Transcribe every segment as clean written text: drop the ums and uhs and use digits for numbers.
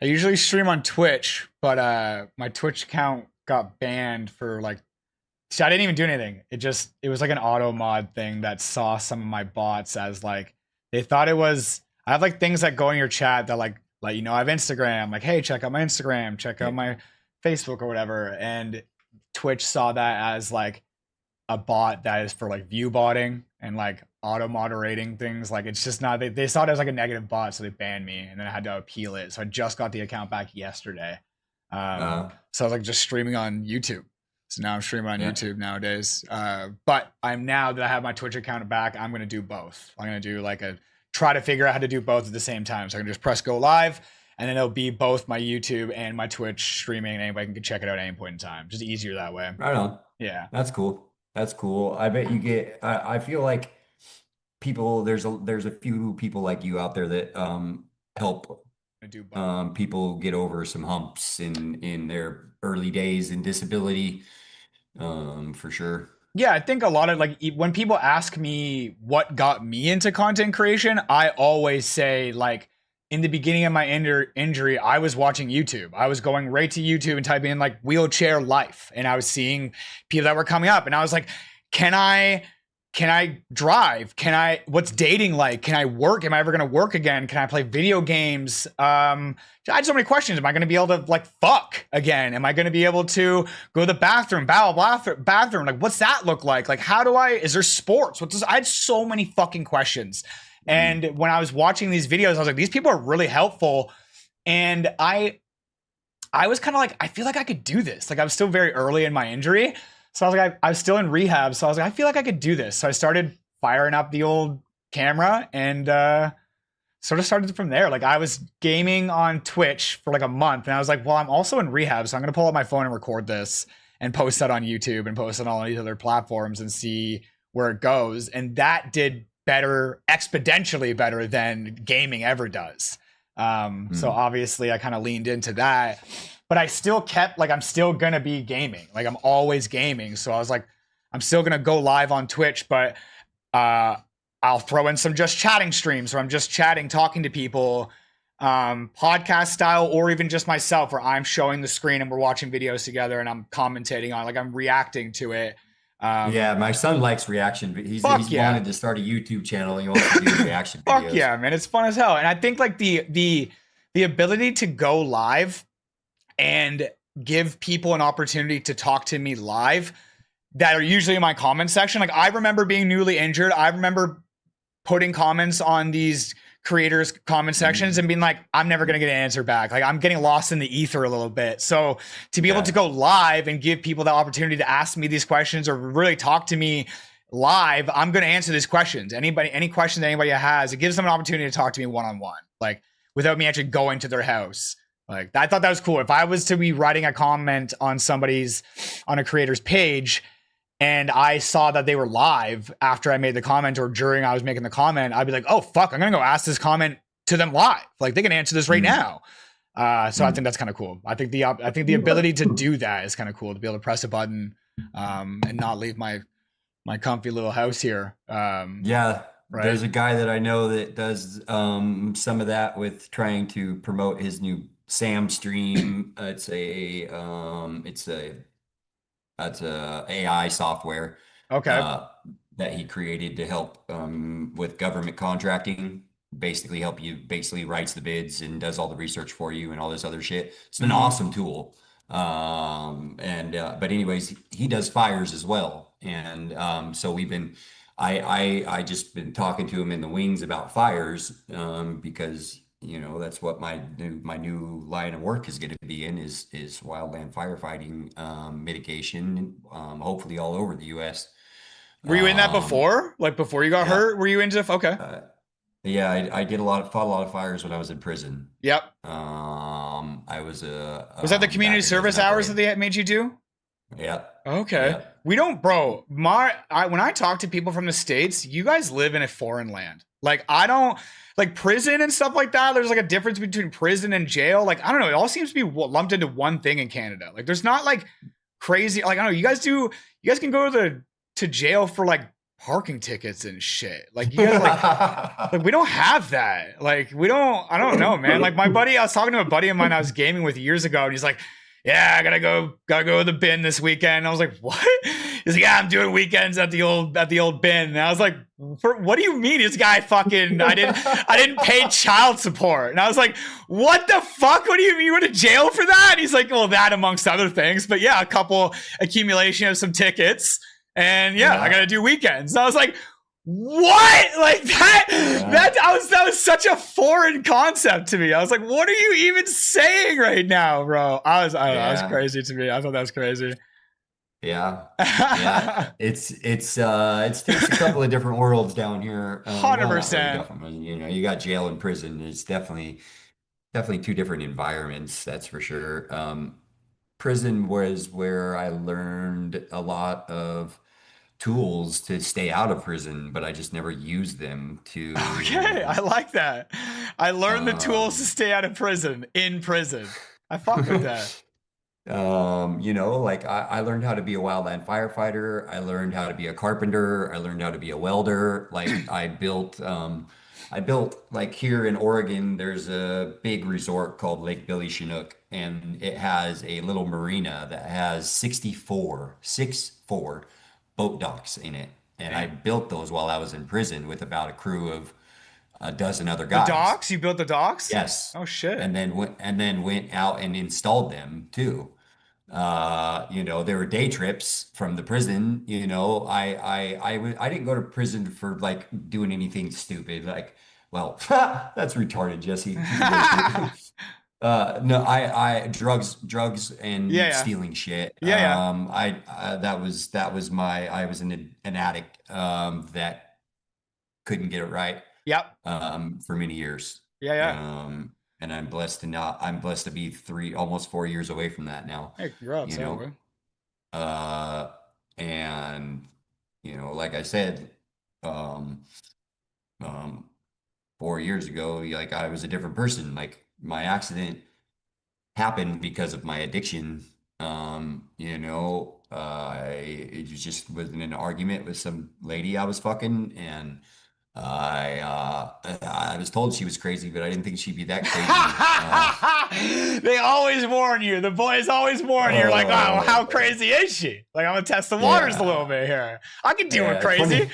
I usually stream on Twitch, but my Twitch account got banned for like. See, I didn't even do anything. It was like an auto mod thing that saw some of my bots as like they thought it was. I have like things that go in your chat that like you know I have Instagram. Like, hey, check out my Instagram, check out my Facebook or whatever. And Twitch saw that as like a bot that is for like view botting and like auto moderating things. Like it's just not. They saw it as like a negative bot, so they banned me, and then I had to appeal it. So I just got the account back yesterday. So I was like just streaming on YouTube. So now I'm streaming on YouTube nowadays. But now that I have my Twitch account back, I'm gonna do both. I'm gonna do like try to figure out how to do both at the same time. So I can just press go live, and then it'll be both my YouTube and my Twitch streaming, and anybody can check it out at any point in time. Just easier that way. Right on. Yeah. That's cool. That's cool. I bet you get, I feel like people, there's a few people like you out there that help I do both. people get over some humps in their early days in disability, for sure. Yeah, I think a lot of like when people ask me what got me into content creation, I always say like in the beginning of my injury, I was watching YouTube. I was going right to YouTube and typing in like wheelchair life, and I was seeing people that were coming up, and I was like, can I drive? What's dating like? Can I work? Am I ever going to work again? Can I play video games? I had so many questions. Am I going to be able to like fuck again? Am I going to be able to go to the bathroom, bathroom? Like, what's that look like? Like, is there sports? I had so many fucking questions. And when I was watching these videos, I was like, these people are really helpful. And I was kind of like, I feel like I could do this. Like I was still very early in my injury. So I was like, I was still in rehab. So I was like, I feel like I could do this. So I started firing up the old camera and sort of started from there. Like I was gaming on Twitch for like a month, and I was like, well, I'm also in rehab. So I'm going to pull out my phone and record this and post that on YouTube and post it on all these other platforms and see where it goes. And that did better, exponentially better than gaming ever does. So obviously I kind of leaned into that. But I still kept like I'm still gonna be gaming. Like I'm always gaming. So I was like, I'm still gonna go live on Twitch, but I'll throw in some just chatting streams where I'm just chatting, talking to people, podcast style, or even just myself, where I'm showing the screen and we're watching videos together and I'm commentating on, like I'm reacting to it. Yeah, my son likes reaction, but he's wanted to start a YouTube channel. He wants to do reaction videos. Fuck yeah, man, it's fun as hell. And I think like the ability to go live and give people an opportunity to talk to me live that are usually in my comment section. Like I remember being newly injured. I remember putting comments on these creators' comment sections and being like, I'm never going to get an answer back. Like I'm getting lost in the ether a little bit. So to be able to go live and give people the opportunity to ask me these questions or really talk to me live, I'm going to answer these questions. Any questions that anybody has, it gives them an opportunity to talk to me one-on-one, like without me actually going to their house. Like I thought that was cool. If I was to be writing a comment on a creator's page and I saw that they were live after I made the comment or during I was making the comment, I'd be like, oh fuck, I'm going to go ask this comment to them live. Like they can answer this right now. So I think that's kind of cool. I think the ability to do that is kind of cool, to be able to press a button and not leave my comfy little house here. Yeah. Right? There's a guy that I know that does some of that with trying to promote his new Sam stream. It's a AI software that he created to help with government contracting. Basically writes the bids and does all the research for you and all this other shit. It's an awesome tool. But anyways, he does fires as well. And so I just been talking to him in the wings about fires because that's what my new line of work is going to be in is wildland firefighting mitigation, hopefully all over the U.S. Were you in that before? Like before you got hurt? Were you into okay? Yeah, I fought a lot of fires when I was in prison. Yep. I was was that the community service hours that they made you do? Yeah. Okay. Yeah. We don't, bro. When I talk to people from the States, you guys live in a foreign land. Like I don't like prison and stuff like that. There's like a difference between prison and jail. Like I don't know. It all seems to be lumped into one thing in Canada. Like there's not like crazy. Like I don't know. You guys can go to jail for like parking tickets and shit. Like you gotta like we don't have that. Like we don't. I don't know, man. Like my buddy, I was talking to a buddy of mine I was gaming with years ago, and he's like, "Yeah, I gotta go to the bin this weekend." And I was like, "What?" He's like, "Yeah, I'm doing weekends at the old bin." And I was like, "For what do you mean? This guy fucking I didn't pay child support." And I was like, "What the fuck? What do you mean you went to jail for that?" And he's like, "Well, that amongst other things, but yeah, a couple accumulation of some tickets." And yeah, I gotta do weekends. And I was like, what? Like that? That was such a foreign concept to me. I was like, what are you even saying right now, bro? I don't know, that was crazy to me. I thought that was crazy. Yeah. Yeah. It's takes a couple of different worlds down here. Well, not really 100%. different. You know, you got jail and prison. It's definitely two different environments, that's for sure. Prison was where I learned a lot of tools to stay out of prison, but I just never used them Okay, I to like that. I learned the tools to um stay out of prison in prison. I fuck with that. You know, like I learned how to be a wildland firefighter. I learned how to be a carpenter. I learned how to be a welder. Like I built like here in Oregon, there's a big resort called Lake Billy Chinook, and it has a little marina that has 64 boat docks in it. And I Damn. built those while I was in prison with about a crew of a dozen other The guys. docks? You built the docks? Yes. Oh shit. And then went out and installed them too. You know, there were day trips from the prison. You know, I didn't go to prison for like doing anything stupid. Like, well, that's retarded, Jesse. You can go to no, I drugs Yeah, and yeah. stealing shit. Yeah, yeah. That was my I was an addict that couldn't get it right Yep. for many years. Yeah, yeah. And I'm blessed to be almost 4 years away from that now, Hey, congrats, you yeah, know. bro. Uh, and you know, like I said, um, um, 4 years ago, like I was a different person. Like my accident happened because of my addiction. You know, it just was in an argument with some lady I was fucking, and I was told she was crazy, but I didn't think she'd be that crazy. They always warn you. The boys always warn you. You're like, oh, well, how Oh, crazy is she? Like, I'm gonna test the waters a little yeah, bit here. I can deal with yeah. crazy.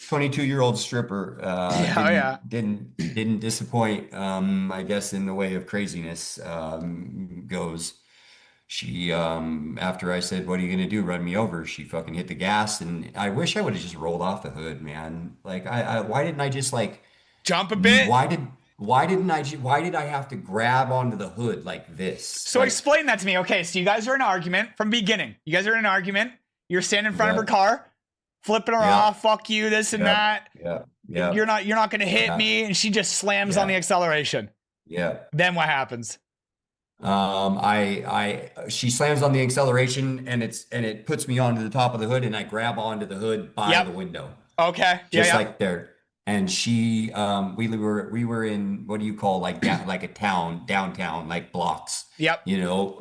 22-year-old stripper Yeah, oh yeah. didn't disappoint. I guess in the way of craziness goes. She after I said, "What are you gonna do? Run me over?" She fucking hit the gas, and I wish I would have just rolled off the hood, man. Like I why didn't I just like Jump a bit. why did why did I have to grab onto the hood like this? So Like explain that to me. Okay, so you guys are in an argument from beginning. You guys are in an argument. You're standing in front of her yeah, car, flipping her yeah, off, fuck you, this and yeah, that. yeah, yeah, You're not gonna hit yeah, me, and she just slams on yeah, the acceleration. yeah. Then what happens? She slams on the acceleration and it puts me onto the top of the hood and I grab onto the hood by Yep. the window, Okay. Yeah, just yeah. like there. And we were in, what do you call, like down, like a town, downtown, like blocks, Yep. you know,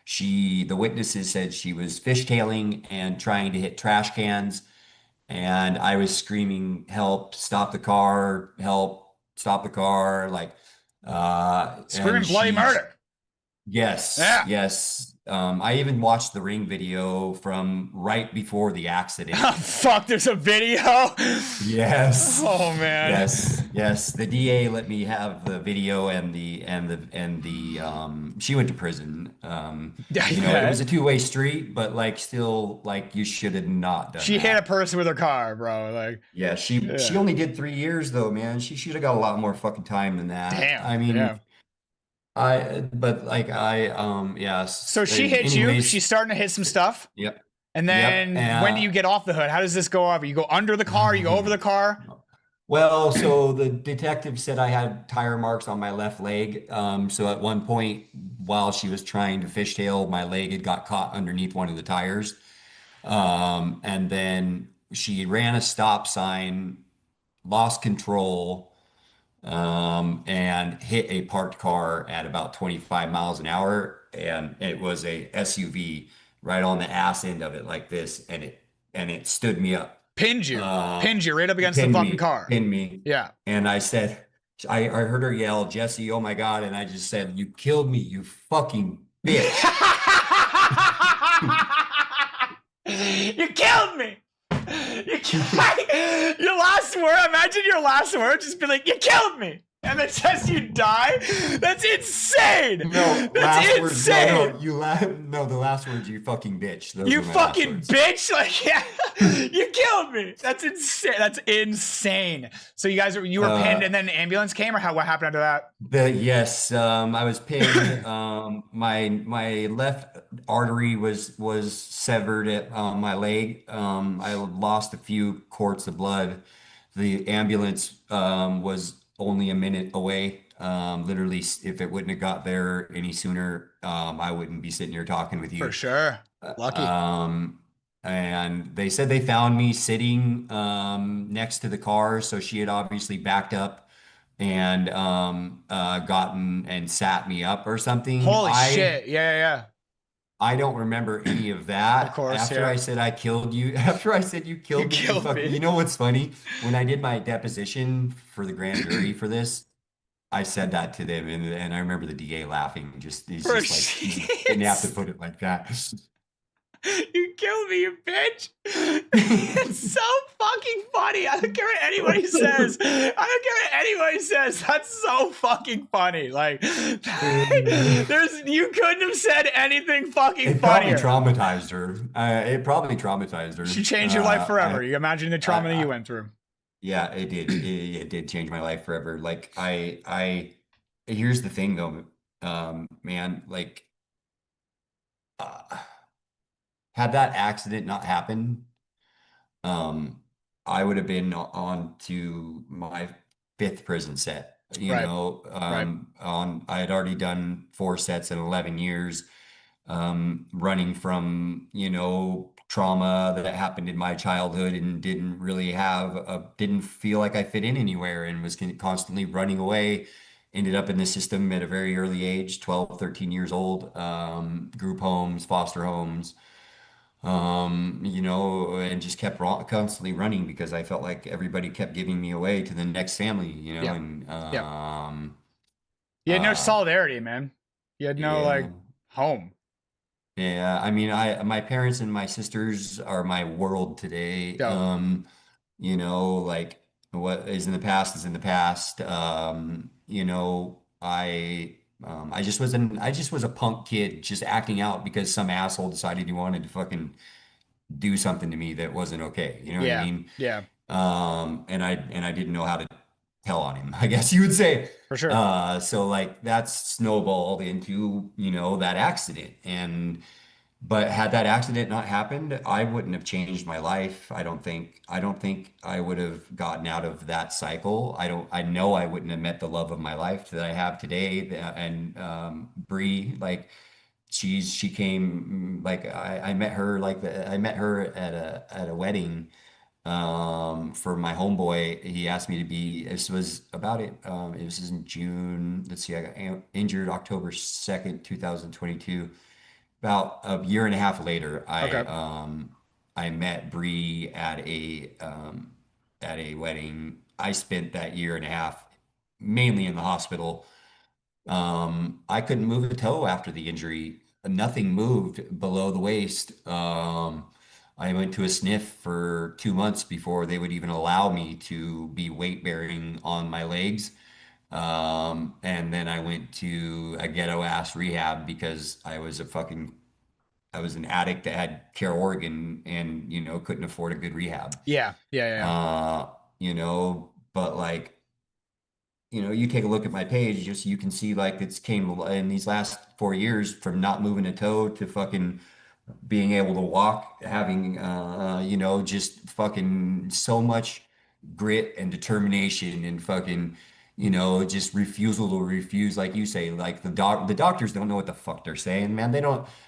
the witnesses said she was fishtailing and trying to hit trash cans. And I was screaming, help, stop the car, help, stop the car. Like, and Screaming bloody murder. yes, Yeah. yes. I even watched the Ring video from right before the Oh, accident. fuck, there's a video. Yes, Oh man. yes, yes. The DA let me have the video she went to prison. Yeah, You you know, it was a bet. two-way street, but like still like you should have not done She hit a that. person with her car, bro. Like, Yeah, she yeah. only did 3 years though, man. She should have got a lot more fucking time than that. Damn. I mean, Yeah. but like So yes. she hit you. She's Anyways, starting to hit some stuff. yep. And Yep. then when do you get off the hood? How does this go over? You go under the car, you go over the car. Well, so the detective said I had tire marks on my left leg. So at one point, while she was trying to fishtail, my leg had got caught underneath one of the tires. And then she ran a stop sign, lost control, and hit a parked car at about 25 miles an hour. And it was a SUV right on the ass end of it like this. And it and it stood me up. Pinned you. Pinned you right up He against the fucking car. pinned me. Yeah. And I said, I heard her yell, Jesse, oh my God. And I just said, you killed me, you fucking bitch. You killed me. You killed your last word. Imagine your last word just be like, you killed me. And then says you die. That's insane. No, that's insane. Words, no, the last words, you fucking bitch. Those you fucking bitch. Like, yeah, you killed me. That's insane. That's insane. So you guys you were pinned, and then the ambulance came, or what happened after that? Yes, I was pinned. My left artery was severed at my leg. I lost a few quarts of blood. The ambulance was only a minute away. Literally, if it wouldn't have got there any sooner, I wouldn't be sitting here talking with you. For sure. Lucky. And they said they found me sitting next to the car, so she had obviously backed up and gotten and sat me up or something. Holy shit. Yeah. I don't remember any of that. Of course, after I said I killed you, after I said you killed me. You know what's funny? When I did my deposition for the grand jury for this, I said that to them, and I remember the DA laughing. He's just like, you didn't have to put it like that. You killed me, you bitch. It's so fucking funny. I don't care what anybody says. That's so fucking funny. Like, you couldn't have said anything fucking funnier. It probably traumatized her. She changed your life forever. You imagine the trauma that you went through. Yeah, it did. It did change my life forever. Like, here's the thing though, man, like, had that accident not happened, I would have been on to my 5th prison set. I had already done 4 sets in 11 years, running from, trauma that happened in my childhood and didn't really didn't feel like I fit in anywhere and was constantly running away. Ended up in the system at a very early age, 12, 13 years old, group homes, foster homes, and just kept constantly running because I felt like everybody kept giving me away to the next family, and you had no solidarity, man. You had no home. Yeah, I mean, my parents and my sisters are my world today. Like, what is in the past is in the past. I just was a punk kid just acting out because some asshole decided he wanted to fucking do something to me that wasn't okay. You know what I mean? Yeah. And I didn't know how to tell on him, I guess you would say. For sure. So like that's snowballed into, that accident. But had that accident not happened, I wouldn't have changed my life. I don't think I would have gotten out of that cycle. I know I wouldn't have met the love of my life that I have today. And Bree, like she came, like I met her, I met her at a wedding for my homeboy. He asked me to be, this was about it. It was in June. Let's see, I got injured October 2nd, 2022. About a year and a half later, I met Bree at a wedding. I spent that year and a half mainly in the hospital. I couldn't move a toe after the injury. Nothing moved below the waist. I went to a sniff for 2 months before they would even allow me to be weight bearing on my legs. And then I went to a ghetto ass rehab because I was an addict that had Care Oregon and, couldn't afford a good rehab. Yeah. But like, you take a look at my page, just you can see like it's came in these last 4 years from not moving a toe to fucking being able to walk, having, just fucking so much grit and determination and fucking, just refusal to refuse, like you say, like the doctors don't know what the fuck they're saying, man.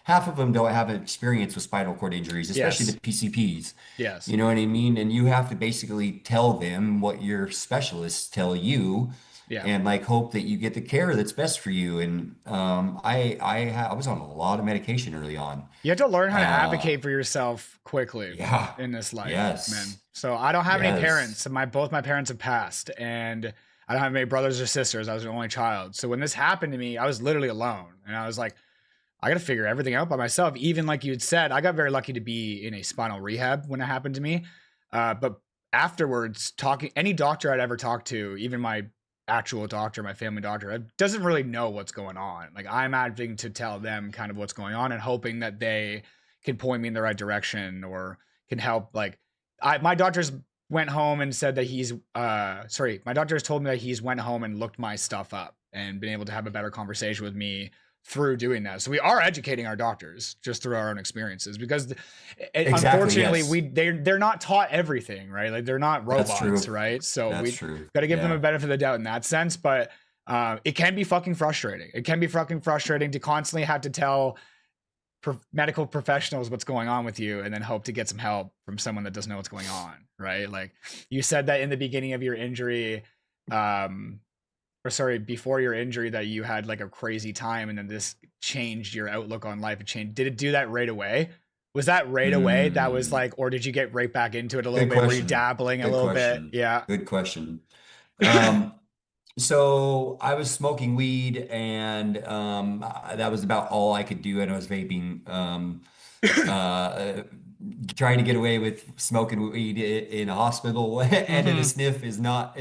Half of them don't have an experience with spinal cord injuries, especially the PCPs. Yes. You know what I mean? And you have to basically tell them what your specialists tell you. Yeah. and like hope that you get the care that's best for you. And I was on a lot of medication early on. You have to learn how to Uh, advocate for yourself quickly yeah, in this life, man. yes, So I don't have any yes. parents. Both my parents have passed, and I don't have any brothers or sisters. I was an only child. So when this happened to me, I was literally alone, and I was like, I got to figure everything out by myself. Even like you had said, I got very lucky to be in a spinal rehab when it happened to me. But afterwards, talking any doctor I'd ever talked to, even my actual doctor, my family doctor, doesn't really know what's going on. Like I'm having to tell them kind of what's going on and hoping that they can point me in the right direction or can help. Like my doctors went home and said that my doctors told me that he's went home and looked my stuff up and been able to have a better conversation with me through doing that. So we are educating our doctors just through our own experiences because Exactly, unfortunately yes. they're not taught everything, right? Like they're not That's robots, true. right? So That's we true. got to give them a Yeah. benefit of the doubt in that sense, but it can be fucking frustrating. It can be fucking frustrating to constantly have to tell medical professionals what's going on with you and then hope to get some help from someone that doesn't know what's going on, right? Like you said that in the beginning of your injury, before your injury, that you had like a crazy time and then this changed your outlook on life. Did it do that right away? Was that right away? That was Hmm. like, or did you get right back into it a little Good bit? Were you question. dabbling a Good little bit? question. Yeah. Good question. Um, so I was smoking weed, and that was about all I could do, and I was vaping. Uh, Trying to get away with smoking weed in a hospital and in a Mm-hmm. sniff is not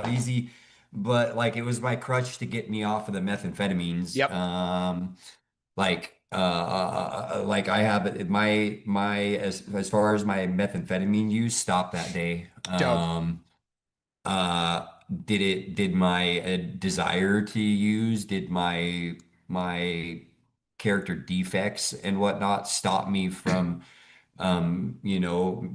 easy, but like it was my crutch to get me off of the methamphetamines. Yep. Like I have as far as my methamphetamine use stopped that day. Dope. Uh, did my desire to use, did my character defects and whatnot stop me from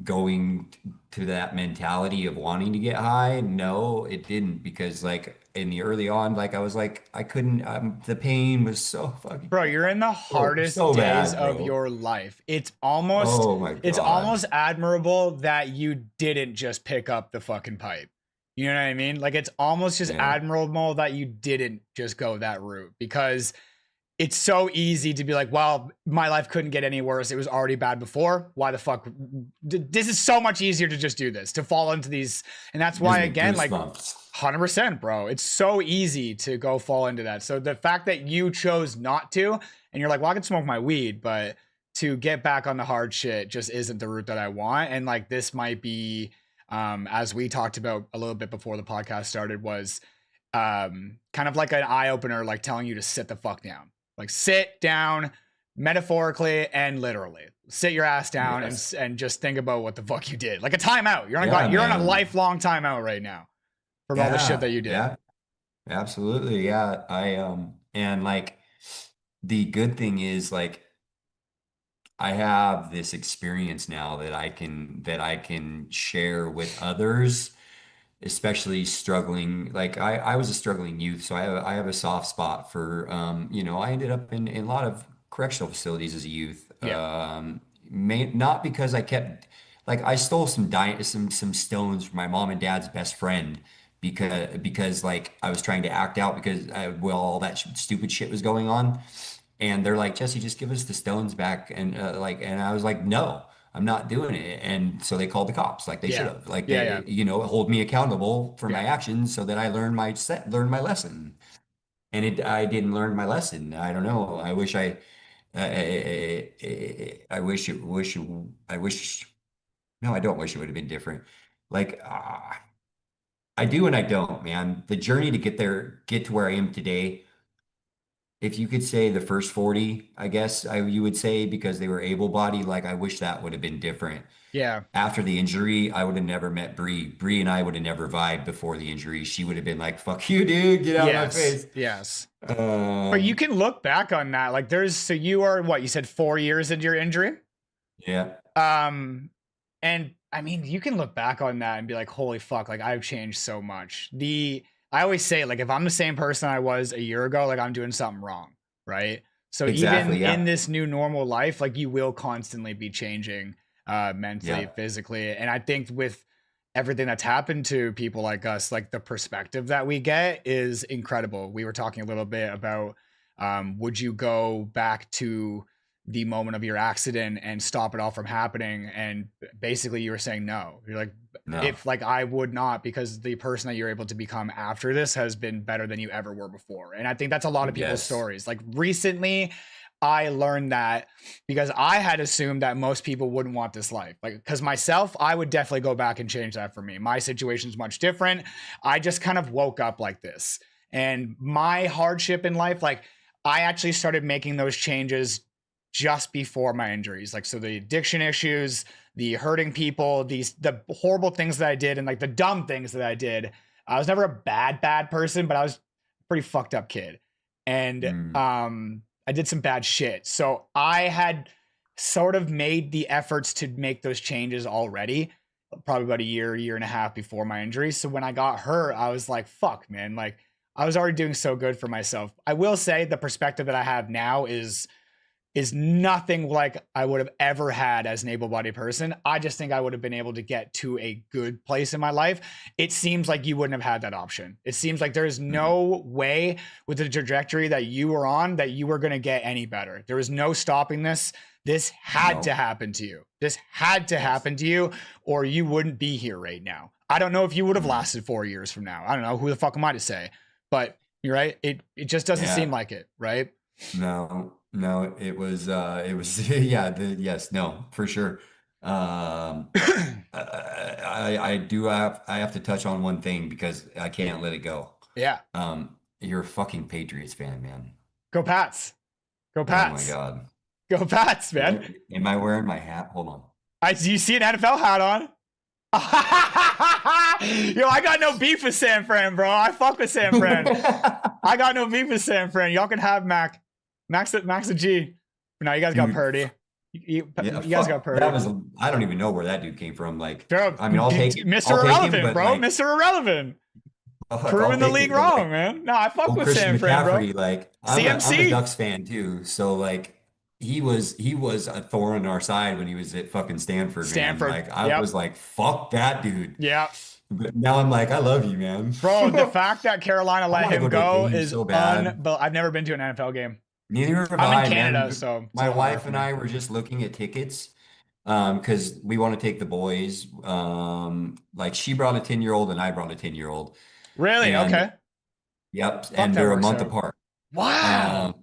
going to that mentality of wanting to get high? No, it didn't, because like in the early on, like I was like I couldn't, the pain was so fucking Bro, you're in the so hardest so days bad, of bro. your life. It's Oh my it's God. almost admirable that you didn't just pick up the fucking pipe. You know what I mean? Like it's almost just Yeah. admirable that you didn't just go that route because it's so easy to be like, well, my life couldn't get any worse. It was already bad before. Why the fuck? This is so much easier to just do this, to fall into these. And that's Gives why, me again, like goosebumps. 100%, bro. It's so easy to go fall into that. So the fact that you chose not to, and you're like, well, I can smoke my weed, but to get back on the hard shit just isn't the route that I want. And like, this might be, as we talked about a little bit before the podcast started, was kind of like an eye opener, like telling you to sit the fuck down. Like sit down, metaphorically and literally. Sit your ass down Yes. and just think about what the fuck you did. Like a timeout. Yeah, You're on a man. lifelong timeout right now from all the shit that Yeah. you did. Yeah. Absolutely. Yeah. And like the good thing is like I have this experience now that I can share with others, especially struggling. Like I was a struggling youth, so I have a soft spot for I ended up in a lot of correctional facilities as a youth. Yeah. Not because I kept, like, I stole some stones from my mom and dad's best friend because like I was trying to act out because all that stupid shit was going on. And they're like, Jesse, just give us the stones back. And I was like, no, I'm not doing it. And so they called the cops, like they should Yeah. have, like Yeah. Yeah. hold me accountable for Yeah. my actions so that I learned my lesson. And I didn't learn my lesson. I don't know. I wish, no, I don't wish it would have been different. Like, I do and I don't, man. The journey to get to where I am today, if you could say the first 40, I guess you would say, because they were able-bodied, like I wish that would have been different. Yeah. After the injury, I would have never met Bree. Bree and I would have never vibed before the injury. She would have been like, fuck you, dude, get out of my Yes. face. Yes. But you Um, can look back on that. Like so you are what you said 4 years into your injury. yeah, Um, and I mean, you can look back on that and be like, holy fuck, like I've changed so much. I always say, like, if I'm the same person I was a year ago, like I'm doing something wrong, right? So even exactly. in Yeah, this new normal life, like you will constantly be changing mentally, yeah, physically. And I think with everything that's happened to people like us, like the perspective that we get is incredible. We were talking a little bit about would you go back to the moment of your accident and stop it all from happening? And basically, you were saying no. You're like, No. if like I would not, because the person that you're able to become after this has been better than you ever were before. And I think that's a lot of people's Yes. stories. Like recently, I learned that because I had assumed that most people wouldn't want this life. Like, because myself, I would definitely go back and change that for me. My situation's much different. I just kind of woke up like this. And my hardship in life, like, I actually started making those changes just before my injuries. Like, so the addiction issues, the hurting people, the horrible things that I did, and like the dumb things that I did. I was never a bad person, but I was a pretty fucked up kid. And I did some bad shit. So I had sort of made the efforts to make those changes already, probably about a year and a half before my injury. So when I got hurt, I was like, fuck, man. Like, I was already doing so good for myself. I will say the perspective that I have now is nothing like I would have ever had as an able-bodied person. I just think I would have been able to get to a good place in my life. It seems like you wouldn't have had that option. It seems like there's no way with the trajectory that you were on that you were going to get any better. There was no stopping this. This had to happen to you. This had to happen to you, or you wouldn't be here right now. I don't know if you would have lasted 4 years from now. I don't know. Who the fuck am I to say? But you're right. It just doesn't seem like it, right? No, yes, no, for sure. I have to touch on one thing because I can't let it go. Yeah. You're a fucking Patriots fan, man. Go Pats. Go Oh my Pats. God. Go Pats, man. Am I wearing my hat? Hold on. You see an NFL hat on? Yo, I got no beef with San Fran, bro. I fuck with San Fran. I got no beef with San Fran. Y'all can have Mac. Max a G. No, you guys got Purdy. You guys got Purdy. I don't even know where that dude came from. Like, bro, I mean, I'll take Mr. Irrelevant, bro. Like, Mr. Irrelevant. Proving the league wrong, man. No, I fuck with San Fran, bro. Like, I'm a Ducks fan too. So like, he was a thorn in our side when he was at fucking Stanford. Man. Like, I was like, fuck that dude. Yeah. But now I'm like, I love you, man. Bro, the fact that Carolina let him go is so bad. But I've never been to an NFL game. Neither have I'm in Canada, so my wife and I were just looking at tickets because we want to take the boys. Like she brought a 10-year-old and I brought a 10-year-old. Really? Okay. Yep. And they're a month apart. Wow.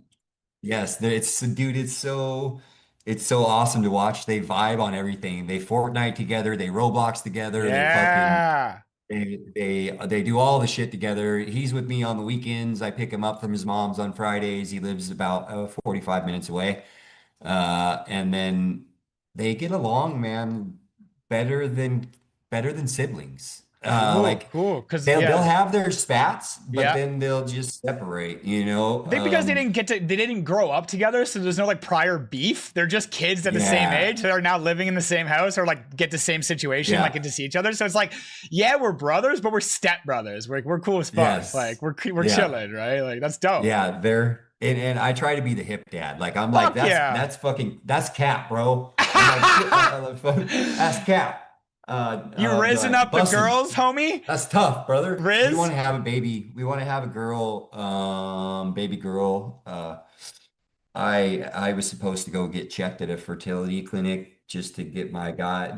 Yes, it's so awesome to watch. They vibe on everything. They Fortnite together, they Roblox together, they do all the shit together. He's with me on the weekends. I pick him up from his mom's on Fridays. He lives about 45 minutes away. And then they get along, man, better than siblings. Cool. Because they'll have their spats, but then they'll just separate, you know. I think because they didn't grow up together, so there's no like prior beef. They're just kids at the same age that are now living in the same house or like get the same situation, like get to see each other. So it's like, we're brothers, but we're step brothers. We're cool as fuck. Yes. Like we're chilling, right? Like that's dope. Yeah, and I try to be the hip dad. Like I'm like, that's cap, bro. Like, that's cap. You risen up the girls, homie? That's tough, brother. Riz? We want to have a baby. We want to have a girl, baby girl. I was supposed to go get checked at a fertility clinic just to get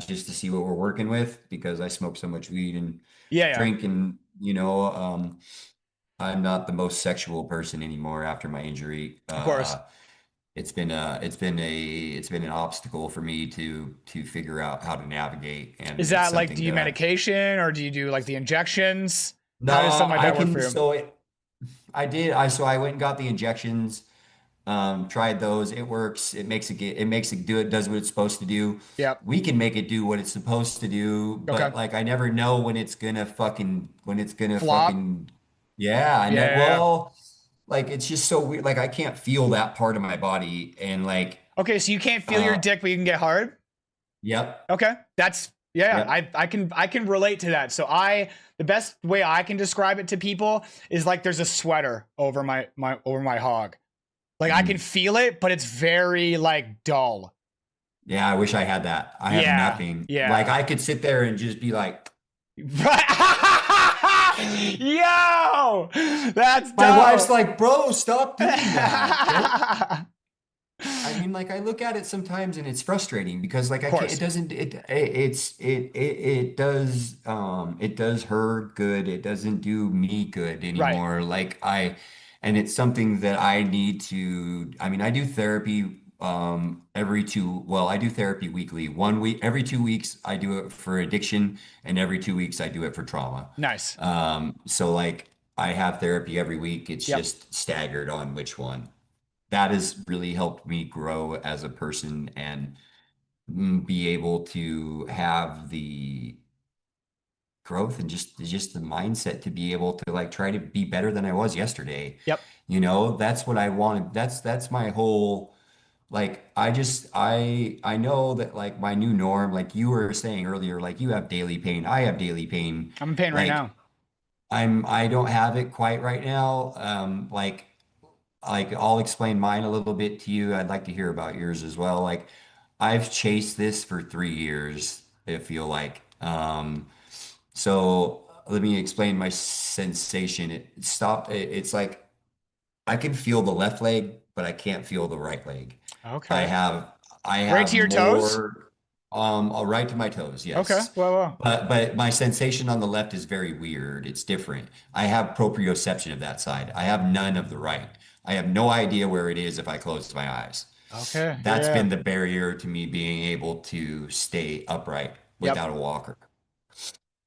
just to see what we're working with because I smoke so much weed and drink and, you know, I'm not the most sexual person anymore after my injury. Of course. It's been an obstacle for me to figure out how to navigate. And is that like, do you medication or do you do like the injections? No, I went and got the injections, tried those. It works. It makes it do it, does what it's supposed to do. Yep. We can make it do what it's supposed to do, but like, I never know when it's gonna flop. Well, like, it's just so weird. Like, I can't feel that part of my body. And like, okay, so you can't feel your dick, but you can get hard. Yep. Okay. That's, I can relate to that. So the best way I can describe it to people is like, there's a sweater over my hog. Like I can feel it, but it's very like dull. Yeah. I wish I had that. I have nothing. Yeah. Like I could sit there and just be like, Yo, that's My wife's dope. like, bro, stop doing that. Don't. I mean, like I look at it sometimes and it's frustrating because like Of I can't, course. it does her good. It doesn't do me good Right. anymore. And it's something that I need to, I mean, I do therapy I do therapy weekly. 1 week, every 2 weeks I do it for addiction, and every 2 weeks I do it for trauma. Nice. So like I have therapy every week. It's Yep. just staggered on which one. That has really helped me grow as a person and be able to have the growth and just the mindset to be able to like try to be better than I was yesterday. Yep. You know, that's what I wanted. That's my whole like I know that like my new norm, like you were saying earlier, like you have daily pain. I have daily pain. I'm in pain right Like now. I don't have it quite right now. Like I'll explain mine a little bit to you. I'd like to hear about yours as well. Like I've chased this for 3 years, I feel like. So let me explain my sensation. It stopped. It's like I can feel the left leg, but I can't feel the right leg. I Okay. have I Right to have your toes? more right to my toes, Okay. yes. Well, well. But my sensation on the left is very weird. It's different. I have proprioception of that side. I have none of the right. I have no idea where it is if I close my eyes. Okay. That's Yeah. been the barrier to me being able to stay upright Yep. without a walker.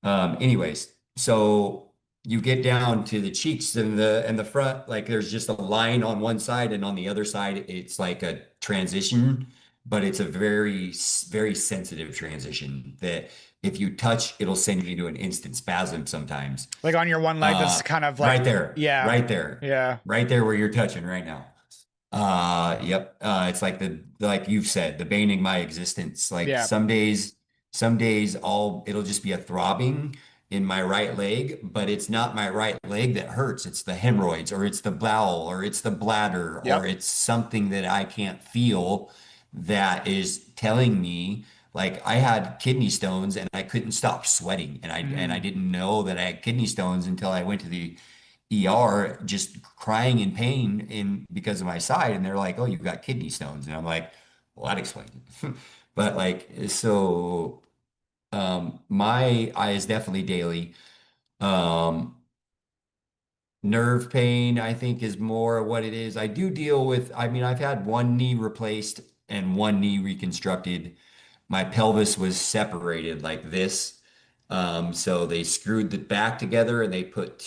Anyways, so you get down to the cheeks and the front, like there's just a line on one side, and on the other side, it's like a transition, but it's a very sensitive transition that if you touch, it'll send you to an instant spasm sometimes. Like on your one leg that's Uh, kind of like, right there, yeah. right there, Yeah. right there where you're touching right now. Yep. It's like like you've said, the bane in my existence. Like Yeah. some days it'll just be a throbbing in my right leg, but it's not my right leg that hurts. It's the hemorrhoids, or it's the bowel, or it's the bladder, or Yep. it's something that I can't feel that is telling me like I had kidney stones and I couldn't stop sweating. And I Mm. didn't know that I had kidney stones until I went to the ER just crying in pain because of my side, and they're like, "Oh, you've got kidney stones," and I'm like, "Well, that explains it." But like, so my eye is definitely daily. Um, nerve pain, I think, is more what it is. I do deal with. I mean, I've had one knee replaced and one knee reconstructed. My pelvis was separated like this. So they screwed the back together and they put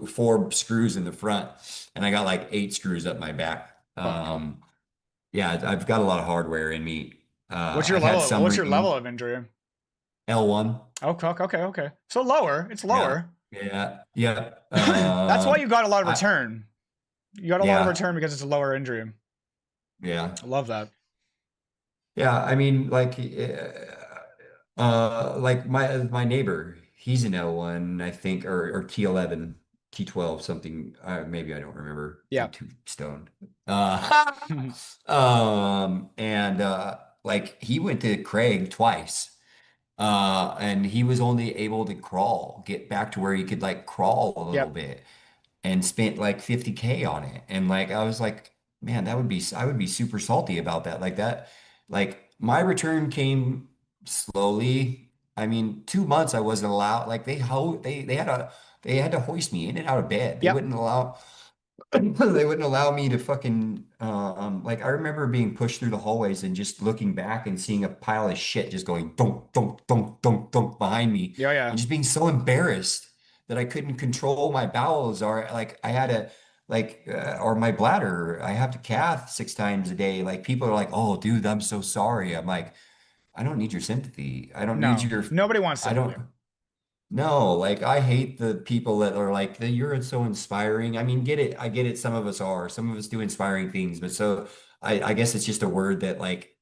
four screws in the front, and I got like 8 screws up my back. Fuck. Yeah, I've got a lot of hardware in me. I've had some What's your level removed. of injury? L1. Oh, fuck. Okay. Okay. So lower. It's Yeah, lower. yeah, yeah. That's why you got a lot of I return. You got a lot of yeah, return because it's a lower injury. yeah. I love that. Yeah, I mean, like my neighbor, he's an L1, I think, or T11, T12, something. Maybe I don't remember. I'm Yeah. too stoned. Uh, and like he went to Craig twice, and he was only able to crawl, get back to where he could like crawl a little Yep. bit, and spent like 50K on it. And like I was like, man, I would be super salty about that. Like that, like my return came slowly. I mean, 2 months I wasn't allowed. Like they had to hoist me in and out of bed. They Yep. wouldn't allow they wouldn't allow me to fucking like I remember being pushed through the hallways and just looking back and seeing a pile of shit just going dunk dunk dunk dunk dunk behind me, Yeah. and Yeah. just being so embarrassed that I couldn't control my bowels, or like I had to or my bladder. I have to cath 6 times a day. Like people are like, "Oh, dude, I'm so sorry." I'm like, I don't need your sympathy. I don't need No. your Nobody wants I sympathy. don't no, like I hate the people that are like, You're so inspiring." I mean, get it. I get it. Some of us are. Some of us do inspiring things, but so I guess it's just a word that like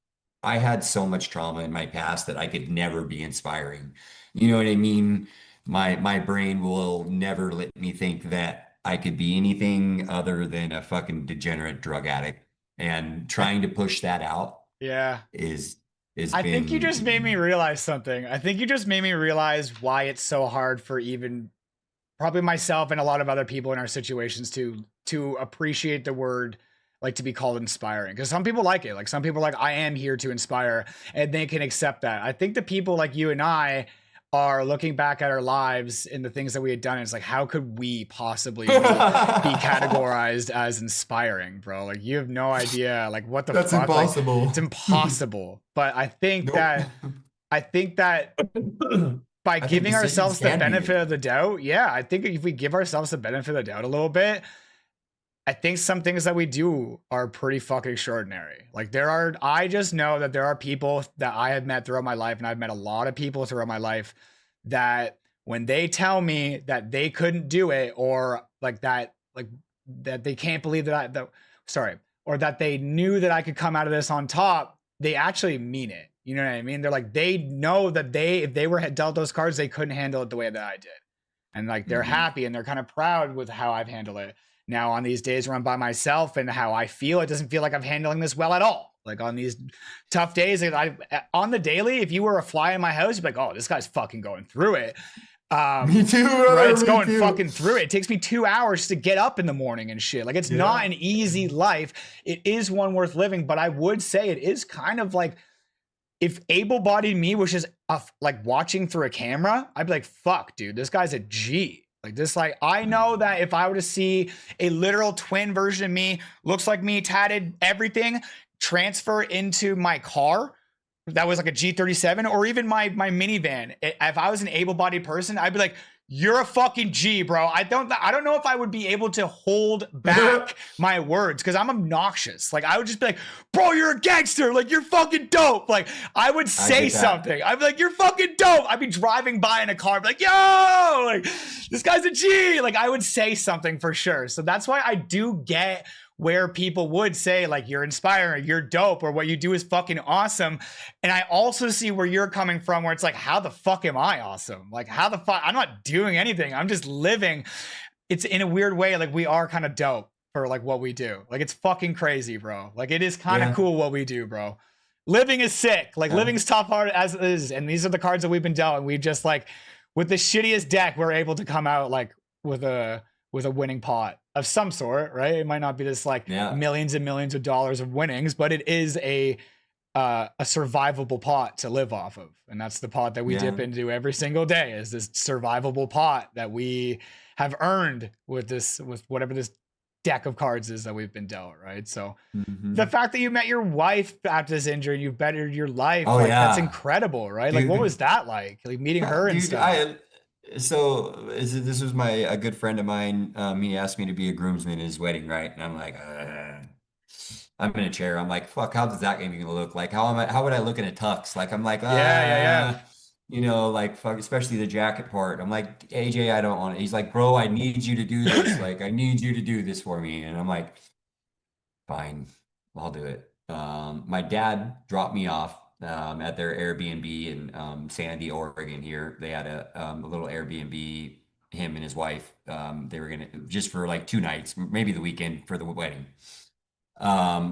I had so much trauma in my past that I could never be inspiring. You know what I mean? My brain will never let me think that I could be anything other than a fucking degenerate drug addict. And trying to push that out Yeah. is. It's I think you just made me been realize something. I think you just made me realize why it's so hard for even probably myself and a lot of other people in our situations to appreciate the word, like, to be called inspiring, because some people like it. Like, some people are like, I am here to inspire, and they can accept that. I think the people like you and I are looking back at our lives and the things that we had done, and it's like, how could we possibly be categorized as inspiring, bro? Like, you have no idea, like, what the That's fuck, like, impossible. it's impossible. But Nope. I think that by I think giving decisions ourselves the can benefit be. of the doubt, yeah, I think if we give ourselves the benefit of the doubt a little bit, I think some things that we do are pretty fucking extraordinary. Like, I just know that there are people that I have met throughout my life, and I've met a lot of people throughout my life that when they tell me that they couldn't do it, or like that they can't believe sorry, or that they knew that I could come out of this on top, they actually mean it. You know what I mean? They're like, they know that if they were dealt those cards, they couldn't handle it the way that I did. And like, they're Mhm. happy and they're kind of proud with how I've handled it. Now, on these days where I'm by myself and how I feel, it doesn't feel like I'm handling this well at all. Like, on these tough days, on the daily, if you were a fly in my house, you'd be like, oh, this guy's fucking going through it. Me too, Right? brother. It's Me going too. fucking through it. It takes me 2 hours to get up in the morning and shit. Like, it's not Yeah. an easy life. It is one worth living, but I would say it is kind of like, if able-bodied me was just like watching through a camera, I'd be like, fuck, dude, this guy's a G. Like, this, like, I know that if I were to see a literal twin version of me, looks like me, tatted, everything, transfer into my car that was like a G37, or even my minivan, if I was an able-bodied person, I'd be like, you're a fucking G, bro. I don't know if I would be able to hold back my words, because I'm obnoxious. Like, I would just be like, bro, you're a gangster. Like, you're fucking dope. Like, I would I say get that. something. I'd be like, you're fucking dope. I'd be driving by in a car, be like, yo, like, this guy's a G. Like, I would say something for sure. So that's why I do get where people would say, like, you're inspiring, you're dope, or what you do is fucking awesome. And I also see where you're coming from, where it's like, how the fuck am I awesome? Like, how the fuck? I'm not doing anything. I'm just living. It's in a weird way, like, we are kind of dope for like what we do. Like, it's fucking crazy, bro. Like, it is kind of Yeah. cool what we do, bro. Living is sick. Like, Yeah. living's tough hard as it is. And these are the cards that we've been dealt. And we just, like, with the shittiest deck, we're able to come out like with a winning pot of some sort, right? It might not be this like Yeah. millions and millions of dollars of winnings, but it is a survivable pot to live off of. And that's the pot that we Yeah. dip into every single day, is this survivable pot that we have earned with whatever this deck of cards is that we've been dealt, right? So the Mhm. fact that you met your wife after this injury and you've bettered your life, Oh like, that's yeah, incredible, right? Like, what dude. was that like meeting her and Dude, stuff? this was a good friend of mine. He asked me to be a groomsman in his wedding, right? And I'm like, I'm in a chair. I'm like, fuck, how does that even gonna look? Like, how would I look in a tux? Like, I'm like, Yeah, yeah, yeah. like, fuck, especially the jacket part. I'm like, AJ, I don't want it. He's like, bro, I need you to do this. Like, I need you to do this for me. And I'm like, fine, I'll do it. My dad dropped me off at their Airbnb in Sandy, Oregon. Here, they had a little Airbnb. Him and his wife. They were gonna just for like 2 nights, maybe the weekend for the wedding.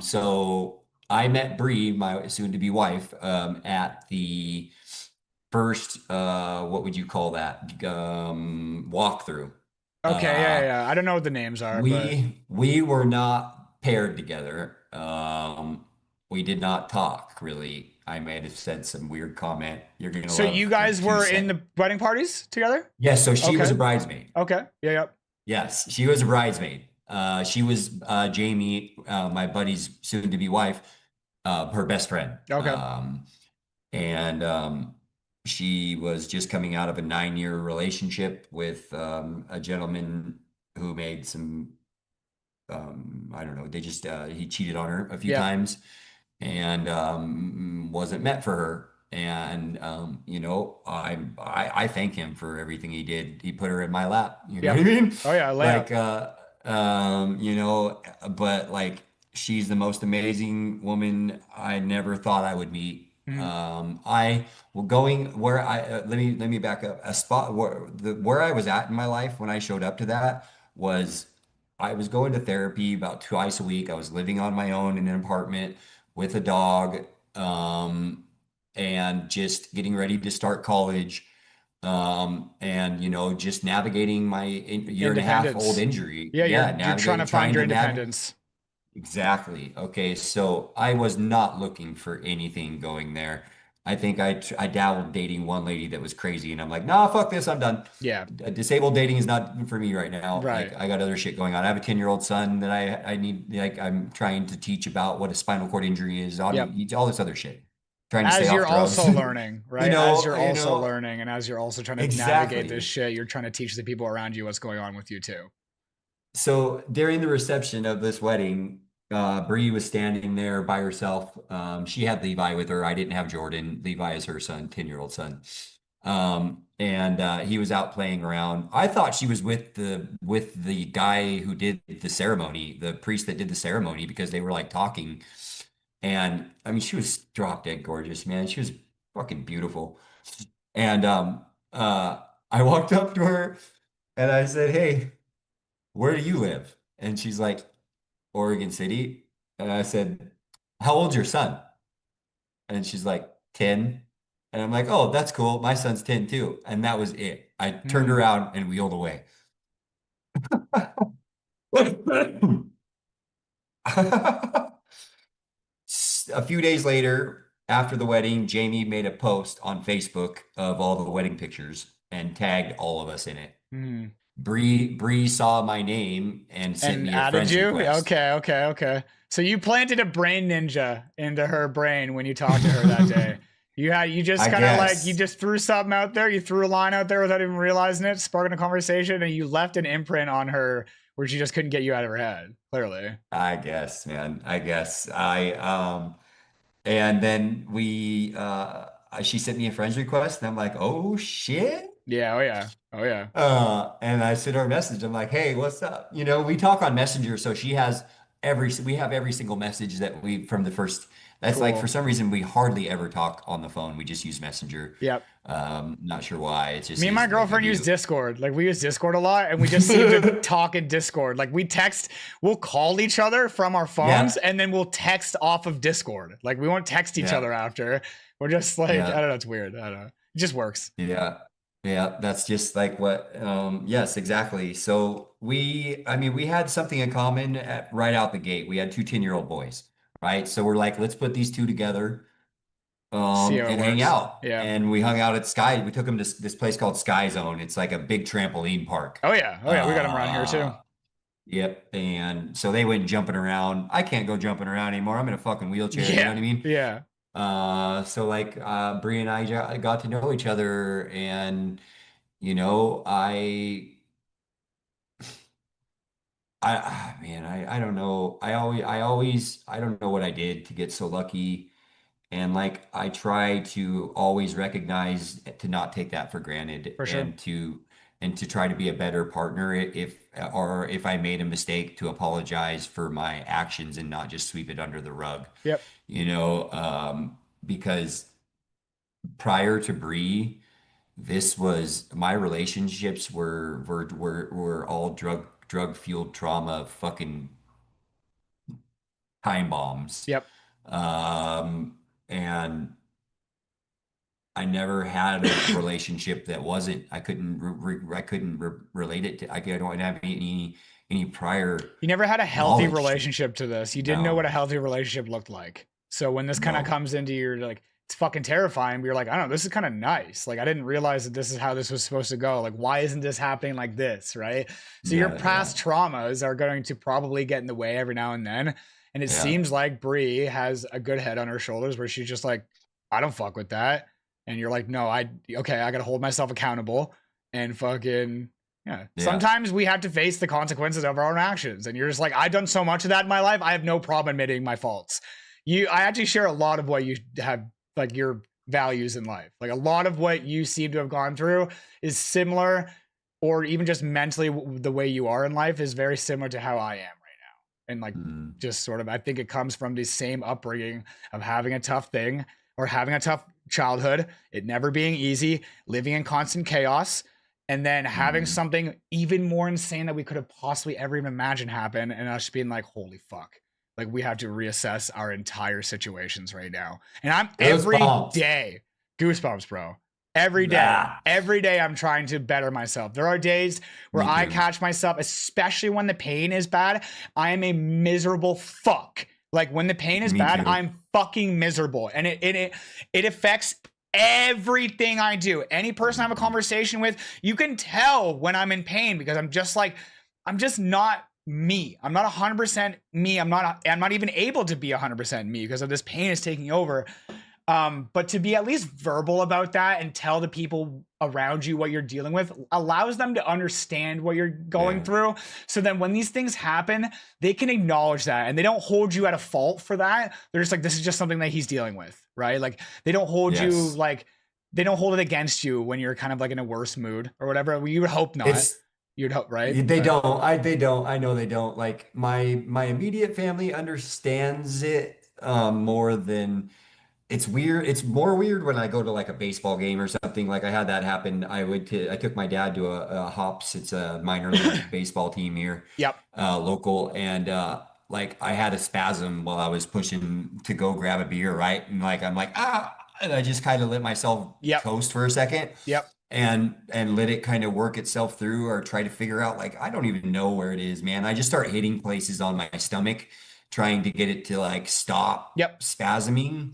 So I met Bree, my soon-to-be wife, at the first, what would you call that? Walkthrough. Okay, yeah, Uh, yeah. I don't know what the names are, but we were not paired together. We did not talk really. I might have said some weird comment. You're gonna so you love the guys two were in set. the wedding parties together? Yes, so she was Okay. a bridesmaid. Okay. Yeah, yeah. Yes, she was a bridesmaid. She was Jamie, my buddy's soon-to-be wife, her best friend. Okay. And she was just coming out of a 9-year relationship with a gentleman who made some, I don't know, he cheated on her a few Yeah. times and wasn't meant for her. And I thank him for everything he did. He put her in my lap. You know what Yep. I mean? Oh yeah, layup. Like, but like she's the most amazing woman I never thought I would meet. Mhm. I well going where I let me back up. A spot where I was at in my life when I showed up to that was I was going to therapy about twice a week. I was living on my own in an apartment with a dog. Um, and just getting ready to start college. And just navigating my year and a half old Independence. injury. Yeah, Yeah, you're trying to navigating, find trying your to navigate. independence. Exactly. Okay, so I was not looking for anything going there. I think I dabbled dating one lady that was crazy, and I'm like, nah, fuck this, I'm done. Yeah, Disabled dating is not for me right now. right. Like I got other shit going on. I have a 10-year-old son that I need, like I'm trying to teach about what a spinal cord injury is, Yep. all this other shit. Trying to stay As you're off drugs. also learning, You right? As know, you're you also know, learning and as you're also trying to navigate this exactly. shit, you're trying to teach the people around you what's going on with you too. So during the reception of this wedding, Bree was standing there by herself. She had Levi with her. I didn't have Jordan. Levi is her son, 10-year-old son. And he was out playing around. I thought she was with the guy who did the ceremony, the priest that did the ceremony, because they were like talking. And I mean, she was drop dead gorgeous, man. She was fucking beautiful. And I walked up to her and I said, "Hey, where do you live?" And she's like, "Oregon City." And I said, "How old's your son?" And she's like, 10. And I'm like, "Oh, that's cool. My son's 10 too." And that was it. I turned Hmm. around and wheeled away. A few days later, after the wedding, Jamie made a post on Facebook of all the wedding pictures and tagged all of us in it. Hmm. Bree saw my name and sent And me a added friend's you? Yeah, request. okay, okay, okay. So you planted a brain ninja into her brain when you talked to her that day. You just I kind of like you guess. just threw something out there, you threw a line out there without even realizing it, sparking a conversation, and you left an imprint on her where she just couldn't get you out of her head. Clearly. I guess, man. I guess. And then she sent me a friend's request and I'm like, "Oh shit." Yeah, oh yeah. Oh yeah. And I sent her a message. I'm like, "Hey, what's up?" We talk on Messenger, so we have every single message that we from the first. That's like for Cool. some reason we hardly ever talk on the phone. We just use Messenger. Yep. Not sure why. It just Me and my is what we girlfriend use do. Discord. Like we use Discord a lot and we just seem to talk in Discord. Like we'll call each other from our phones Yeah, and then we'll text off of Discord. Like we won't text each yeah, other after. We're just like, I yeah. don't know, it's weird. I don't know. It just works. Yeah. Yeah, that's just like what yes, exactly. So I mean, we had something in common right out the gate. We had two 10-year-old boys, right? So we're like, let's put these two together See how it and hang works. out. Yeah. And we hung out at Sky. We took them to this place called Sky Zone. It's like a big trampoline park. Oh yeah. Oh yeah. We got them around here too. Uh yep. And so they went jumping around. I can't go jumping around anymore. I'm in a fucking wheelchair, you know what I Yeah. mean? Yeah. So like Bree and I got to know each other and you know, man, I don't know. I don't know what I did to get so lucky. And like, I try to always recognize to not take that for granted For sure. and to try to be a better partner or if I made a mistake to apologize for my actions and not just sweep it under the rug, Yep. because prior to Bree, this was my relationships were all drug fueled trauma fucking time bombs. Yep. And I never had a relationship that wasn't. I couldn't relate it to. I don't have any prior You never had a healthy knowledge to it. relationship to this. You didn't know what No, a healthy relationship looked like. So when this kind of no, comes into your like, it's fucking terrifying. But you're like, I don't know, this is kind of nice. Like I didn't realize that this is how this was supposed to go. Like why isn't this happening like this, right? So your yeah, yeah, past traumas are going to probably get in the way every now and then. And it yeah, seems like Brie has a good head on her shoulders where she's just like, I don't fuck with that. And you're like, no, okay, I gotta hold myself accountable and fucking yeah. yeah. Sometimes we have to face the consequences of our own actions. And you're just like, I've done so much of that in my life. I have no problem admitting my faults. I actually share a lot of what you have, like your values in life. Like a lot of what you seem to have gone through is similar, or even just mentally, the way you are in life is very similar to how I am right now. And like, Mm, just sort of, I think it comes from the same upbringing of having a tough thing or having a tough childhood, it never being easy, living in constant chaos, and then having mm. something even more insane that we could have possibly ever even imagined happen, and us being like, holy fuck. Like we have to reassess our entire situations right now. And I'm every Goosebumps. day, goosebumps, bro. Every day, Ah, every day I'm trying to better myself. There are days where me I too. catch myself, especially when the pain is bad. I am a miserable fuck. Like when the pain is Me bad, too. I'm fucking miserable. And it affects everything I do. Any person I have a conversation with, you can tell when I'm in pain because I'm just like, I'm just not me. I'm not 100% me. I'm not even able to be 100% me because of this pain is taking over. But to be at least verbal about that and tell the people around you what you're dealing with allows them to understand what you're going through. So then when these things happen, they can acknowledge that and they don't hold you at a fault for that. They're just like, this is just something that he's dealing with, right? Like they don't hold you Yes. like they don't hold it against you when you're kind of like in a worse mood or whatever. Well, you would hope not. It's You'd hope, right? they But don't. They don't. I know they don't. Like my immediate family understands it more than it's weird. It's more weird when I go to like a baseball game or something. Like I had that happen. I took my dad to a Hops. It's a minor league baseball team here, yep, local, and like I had a spasm while I was pushing to go grab a beer, right? And like I'm like and I just kind of let myself yep, coast for a second yep, and let it kind of work itself through or try to figure out like I don't even know where it is, man. I just start hitting places on my stomach, trying to get it to like stop yep. spasming.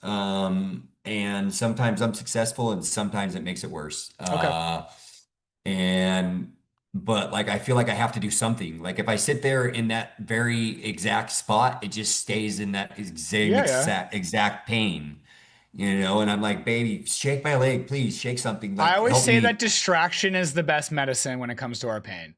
And sometimes I'm successful and sometimes it makes it worse. Okay. And but like I feel like I have to do something. Like if I sit there in that very exact spot, it just stays in that same Yeah, yeah. exact pain, and I'm like, baby, shake my leg, please, shake something, I like always help say that me. distraction is the best medicine when it comes to our pain.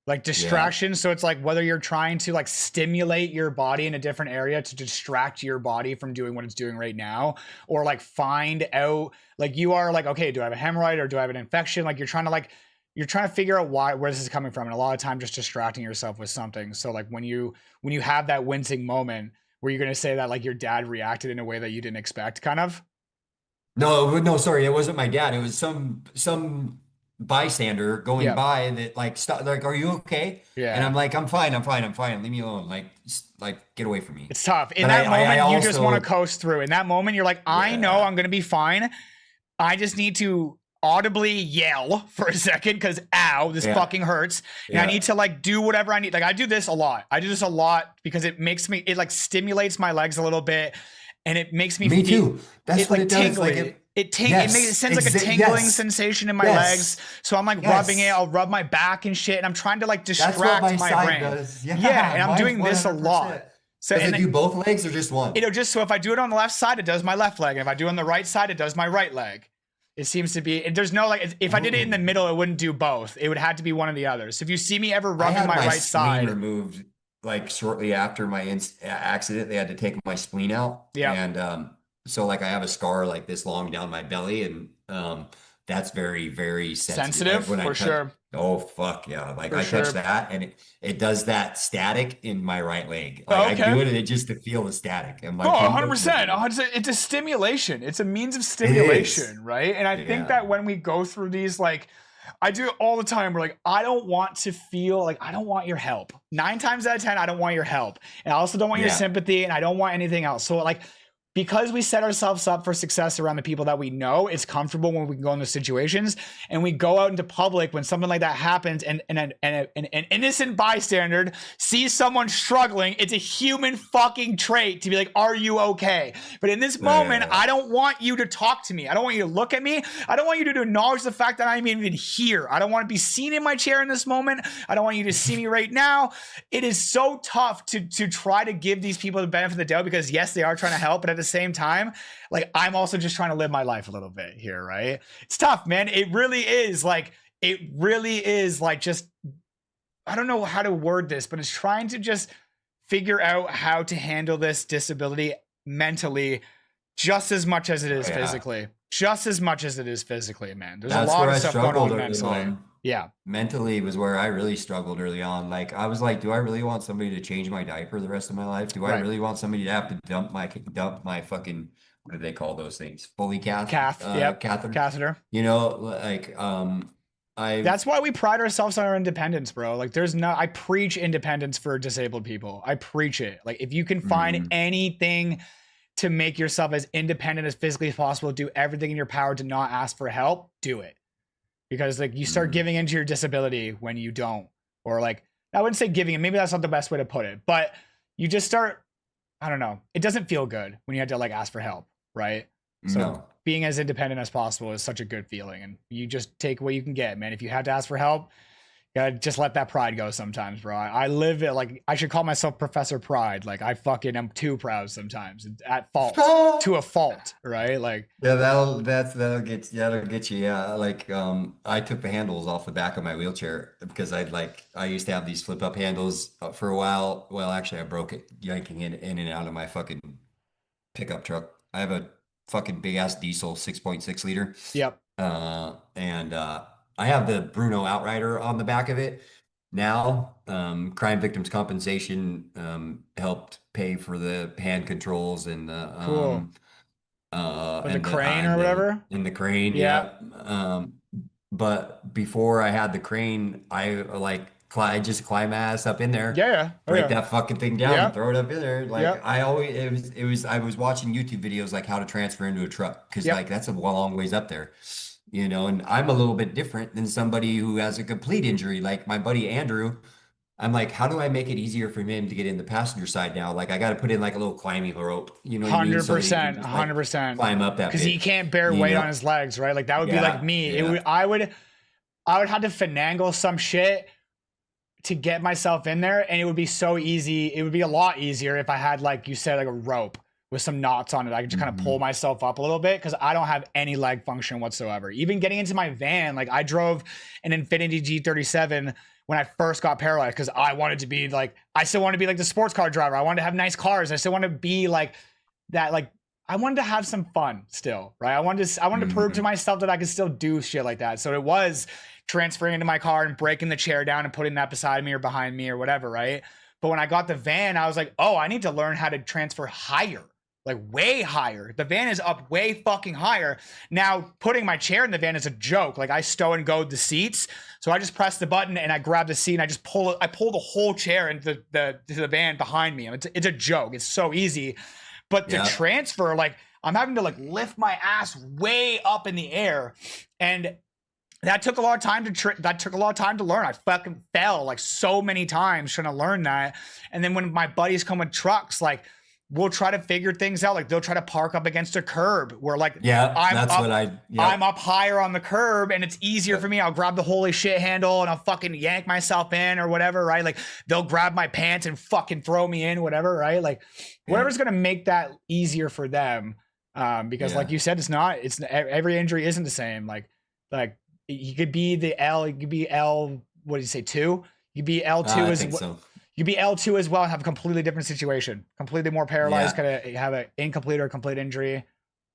Like Yeah. distraction. So it's like whether you're trying to like stimulate your body in a different area to distract your body from doing what it's doing right now, or like find out like you are like, okay, do I have a hemorrhoid or do I have an infection? Like you're trying to figure out where this is coming from. And a lot of time just distracting yourself with something. So like when you have that wincing moment where you're gonna say that like your dad reacted in a way that you didn't expect, kind of. No, no, sorry, it wasn't my dad. It was some bystander going Yeah. by that like stop, like, are you okay? And Yeah. I'm like, I'm fine, I'm fine, I'm fine. Leave me alone. Like, like get away from me. It's tough. In But that I moment, you just want to also, coast through. In that moment, you're like, I know yeah, I'm going to be fine. I just need to audibly yell for a second because ow, this yeah, fucking hurts. And I yeah. need to like do whatever I need. Like I do this a lot. I do this a lot because it like stimulates my legs a little bit and it makes me Me feel too. That's it what like it does. Like tingly. it, It yes, sends like a tingling yes, sensation in my legs. yes, So I'm like rubbing it. yes. I'll rub my back and shit. And I'm trying to like That's what distract my my side brain. does. Yeah. Yeah, And I'm mine's doing this a lot. 100%. So, Does it and do both legs or just one? it'll just so if I do it on the left side, it does my left leg, and if I do it on the right side, it does my right leg. It seems to be. There's no like if I did it in the Oh. middle, it wouldn't do both. It would have to be one or the other. So if you see me ever I rubbing had my my right spleen side, removed like shortly after my accident. They had to take my spleen out, yeah, and so like I have a scar like this long down my belly, and that's very very sensitive. sensitive When I for touch, sure, oh fuck yeah, like for I touch sure. that, and it does that static in my right leg. Like Oh, I okay. do it, and it just to feel the static, and my Oh, pain goes 100%. away. It's a stimulation. It's a means of It is, stimulation, right? And I think yeah, that when we go through these, like, I do it all the time. We're like, I don't want to feel like I don't want your help. 9 times out of 10, I don't want your help. And I also don't want your yeah, sympathy and I don't want anything else. So, like, because we set ourselves up for success around the people that we know, it's comfortable when we can go into situations and we go out into public when something like that happens and an innocent bystander sees someone struggling. It's a human fucking trait to be like, are you okay? But in this moment, yeah, I don't want you to talk to me. I don't want you to look at me. I don't want you to acknowledge the fact that I'm even here. I don't want to be seen in my chair in this moment. I don't want you to see me right now. It is so tough to try to give these people the benefit of the doubt because yes, they are trying to help, but at the same time, like I'm also just trying to live my life a little bit here, right? It's tough, man. It really is like just I don't know how to word this, but it's trying to just figure out how to handle this disability mentally just as much as it is yeah. physically. Just as much as it is physically, man. There's a That's lot where of I stuff going struggled on early mentally. on. Yeah. Mentally was where I really struggled early on. Like I was like, do I really want somebody to change my diaper the rest of my life? Do I Right. really want somebody to have to dump my fucking what do they call those things? Fully Yep. catheter. Catheter. Like I've That's why we pride ourselves on our independence, bro. Like there's no I preach independence for disabled people. I preach it. Like if you can find mm, anything to make yourself as independent as physically as possible, do everything in your power to not ask for help, do it. Because like you start mm, giving into your disability when you don't. Or like I wouldn't say giving it, maybe that's not the best way to put it, but you just start I don't know. It doesn't feel good when you have to like ask for help, right? So no. being as independent as possible is such a good feeling, and you just take what you can get, man. If you have to ask for help, you gotta just let that pride go sometimes, bro. I live it like I should call myself Professor Pride. Like I fucking am too proud sometimes, at fault, to a fault, right? Like, Yeah, that'll get you. Yeah, like I took the handles off the back of my wheelchair because I used to have these flip up handles for a while. Well, actually, I broke it yanking in and out of my fucking pickup truck. I have a fucking big ass diesel 6.6 liter. yep, And I have the Bruno Outrider on the back of it. Now, Crime Victims Compensation helped pay for the hand controls cool. With the crane or whatever. and the crane. Yeah, Yeah. But before I had the crane, I just climb my ass up in there, yeah, yeah, oh break yeah, that fucking thing down and yep, throw it up in there. Like yep, I always it was I was watching YouTube videos like how to transfer into a truck because yep. like that's a long ways up there. And I'm a little bit different than somebody who has a complete injury, like my buddy Andrew. I'm like, how do I make it easier for him to get in the passenger side now? Like, I got to put in like a little climbing rope, you know what I mean? Hundred So that he can percent, just like 100%. climb up that Because he bit, can't bear you weight on know? his legs, right? Like that would be like Yeah, me. It yeah, would I would have to finagle some shit to get myself in there, and it would be so easy. It would be a lot easier if I had, like you said, like a rope with some knots on it. I could just kind of pull hmm, myself up a little bit because I don't have any leg function whatsoever. Even getting into my van, like I drove an Infiniti G37 when I first got paralyzed because I wanted to be like, I still want to be like the sports car driver. I wanted to have nice cars. I still want to be like that. Like I wanted to have some fun still, right? I wanted to prove to hmm, myself that I could still do shit like that. So it was transferring into my car and breaking the chair down and putting that beside me or behind me or whatever, right? But when I got the van, I was like, oh, I need to learn how to transfer higher, like way higher. The van is up way fucking higher. Now, putting my chair in the van is a joke. Like I stow and go the seats. So I just press the button and I grab the seat and I just pull it. I pull the whole chair into the van behind me. It's a joke. It's so easy. But to yeah, transfer, like I'm having to like lift my ass way up in the air. And that took a lot of time that took a lot of time to learn. I fucking fell like so many times trying to learn that. And then when my buddies come with trucks, like we'll try to figure things out. Like they'll try to park up against a curb where like yeah. I'm That's what up I'm yep, up higher on the curb and it's easier for yep, me. I'll grab the holy shit handle and I'll fucking yank myself in or whatever, right? Like they'll grab my pants and fucking throw me in, whatever, right? Like yeah, whatever's gonna make that easier for them. Because like yeah. you said, it's every injury isn't the same. Like he could be the L. He could be L. What did you say? Two. You could be L two I as think so. you be L two as well and have a completely different situation. Completely more paralyzed. Yeah. Kind of have an incomplete or complete injury.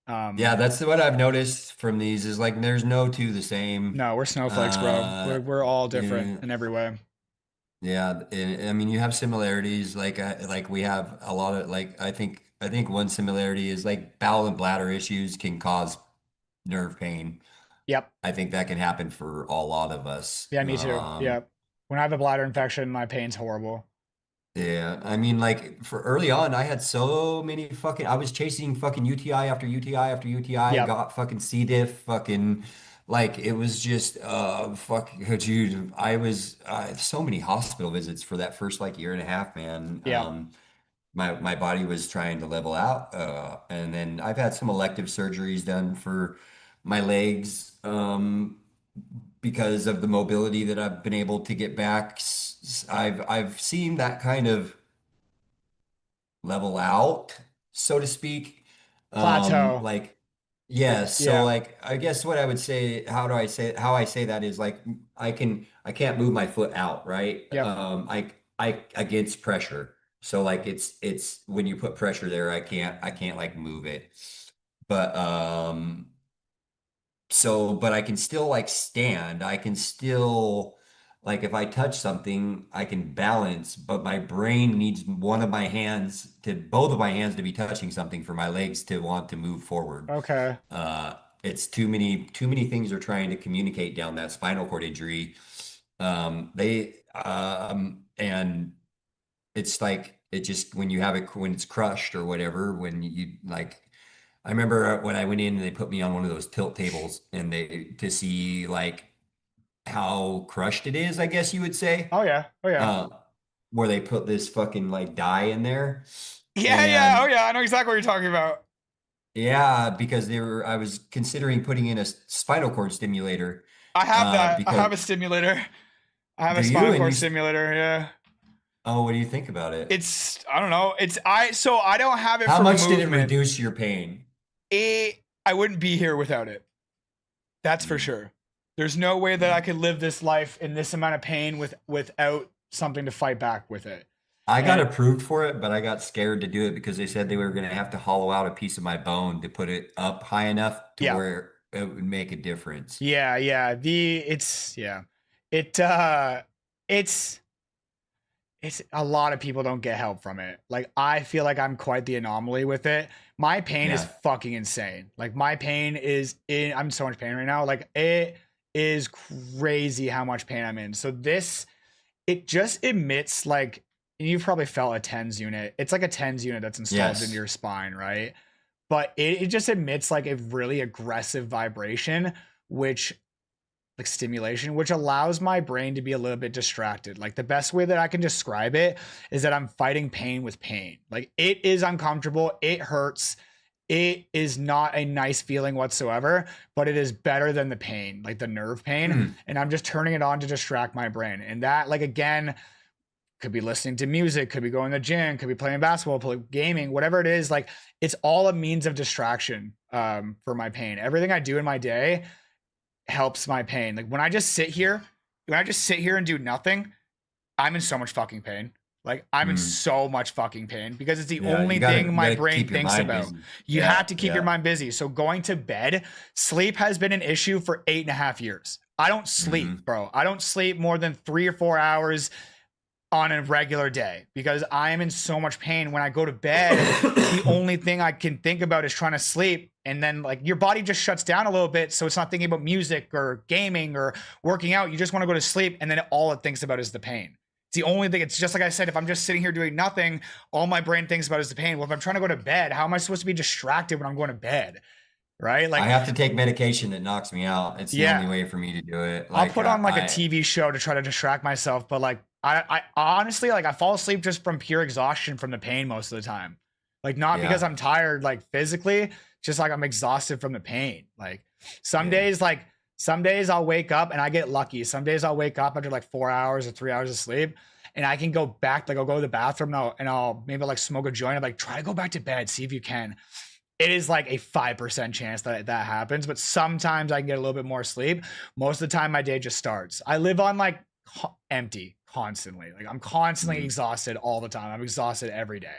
Yeah, Um, that's what I've noticed from these is like there's no two the same. no, we're snowflakes, bro. Uh, We're all different yeah, in every way. yeah, I mean, you have similarities. Like we have a lot of like I think one similarity is like bowel and bladder issues can cause nerve pain. Yep. I think that can happen for a lot of us. Yeah, me too. Yep. When I have a bladder infection, my pain's horrible. Yeah, I mean, like for early on, I had so many fucking. I was chasing fucking UTI after UTI after UTI. Yep. Got fucking C. diff. Fucking like it was just fuck, dude. I was so many hospital visits for that first like year and a half, man. Yep. My body was trying to level out, and then I've had some elective surgeries done for my legs, because of the mobility that I've been able to get back. I've seen that kind of level out, so to speak. Plateau. Like, yes. So Yeah. like, I guess what I would say, how I say that is like, I can't move my foot out, right? Yep. I against pressure. So like, it's when you put pressure there, I can't like move it. But, but I can still like stand. I can still like if I touch something, I can balance, but my brain needs both of my hands to be touching something for my legs to want to move forward. Okay. it's too many things are trying to communicate down that spinal cord injury. And it's like it just when you have it when it's crushed or whatever, when you like I remember when I went in and they put me on one of those tilt tables and they to see like how crushed it is, I guess you would say. Oh yeah. Oh yeah. Uh, where they put this fucking like dye in there. Yeah, yeah. Oh And yeah. I know exactly what you're talking about. yeah, because I was considering putting in a spinal cord stimulator. I have that. I Because have a stimulator. I have a do you? spinal And cord stimulator. Yeah. oh, what do you think about it? It's I don't know. So I don't have it How for much did it movement. reduce your pain? I wouldn't be here without it. That's for Mm, sure. There's no way that I mm. could live this life in this amount of pain without something to fight back with it. I got And approved for it, but I got scared to do it because they said they were going to have to hollow out a piece of my bone to put it up high enough to yeah, where it would make a difference. yeah, yeah. It it's a lot of people don't get help from it. Like I feel like I'm quite the anomaly with it. My pain is Yeah. fucking insane. Like my pain I'm in so much pain right now. Like it is crazy how much pain I'm in. So it just emits like you've probably felt a TENS unit. It's like a TENS unit that's installed into Yes. your spine, right? But it just emits like a really aggressive vibration, which like stimulation, which allows my brain to be a little bit distracted. Like the best way that I can describe it is that I'm fighting pain with pain. Like it is uncomfortable, it hurts, it is not a nice feeling whatsoever, but it is better than the pain, like the nerve pain. Hmm. And I'm just turning it on to distract my brain. And that, like, again, could be listening to music, could be going to the gym, could be playing basketball, gaming, whatever it is. Like it's all a means of distraction for my pain. Everything I do in my day helps my pain. Like when I just sit here and do nothing, I'm in so much fucking pain. Like I'm in Hmm. so much fucking pain because it's the Yeah, only you thing my gotta brain keep your thinks mind about. busy. You Yeah, have to keep your yeah. mind busy. So going to bed, sleep has been an issue for 8.5 years. I don't sleep, Hmm. bro. I don't sleep more than 3 or 4 hours on a regular day because I am in so much pain. When I go to bed, the only thing I can think about is trying to sleep. And then like your body just shuts down a little bit. So it's not thinking about music or gaming or working out. You just want to go to sleep. And then all it thinks about is the pain. It's the only thing. It's just like I said, if I'm just sitting here doing nothing, all my brain thinks about is the pain. Well, if I'm trying to go to bed, how am I supposed to be distracted when I'm going to bed? Right? I Like, have to take medication that knocks me out. It's the only yeah, way for me to do it. I'll Like put on like a I TV show to try to distract myself, but like I honestly like I fall asleep just from pure exhaustion from the pain most of the time. Like not because yeah, I'm tired like physically, just like I'm exhausted from the pain. yeah. Like some days I'll wake up and I get lucky. Some days I'll wake up after like 4 hours or 3 hours of sleep and I can go back, like I'll go to the bathroom and I'll maybe like smoke a joint. I'm like, try to go back to bed, see if you can. It is like a 5% chance that that happens, but sometimes I can get a little bit more sleep. Most of the time, my day just starts. I live on like empty constantly. Like I'm constantly Mm, exhausted all the time. I'm exhausted every day.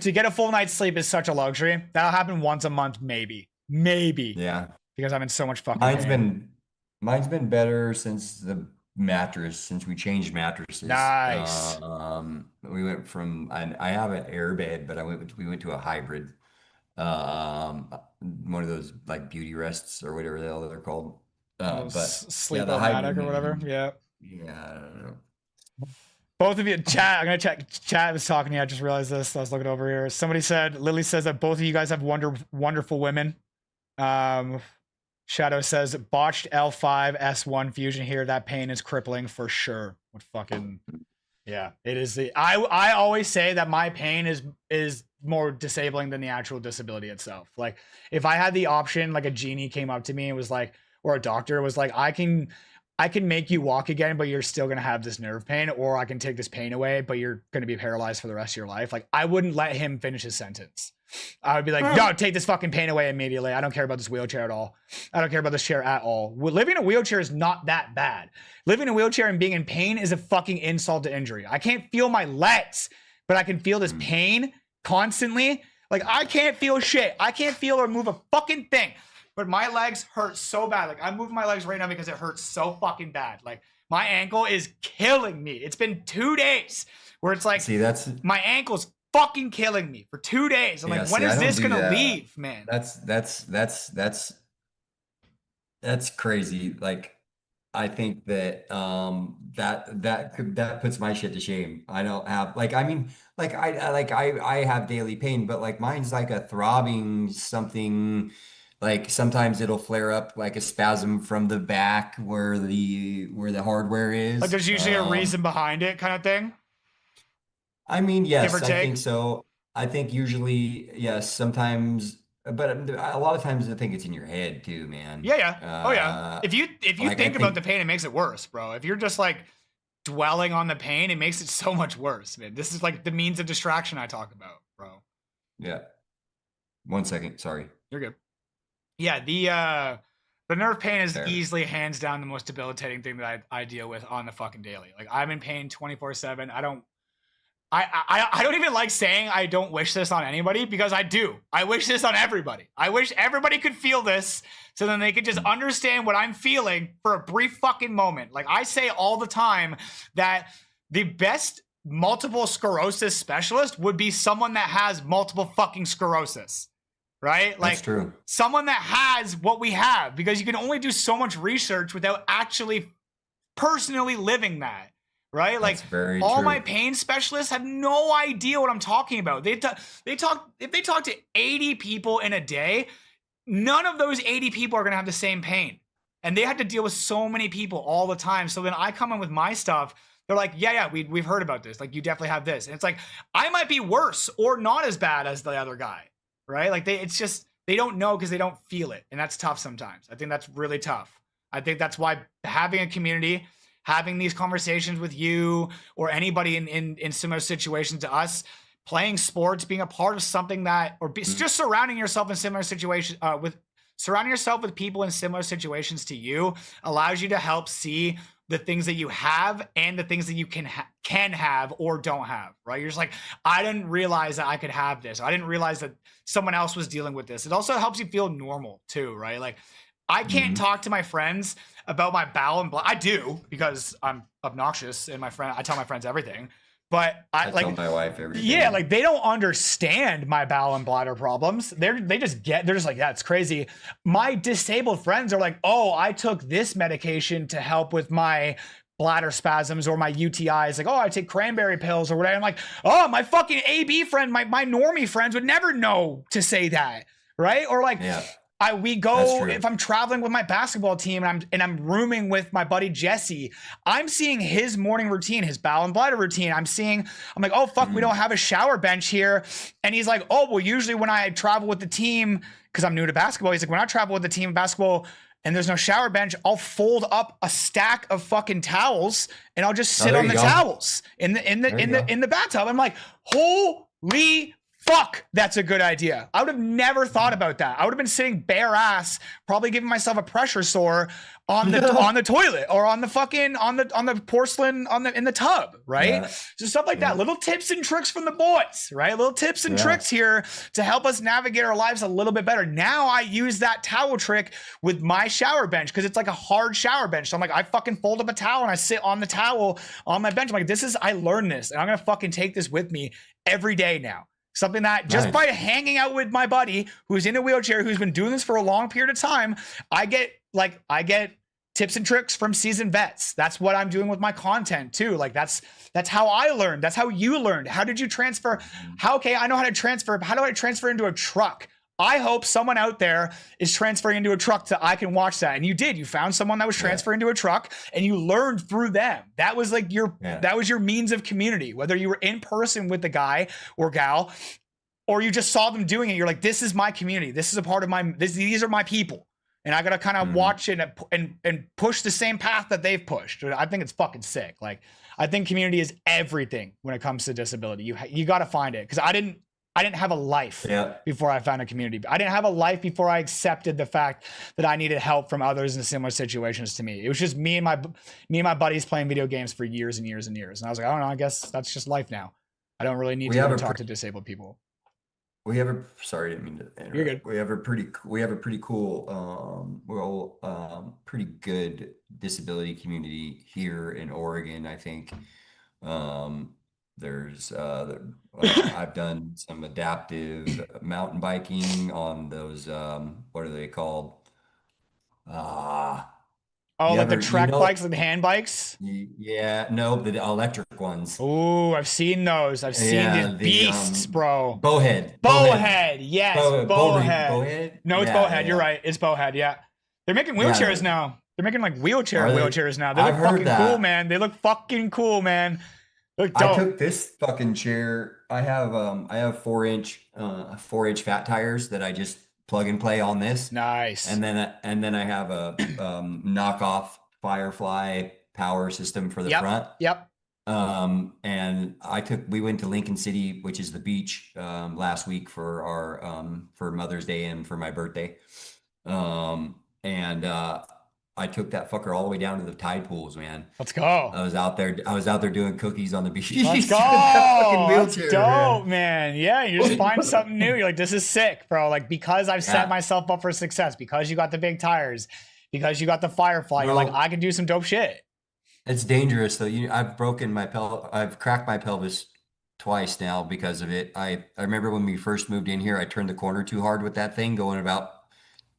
To get a full night's sleep is such a luxury. That'll happen once a month, maybe, yeah. because I'm in so much fucking Mine's pain. been mine's been better since the mattress, since we changed mattresses. Nice. We went from I have an air bed, but we went to a hybrid. Um, one of those like beauty rests or whatever the hell they're called. Oh, But yeah, the sleep-o-matic hybrid or whatever. one. Yeah. Yeah, I don't know. Both of you, chat. I'm gonna check. Chat was talking to you. I just realized this. I was looking over here. Somebody said, Lily says that both of you guys have wonderful women. Um, Shadow says botched L5 S1 fusion here. That pain is crippling for sure. What fucking yeah, it is the I always say that my pain is more disabling than the actual disability itself. Like if I had the option, like a genie came up to me and was like, or a doctor was like, I can make you walk again, but you're still gonna have this nerve pain, or I can take this pain away, but you're gonna be paralyzed for the rest of your life. Like I wouldn't let him finish his sentence. I would be like, no, take this fucking pain away immediately. I don't care about this wheelchair at all. I don't care about this chair at all. Living in a wheelchair is not that bad. Living in a wheelchair and being in pain is a fucking insult to injury. I can't feel my legs, but I can feel this Mm. pain constantly. Like I can't feel shit. I can't feel or move a fucking thing. But my legs hurt so bad. Like I'm moving my legs right now because it hurts so fucking bad. Like my ankle is killing me. It's been 2 days where it's like See, that's my ankle's fucking killing me for 2 days. I'm Yeah, like, when see, I is don't this do gonna that. leave, man? That's crazy. Like, I think that that puts my shit to shame. I don't have like I mean like I have daily pain, but like mine's like a throbbing something. Like sometimes it'll flare up like a spasm from the back where the hardware Like, is. there's usually a reason behind it, kind of thing, I mean, give or yes, I think take. so. I think usually, yes, sometimes, but a lot of times I think it's in your head too, man. Yeah, yeah. Oh yeah. If you Like I think about the think, pain, it makes it worse, bro. If you're just like dwelling on the pain, it makes it so much worse, man. This is like the means of distraction I talk about, bro. yeah. 1 second, sorry. You're good. Yeah, the nerve pain is There. easily hands down the most debilitating thing that I deal with on the fucking daily. Like I'm in pain 24/7. I don't even like saying I don't wish this on anybody because I do. I wish this on everybody. I wish everybody could feel this so then they could just understand what I'm feeling for a brief fucking moment. Like I say all the time that the best multiple sclerosis specialist would be someone that has multiple fucking sclerosis. Right? That's Like true. someone that has what we have because you can only do so much research without actually personally living that, right? Like That's very all my true. pain specialists have no idea what I'm talking about. They talk if they talk to 80 people in a day, none of those 80 people are going to have the same pain. And they have to deal with so many people all the time. So then I come in with my stuff. They're like, yeah, we've heard about this. Like, you definitely have this. And it's like, I might be worse or not as bad as the other guy, right? Like, it's just, they don't know because they don't feel it. And that's tough sometimes. I think that's really tough. I think that's why having a community, having these conversations with you or anybody in similar situations to us, playing sports, being a part of something that, or just surrounding yourself in similar situations, surrounding yourself with people in similar situations to you allows you to help see the things that you have and the things that you can have or don't have, right? You're just like, I didn't realize that I could have this. I didn't realize that someone else was dealing with this. It also helps you feel normal too, right? Like I can't talk to my friends about my bowel and bladder. I do because I'm obnoxious and I tell my friends everything. But I tell my wife everything. Yeah, like they don't understand my bowel and bladder problems. They're just like, yeah, it's crazy. My disabled friends are like, oh, I took this medication to help with my bladder spasms or my UTIs. Like, oh, I take cranberry pills or whatever. I'm like, oh, my fucking AB friend, my normie friends would never know to say that, right? Or like, yeah. We go if I'm traveling with my basketball team and I'm rooming with my buddy Jesse, I'm seeing his morning routine, his bowel and bladder routine. I'm like, oh fuck, we don't have a shower bench here. And he's like, oh, well, usually when I travel with the team, because I'm new to basketball, he's like, when I travel with the team in basketball and there's no shower bench, I'll fold up a stack of fucking towels and I'll just sit on the towels in the bathtub. I'm like, holy fuck, that's a good idea. I would have never thought about that. I would have been sitting bare ass, probably giving myself a pressure sore on the toilet or on the porcelain in the tub, right? Yeah. So stuff like that. Little tips and tricks from the boys, right? Little tips and tricks here to help us navigate our lives a little bit better. Now I use that towel trick with my shower bench because it's like a hard shower bench. So I'm like, I fucking fold up a towel and I sit on the towel on my bench. I'm like, I learned this and I'm gonna fucking take this with me every day now. Something that just by hanging out with my buddy who's in a wheelchair, who's been doing this for a long period of time, I get tips and tricks from seasoned vets. That's what I'm doing with my content too. Like that's how I learned. That's how you learned. How did you transfer? I know how to transfer. How do I transfer into a truck? I hope someone out there is transferring into a truck so I can watch that. And you did. You found someone that was transferring into a truck and you learned through them. That was like that was your means of community, whether you were in person with the guy or gal, or you just saw them doing it. You're like, this is my community. This is a part of these are my people. And I got to kind of watch it and push the same path that they've pushed. I think it's fucking sick. Like, I think community is everything when it comes to disability. You got to find it. Cause I didn't have a life before I found a community. I didn't have a life before I accepted the fact that I needed help from others in similar situations to me. It was just me and my buddies playing video games for years and years and years. And I was like, I don't know, I guess that's just life now. I don't really need to talk to disabled people. Sorry, I didn't mean to interrupt. You're good. We have a pretty cool, pretty good disability community here in Oregon, I think. There's I've done some adaptive mountain biking on those what are they called? Ah, Oh, you like the ever you track know bikes and hand bikes. yeah, no, the electric ones. Oh, I've seen those. I've seen these Yeah, the beasts, bro. bowhead, Bowhead. Yes, bowhead. bowhead. No, it's Yeah, bowhead. You're yeah, right. It's bowhead. Yeah. They're making yeah. wheelchairs now. They're making like wheelchair Are they? wheelchairs now. They I've look heard fucking cool, that. man. They look fucking cool, man. They look I dope. took this fucking chair. I have 4-inch fat tires that I just plug and play on this. Nice. And then I have a knockoff Firefly power system for the Yep. front. Yep. And we went to Lincoln City, which is the beach, last week for our for Mother's Day and for my birthday. And I took that fucker all the way down to the tide pools, man. Let's go. I was out there doing cookies on the beach Let's with that fucking go. That's wheelchair, dope, man. man. Yeah, you just find something new. You're like, this is sick, bro. Like, because I've set Yeah. myself up for success, because you got the big tires, because you got the Firefly, you're like, I Bro, can do some dope shit. it's dangerous though. I've cracked my pelvis twice now because of it. I remember when we first moved in here, I turned the corner too hard with that thing going about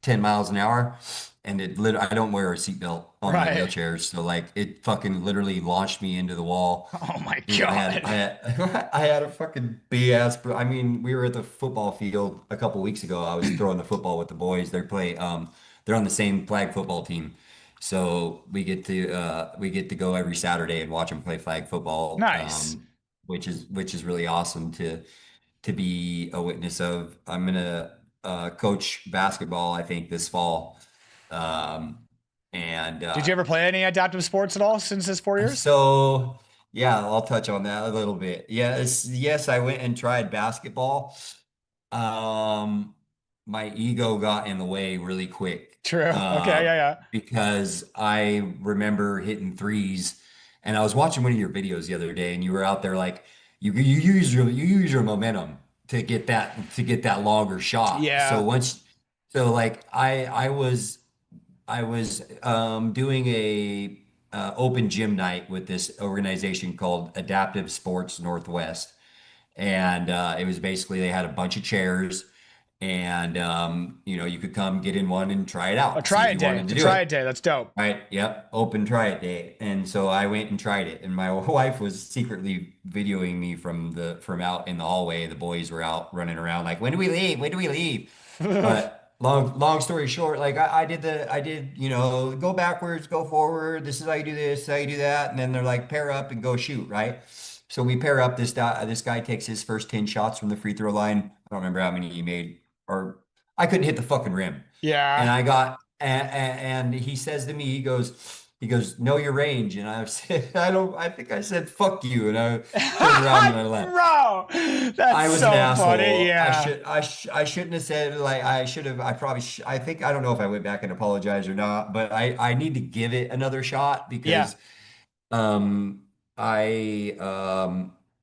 10 miles an hour. And I don't wear a seatbelt on my Right. wheelchairs. So like it fucking literally launched me into the wall. Oh my You know, God. I had a fucking big ass, I mean, we were at the football field a couple weeks ago. I was throwing the football with the boys. They're on the same flag football team. So we get to go every Saturday and watch them play flag football, Nice. which is really awesome to be a witness of. I'm gonna coach basketball, I think, this fall. Um, and Did you ever play any adaptive sports at all since this 4 years? so yeah, I'll touch on that a little bit. Yes, I went and tried basketball. Um, my ego got in the way really quick. True. Okay. Yeah. Yeah. Because I remember hitting threes, and I was watching one of your videos the other day, and you were out there like you use your momentum to get that longer shot. Yeah. So like I was doing a open gym night with this organization called Adaptive Sports Northwest, and it was basically they had a bunch of chairs, and you know you could come get in one and try it A out, see try if it you day. wanted It's to a do try it. it day. That's dope. Right? Yep. Open try it day. And so I went and tried it. And my wife was secretly videoing me from out in the hallway. The boys were out running around like, when do we leave? When do we leave? But long story short, like I did, you know, go backwards, go forward. This is how you do this, how you do that. And then they're like, pair up and go shoot, right? So we pair up. This guy takes his first 10 shots from the free throw line. I don't remember how many he made, or I couldn't hit the fucking rim. And Yeah. and he says to me, he goes, know your range. And I said, I think I said, fuck you. And I turned around and I left. Bro, that's I was an so funny. asshole. Yeah. I shouldn't have said it. Like I should have, I probably, I think, I don't know if I went back and apologized or not, but I need to give it another shot Yeah. because um, I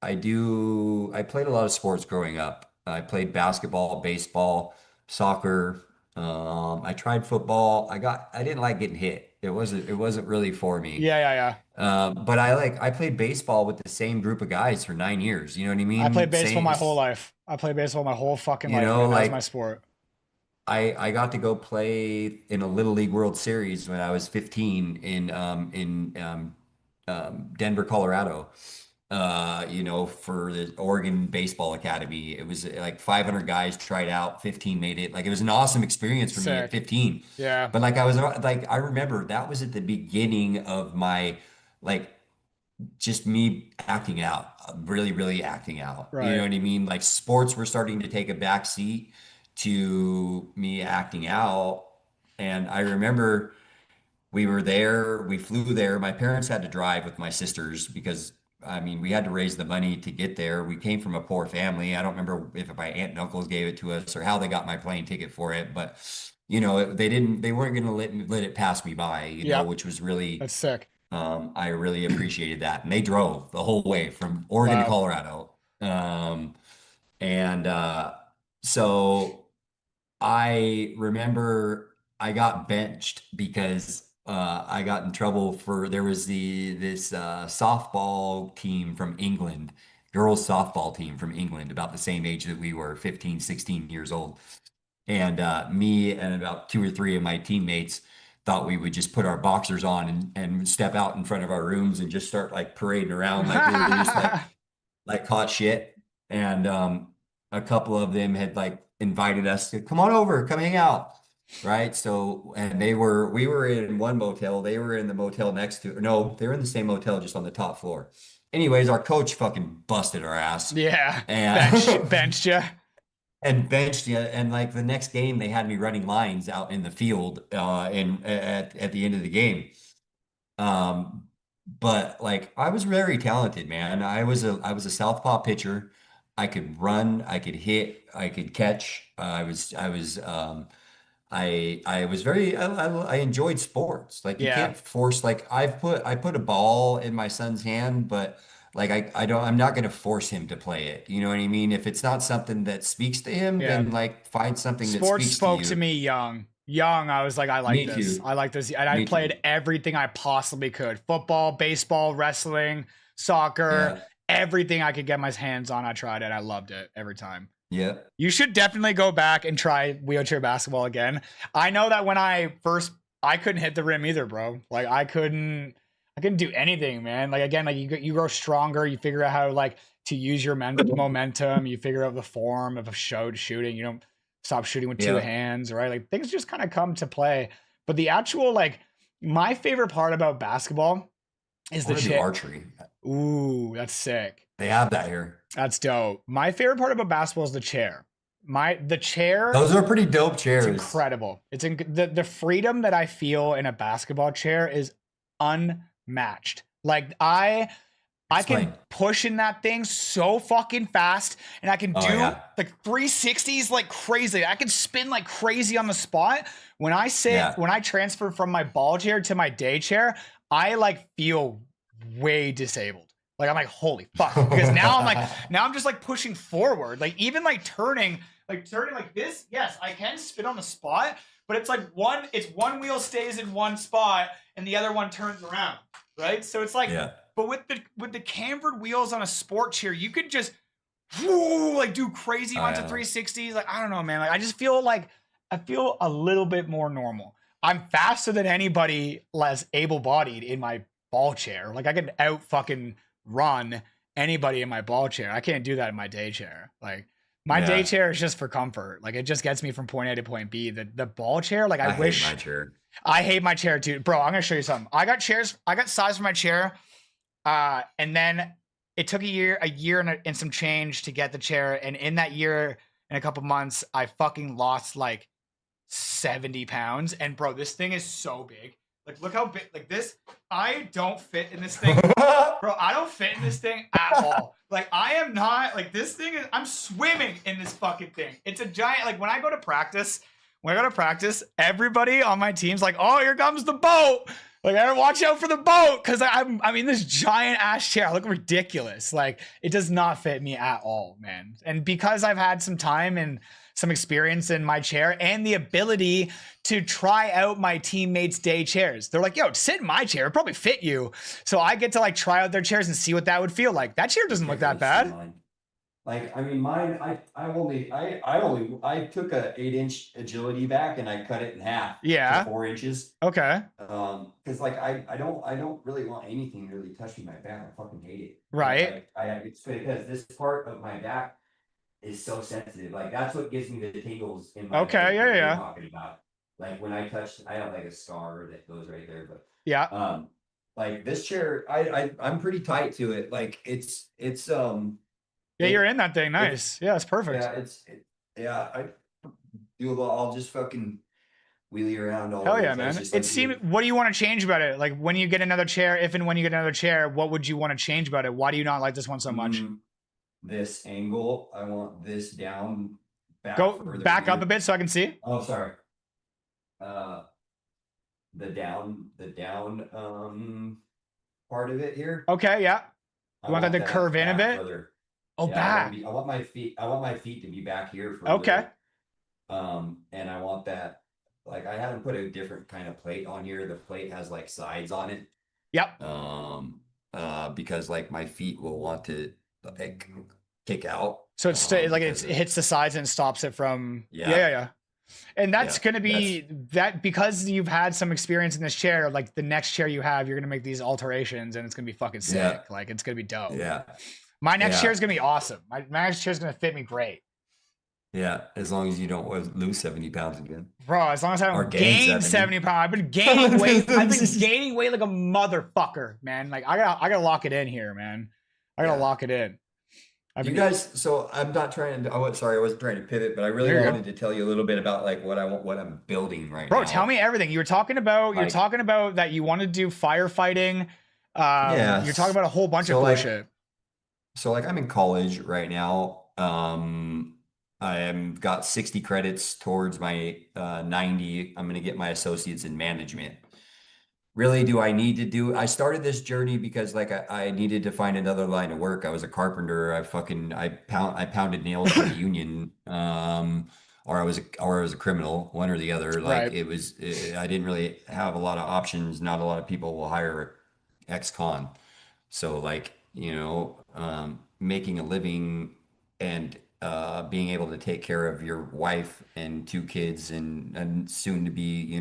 I played a lot of sports growing up. I played basketball, baseball, soccer. I tried football. I didn't like getting hit. It wasn't really for me. Yeah. Yeah. Yeah. But I played baseball with the same group of guys for 9 years. You know what I I played mean? baseball my whole life. I played baseball my whole fucking You life, know, man. That was my like sport. I got to go play in a Little League World Series when I was 15 in Denver, Colorado. You know, for the Oregon Baseball Academy. It was like 500 guys tried out, 15 made it. Like it was an awesome experience for me at Sick. 15. Yeah. But like I remember that was at the beginning of my like just me acting out, really, really acting out. You know Right. what I mean? Like sports were starting to take a back seat to me acting out. And I remember we flew there. My parents had to drive with my sisters because I mean, we had to raise the money to get there. We came from a poor family. I don't remember if my aunt and uncles gave it to us or how they got my plane ticket for it, but you know, they weren't going to let it pass me by, you know, Yep. which was really That's sick. I really appreciated that. And they drove the whole way from Oregon to Wow. Colorado. And so I remember I got benched because I got in trouble for there was this softball team from England girls softball team from England, about the same age that we were, 15, 16 years old. And me and about two or three of my teammates thought we would just put our boxers on and step out in front of our rooms and just start like parading around like we were just like hot shit. And a couple of them had like invited us to come on over, come hang out. Right. So, and we were in one motel. They were in the motel next to, no, they were in the same motel, just on the top floor. Anyways, our coach fucking busted our ass. Yeah. And Benched you. and benched you. And like the next game, they had me running lines out in the field at the end of the game. But like I was very talented, man. I was a southpaw pitcher. I could run, I could hit, I could catch. I was very I enjoyed sports. Like you Yeah. can't force like I put a ball in my son's hand, but like I'm not gonna force him to play it. You know what I mean? If it's not something that speaks to him, Yeah. then like find something that Sports speaks to spoke to you. me young. Young, I was like, I like Me this. too. I like this. And I Me played too. everything I possibly could. Football, baseball, wrestling, soccer, Yeah. everything I could get my hands on. I tried it. I loved it every time. Yeah. You should definitely go back and try wheelchair basketball again. I know that when I couldn't hit the rim either, bro. Like I couldn't do anything, man. Like again, like you grow stronger. You figure out how like to use your momentum. You figure out the form of a shooting. You don't stop shooting with two Yeah. hands, right? Like things just kind of come to play. But the actual like my favorite part about basketball is I the want to do chair. archery. Ooh, that's sick. They have that here. That's dope. My favorite part about basketball is the chair. The chair, Those are pretty dope it's chairs. incredible. The freedom that I feel in a basketball chair is unmatched. Like I Explain. can push in that thing so fucking fast, and I can Oh do yeah. like 360s like crazy. I can spin like crazy on the spot. Yeah. When I transfer from my ball chair to my day chair, I like feel way disabled. Like I'm like, holy fuck. Because now I'm just like pushing forward. Like even turning like this, yes, I can spin on the spot, but it's like one wheel stays in one spot and the other one turns around. Right? So it's like, Yeah. but with the cambered wheels on a sport chair, you could just like do crazy amounts of 360s. Like I don't know, man. Like I just feel like I feel a little bit more normal. I'm faster than anybody less able-bodied in my ball chair. Like I can out fucking run anybody in my ball chair. I can't do that in my day chair. Like my day Yeah. chair is just for comfort. Like it just gets me from point A to point B. The ball chair, like I hate my wish chair. I hate my chair too. Bro, I'm gonna show you something. I got size for my chair. And then it took a year and some change to get the chair. And in that year and a couple months, I fucking lost like 70 pounds. And bro, this thing is so big. Like, look how big, like this. I don't fit in this thing. Bro, I don't fit in this thing at all. Like, I am not, like, this thing is, I'm swimming in this fucking thing. It's a giant, like, when I go to practice, everybody on my team's like, oh, here comes the boat. Like, I gotta watch out for the boat because I'm in this giant ass chair. I look ridiculous. Like, it does not fit me at all, man. And because I've had some time and some experience in my chair and the ability to try out my teammates' day chairs, they're like, yo, sit in my chair. It'll probably fit you. So I get to like try out their chairs and see what that would feel like. That chair doesn't look that bad. Like, I mean, mine, I took a 8-inch agility back and I cut it in half Yeah. to 4 inches. Okay. Cause like, I don't really want anything really touching my back. I fucking hate it. Right. It's because this part of my back is so sensitive. Like that's what gives me the tingles in my Okay. leg Yeah. that you're Yeah. talking about. Like when I touch, I have like a scar that goes right there, but Yeah. like this chair, I'm pretty tight to it. Like it's Yeah. it, You're in that thing. Nice. Yeah. It's perfect. yeah, I'll just fucking wheelie around all Hell over yeah, the place. man. Just It like seems. What do you want to change about it? Like when you get another chair, if and when you get another chair, what would you want to change about it? Why do you not like this one so much? This angle, I want this down back Go further back here. up a bit so I can see. Oh, sorry. The down part of it here. Okay, yeah. You want that to that curve in a bit? further. Oh, Yeah, back. I want my feet to be back here further. Okay. And I want that, like I haven't put a different kind of plate on here. The plate has like sides on it. Yep. Because like my feet will want to like kick out. So like Because it of, hits the sides and stops it from. Yeah, yeah, yeah, yeah. And that's yeah, going to that's, be that because you've had some experience in this chair. Like the next chair you have, you're going to make these alterations, and it's going to be fucking yeah, sick. Like it's going to be dope. yeah, My next chair yeah, is going to be awesome. My next chair is going to fit me great, yeah. As long as you don't lose 70 pounds again bro. As long as I or don't gain gain 70. 70 pounds, I've been gaining weight. I've been gaining weight like a motherfucker, man. Like I gotta lock it in here, man. I gotta Yeah. lock it in. I've You been. guys, so I'm not trying to, sorry, I wasn't trying to pivot, but I really You're good. wanted to tell you a little bit about like what I want, what I'm building right Bro, tell now. me everything. You're Like, talking about that you want to do firefighting. You're talking yes. about a whole bunch of So cool like, shit. I'm in college right now. I am got 60 credits towards my 90. I'm going to get my associates in management. Really, do I need to do? I started this journey because like I needed to find another line of work. I was a carpenter. I pounded nails for the union. Or I was a criminal, one or the other. Like Right. it was, I didn't really have a lot of options. Not a lot of people will hire ex-con. So like, making a living and being able to take care of your wife and two kids and soon to be,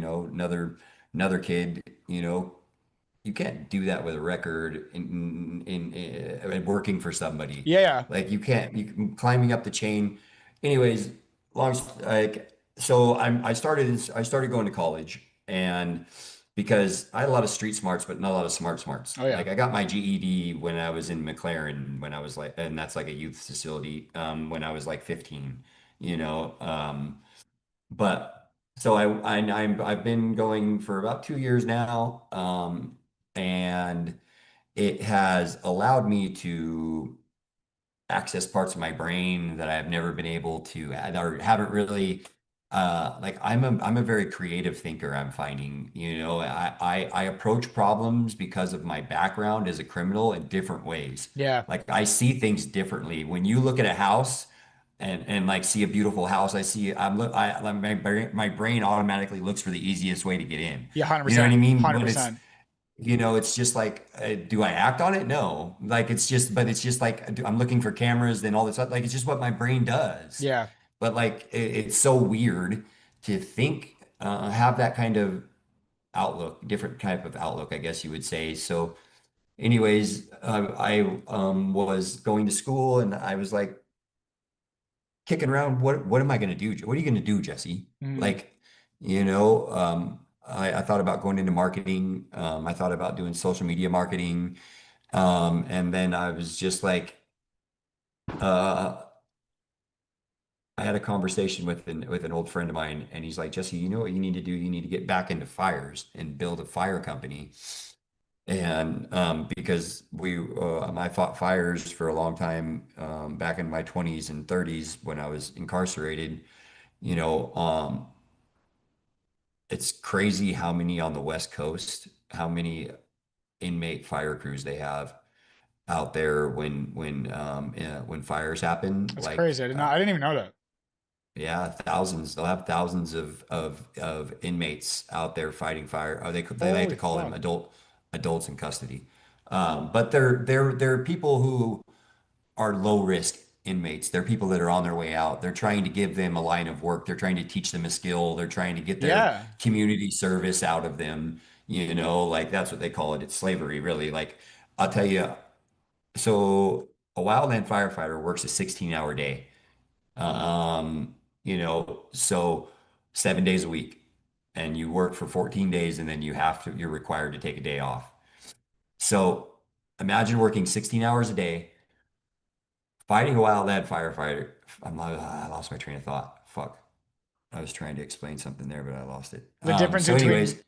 another kid, you can't do that with a record in working for somebody. Yeah, yeah. Like climbing up the chain. Anyways, like so I started going to college and because I had a lot of street smarts, but not a lot of smarts. Oh yeah. Like I got my GED when I was in McLaren when I was like, and that's like a youth facility, when I was like 15, you know. But so I've been going for about 2 years now, and it has allowed me to access parts of my brain that I've never been able to or haven't really like I'm a very creative thinker. I'm finding, I approach problems because of my background as a criminal in different ways. Yeah. Like I see things differently. When you look at a house and like see a beautiful house, I see I'm look I like, my brain automatically looks for the easiest way to get in. Yeah, You know what 100%. I mean? When it's 100%. it's just like, do I act on it? No. Like but it's just like I'm looking for cameras and all this stuff. Like it's just what my brain does. Yeah. But like it's so weird to think, have that kind of outlook, different type of outlook, I guess you would say. So, anyways, I was going to school and I was like kicking around. What am I going to do? What are you going to do, Jesse? Mm. Like, I thought about going into marketing. I thought about doing social media marketing. And then I was just like, uh, I had a conversation with an old friend of mine, and he's like, Jesse, you know what you need to do? You need to get back into fires and build a fire company. And because I fought fires for a long time, back in my 20s and 30s when I was incarcerated. You know, it's crazy how many on the West Coast, how many inmate fire crews they have out there when fires happen. That's Like, crazy. I didn't even know that. yeah, thousands. They'll have thousands of inmates out there fighting fire. Or they like Holy to call them fuck. adults in custody. But they're people who are low risk inmates. They're people that are on their way out. They're trying to give them a line of work. They're trying to teach them a skill. They're trying to get their Yeah. community service out of them. Like that's what they call it. It's slavery, really. Like I'll tell you. So a wildland firefighter works a 16-hour day. So 7 days a week, and you work for 14 days, and then you're required to take a day off. So imagine working 16 hours a day, fighting a wildland firefighter. I lost my train of thought. Fuck. I was trying to explain something there, but I lost it. The difference So between anyways,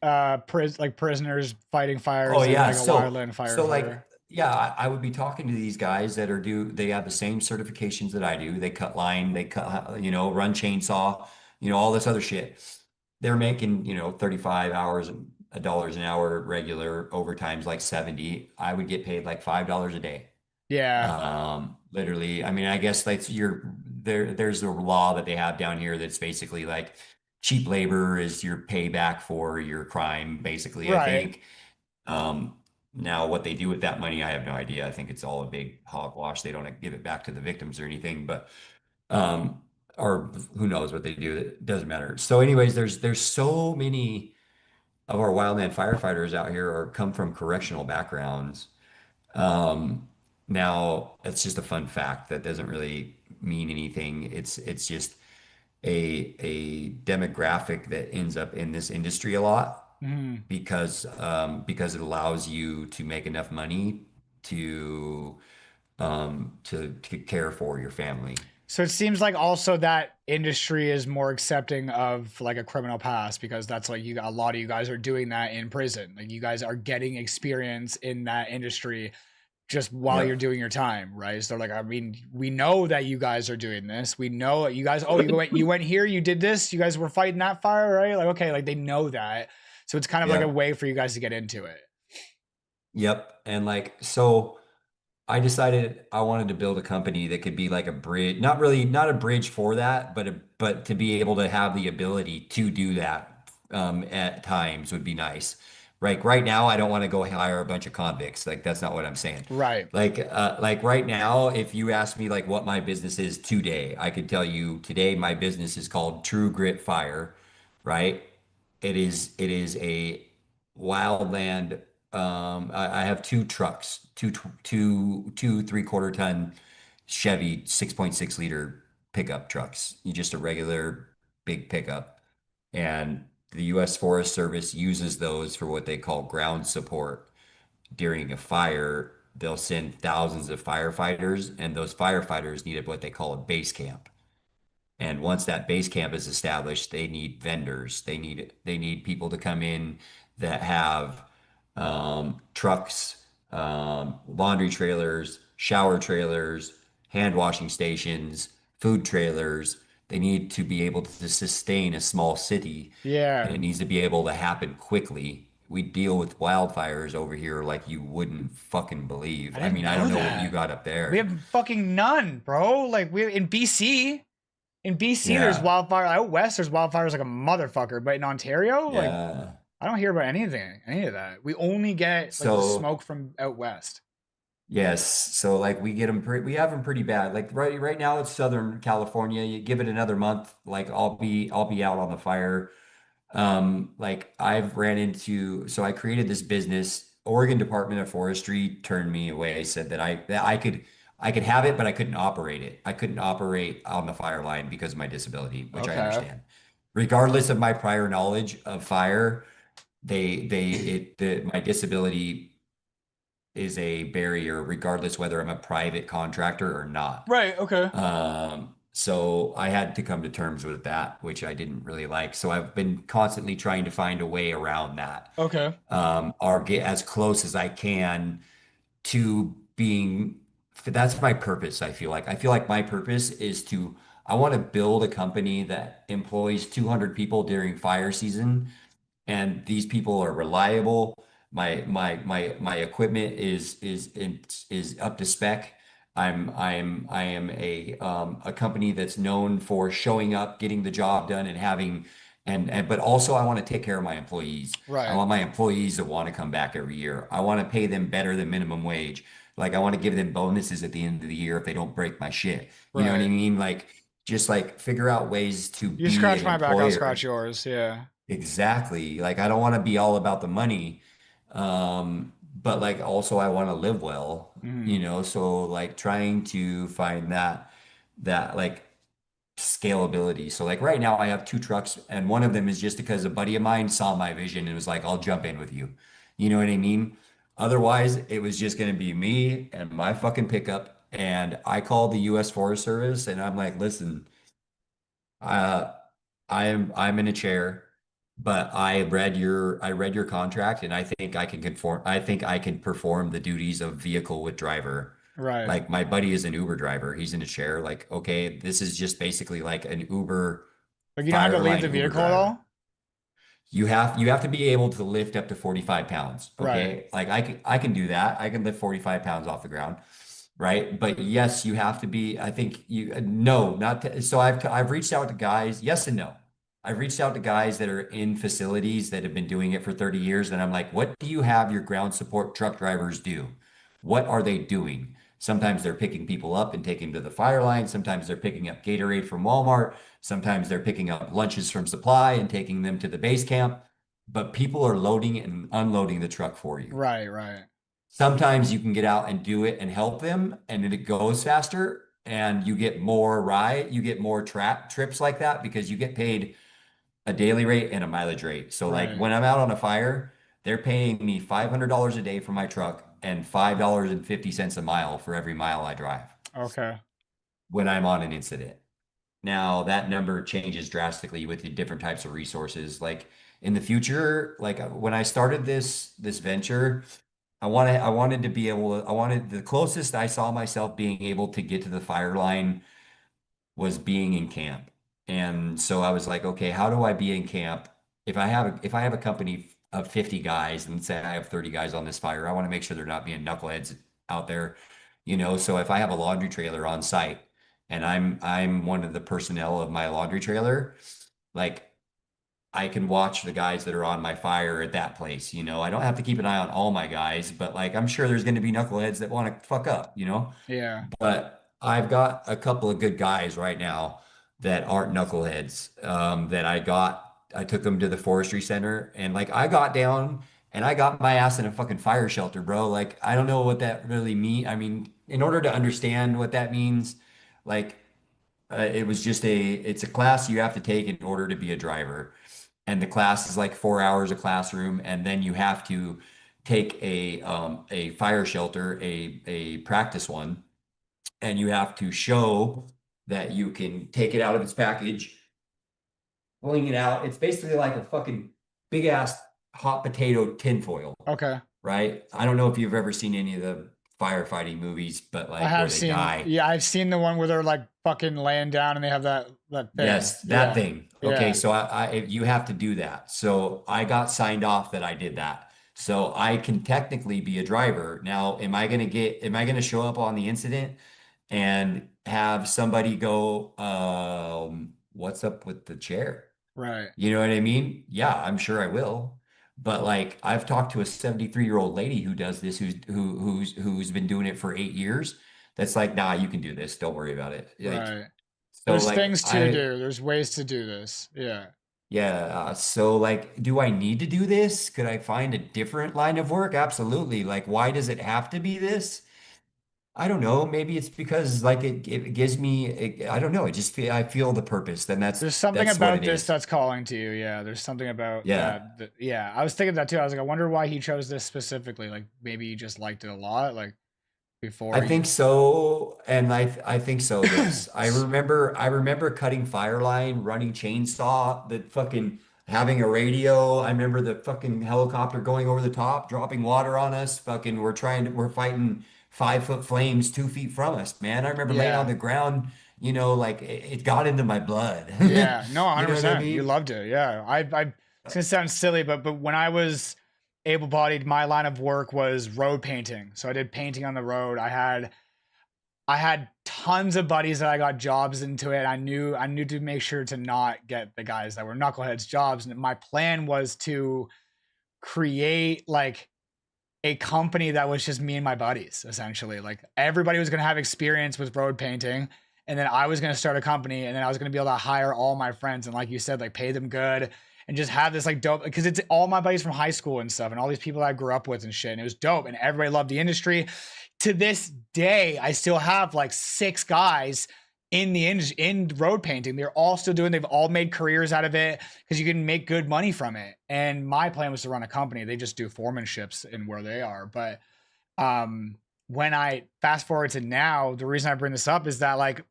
like prisoners fighting oh fires and yeah, like a wildland so like firefighter. yeah, I would be talking to these guys that they have the same certifications that I do. They cut line, they cut, run chainsaw, all this other shit. They're making, 35 hours dollars an hour regular, overtime's like 70. I would get paid like $5 a day. Yeah. Literally, I mean, I guess that's there's a law that they have down here that's basically like cheap labor is your payback for your crime, basically, I Right. think. Um, Now, what they do with that money, I have no idea. I think it's all a big hogwash. They don't give it back to the victims or anything, but um, or who knows what they do. It doesn't matter. So, anyways, there's so many of our wildland firefighters out here are come from correctional backgrounds. Um, Now, it's just a fun fact that doesn't really mean anything. It's just a demographic that ends up in this industry a lot Mhm. because it allows you to make enough money to to care for your family. So it seems like also that industry is more accepting of like a criminal past because that's like you a lot of you guys are doing that in prison. Like you guys are getting experience in that industry just while you're Yep. doing your time, right? So like I mean, we know that you guys are doing this. We know that you guys you went here, you did this, you guys were fighting that fire, right? Like okay, like they know that. So it's kind of like a Yep. way for you guys to get into it. Yep. And like so I decided I wanted to build a company that could be like a bridge, not really, not a bridge for that, but to be able to have the ability to do that at times would be nice. Right now, I don't want to go hire a bunch of convicts. Like that's not what I'm saying. Right. Like right now, if you ask me like what my business is today, I could tell you today my business is called True Grit Fire, right? It is a wildland. I have two trucks, two 3/4 ton Chevy 6.6 liter pickup trucks. Just a regular big pickup. And the U.S. Forest Service uses those for what they call ground support. During a fire, they'll send thousands of firefighters, and those firefighters need what they call a base camp. And once that base camp is established, they need vendors. They need people to come in that have trucks, laundry trailers, shower trailers, hand washing stations, food trailers. They need to be able to sustain a small city, and Yeah. it needs to be able to happen quickly. We deal with wildfires over here like you wouldn't fucking believe. I I didn't mean, I know don't know what you that. got up We there. have fucking none, bro. Like we in BC. In BC, there's Yeah. wildfire. Out west, there's wildfires like a motherfucker. But in Ontario, like Yeah. I don't hear about any of that. We only get like the So smoke from out west. yes, so like we get them we have them pretty bad. Like right now it's Southern California. You give it another month, like I'll be out on the fire. Like I've ran into so I created this business. Oregon Department of Forestry turned me away, said that I could have it, but I couldn't operate it. I couldn't operate on the fire line because of my disability, which I Okay. understand. Regardless of my prior knowledge of fire, my disability is a barrier, regardless whether I'm a private contractor or not. Right. Okay. So I had to come to terms with that, which I didn't really like. So I've been constantly trying to find a way around that, Okay. or get as close as I can to being. That's my purpose. I feel like my purpose is I want to build a company that employs 200 people during fire season, and these people are reliable. My equipment is up to spec. I am a company that's known for showing up, getting the job done, and having and but also I want to take care of my employees. I Right. want my employees to want to come back every year. I want to pay them better than minimum wage. Like I want to give them bonuses at the end of the year if they don't break my shit. You know what I Right. mean? Like just like figure out ways to You be scratch an my back, I'll scratch employer. yours. Yeah. Exactly. Like I don't want to be all about the money. But like also I want to live well, Mhm. so like trying to find that like scalability. So like right now I have two trucks and one of them is just because a buddy of mine saw my vision and was like, I'll jump in with you. You know what I mean? Otherwise, it was just going to be me and my fucking pickup. And I called the US Forest Service and I'm like, listen, uh, I'm in a chair, but I read your contract and I think I can conform. I think I can perform the duties of vehicle with driver. Right. Like my buddy is an Uber driver. He's in a chair. Like, okay, this is just basically like an Uber Like you don't have to leave the fireline Uber vehicle at driver. all. You have to be able to lift up to 45 pounds. Right. Okay. Like I can do that. I can lift 45 pounds off the ground. Right. But yes, you have to be, I think no, not to, so I've reached out to guys. Yes and no. I've reached out to guys that are in facilities that have been doing it for 30 years, and I'm like, what do you have your ground support truck drivers do? What are they doing? Sometimes they're picking people up and taking them to the fire line. Sometimes they're picking up Gatorade from Walmart. Sometimes they're picking up lunches from supply and taking them to the base camp. But people are loading and unloading the truck for you. Right, right, Sometimes you can get out and do it and help them, and then it goes faster, and you get more you get more trips like that because you get paid a daily rate and a mileage rate. So like right. when I'm out on a fire, they're paying me $500 a day for my truck and $5.50 a mile for every mile I drive Okay. when I'm on an incident. Now that number changes drastically with the different types of resources. Like in the future, like when I started this venture, I wanted to be able to, I wanted the closest I saw myself being able to get to the fire line was being in camp. And so I was like, okay, how do I be in camp? If I have a company of 50 guys and say I have 30 guys on this fire, I want to make sure they're not being knuckleheads out there, you know. So if I have a laundry trailer on site and I'm one of the personnel of my laundry trailer, like I can watch the guys that are on my fire at that place, you know. I don't have to keep an eye on all my guys, but like I'm sure there's going to be knuckleheads that want to fuck up, you know. Yeah. But I've got a couple of good guys right now that aren't knuckleheads. That I took them to the forestry center, and like I got down and I got my ass in a fucking fire shelter, bro. Like I don't know what that really mean. I mean, in order to understand what that means, like it's a class you have to take in order to be a driver, and the class is like 4 hours of classroom, and then you have to take a fire shelter, a practice one, and you have to show that you can take it out of its package, pulling it out. It's basically like a fucking big ass hot potato tinfoil, Okay. right? I don't know if you've ever seen any of the firefighting movies, but I like where have they seen, die. yeah, I've seen the one where they're like fucking laying down and they have that thing. Yes, that Yeah. thing. Okay, Yeah. so you have to do that. So I got signed off that I did that. So I can technically be a driver. Now, am I gonna show up on the incident and have somebody go, what's up with the chair? Right. You know what I mean? Yeah, I'm sure I will. But like I've talked to a 73-year-old lady who does this, who's been doing it for 8 years. That's like, nah, you can do this. Don't worry about it. Like, Right. so There's like things to do. There's ways to do this. Yeah. yeah, so like, do I need to do this? Could I find a different line of work? Absolutely. Like, why does it have to be this? I don't know. Maybe it's because like it gives me, I don't know. I feel the purpose. Then There's something that's what about it this is. that's calling to you. Yeah. There's something about Yeah. that. Yeah. I was thinking that too. I was like, I wonder why he chose this specifically. Like maybe he just liked it a lot. Like before I he. think so, and I think so. Yes, I remember cutting fire line, running chainsaw, the fucking having a radio. I remember the fucking helicopter going over the top, dropping water on us. Fucking, we're fighting 5 foot flames 2 feet from us, man. I remember laying on Yeah. the ground, you know, like it got into my blood. Yeah, no, You know what I 100%. You mean? loved it. Yeah. It's gonna sound silly, but when I was able-bodied, my line of work was road painting. So I did painting on the road. I had tons of buddies that I got jobs into it. I knew to make sure to not get the guys that were knuckleheads jobs. And my plan was to create like a company that was just me and my buddies, essentially. Like everybody was going to have experience with road painting. And then I was going to start a company, and then I was going to be able to hire all my friends. And like you said, like pay them good and just have this like dope, because it's all my buddies from high school and stuff and all these people that I grew up with and shit. And it was dope. And everybody loved the industry. To this day, I still have like 6 guys in road painting. They're all still doing, they've all made careers out of it because you can make good money from it. And my plan was to run a company. They just do foremanships in where they are. But when I fast forward to now, the reason I bring this up is that like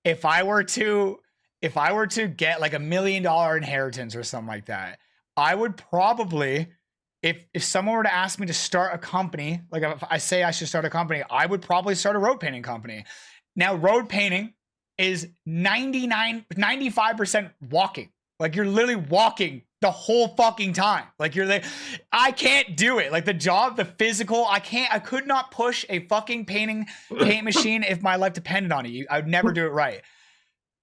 if I were to get like $1 million inheritance or something like that, I would probably, if someone were to ask me to start a company, like if I say I should start a company, I would probably start a road painting company. Now, road painting is 95% walking. Like you're literally walking the whole fucking time. Like you're like, I can't do it. Like the job, the physical, I could not push a fucking paint machine if my life depended on it. I would never do it right.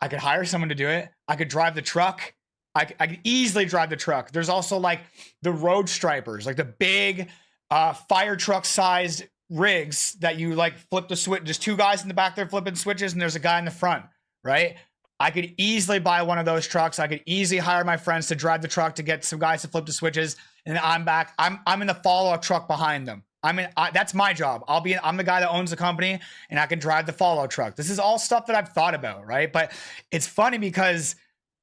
I could hire someone to do it. I could drive the truck. I could easily drive the truck. There's also like the road stripers, like the big fire truck sized rigs that you like flip the switch. There's two guys in the back there flipping switches, and there's a guy in the front, right? I could easily buy one of those trucks. I could easily hire my friends to drive the truck to get some guys to flip the switches, and then I'm back. I'm in the follow-up truck behind them. That's my job. I'm the guy that owns the company, and I can drive the follow truck. This is all stuff that I've thought about, right? But it's funny because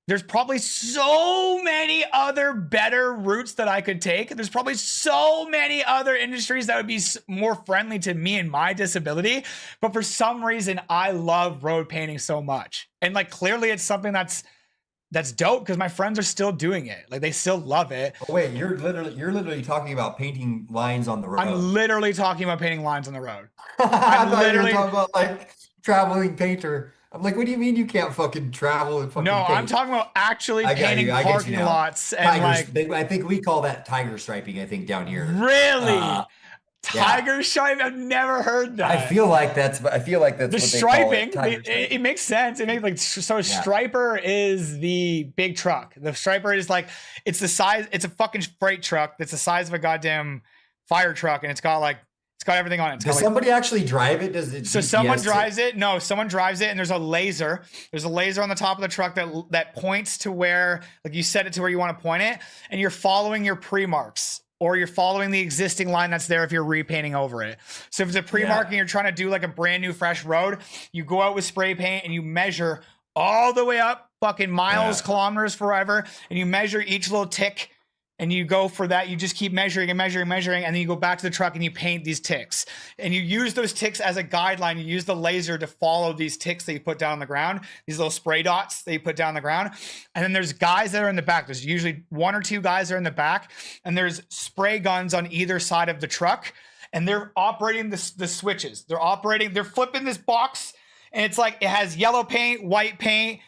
there's probably so many other better routes that I could take. There's probably so many other industries that would be more friendly to me and my disability. But for some reason, I love road painting so much. And like, clearly it's something that's dope because my friends are still doing it. Like, they still love it. Oh, wait, you're literally talking about painting lines on the road. I'm literally talking about painting lines on the road. I'm literally talking about like traveling painter. I'm like, what do you mean you can't fucking travel and fucking paint? I'm talking about actually painting parking lots and tigers, I think we call that tiger striping, I think, down here. Really? Tiger stripe? I've never heard that. I feel like that's the what striping. They call it, it makes sense. It makes like so. Striper is the big truck. The striper is like, it's the size. It's a fucking freight truck that's the size of a goddamn fire truck, and it's got everything on it. Does somebody actually drive it? Does it? So someone drives it? No, someone drives it, and there's a laser. There's a laser on the top of the truck that points to where, like, you set it to where you want to point it, and you're following your pre-marks. Or you're following the existing line that's there if you're repainting over it. So if it's a pre-mark and you're trying to do like a brand new fresh road, you go out with spray paint and you measure all the way up, fucking miles, kilometers, forever, and you measure each little tick. And you go for that. You just keep measuring and measuring, and then you go back to the truck and you paint these ticks. And you use those ticks as a guideline. You use the laser to follow these ticks that you put down on the ground, these little spray dots that you put down on the ground. And then there's guys that are in the back. There's usually one or two guys that are in the back, and there's spray guns on either side of the truck. And they're operating the switches. They're flipping this box, and it's like, it has yellow paint, white paint,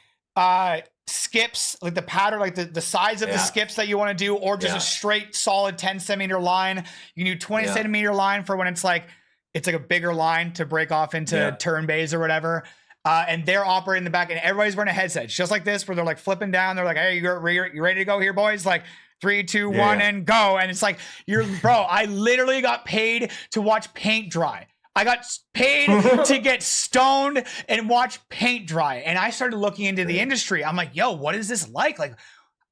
skips, like the pattern, like the size of the skips that you want to do, or just a straight solid 10 centimeter line. You can do 20 centimeter line for when it's like a bigger line to break off into turn bays or whatever. And they're operating in the back, and everybody's wearing a headset just like this, where they're like flipping down. They're like, hey, you ready to go here, boys? Like 3, 2, 1, and go. And it's like, I literally got paid to watch paint dry. I got paid to get stoned and watch paint dry. And I started looking into the industry. I'm like, yo, what is this like? Like,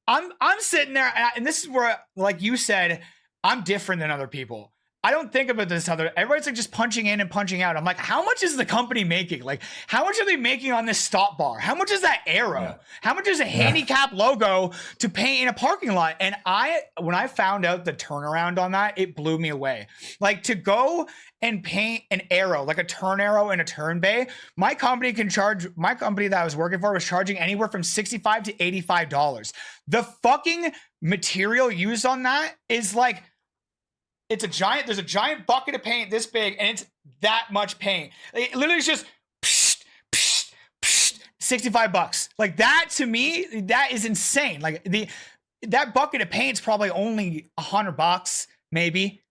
I'm sitting there, and this is where, like you said, I'm different than other people. I don't think about this everybody's like just punching in and punching out. I'm like, how much is the company making? Like, how much are they making on this stop bar? How much is that arrow? Yeah. How much is a handicap logo to paint in a parking lot? And when I found out the turnaround on that, it blew me away. Like, to go and paint an arrow, like a turn arrow in a turn bay, my company that I was working for was charging anywhere from $65 to $85. The fucking material used on that is like, there's a giant bucket of paint this big, and it's that much paint. It literally is just $65. Like, that, to me, that is insane. Like, that bucket of paint's probably only $100, maybe.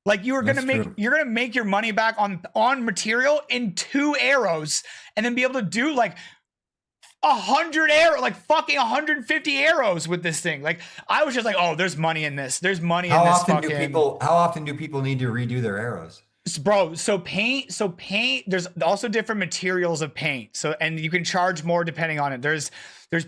Like, you're gonna make your money back on material in 2 arrows, and then be able to do like 100 arrows, like fucking 150 arrows with this thing. Like, I was just like, oh, there's money in this. There's money in this fucking. How often do people need to redo their arrows? Bro, so paint, there's also different materials of paint. So, and you can charge more depending on it. There's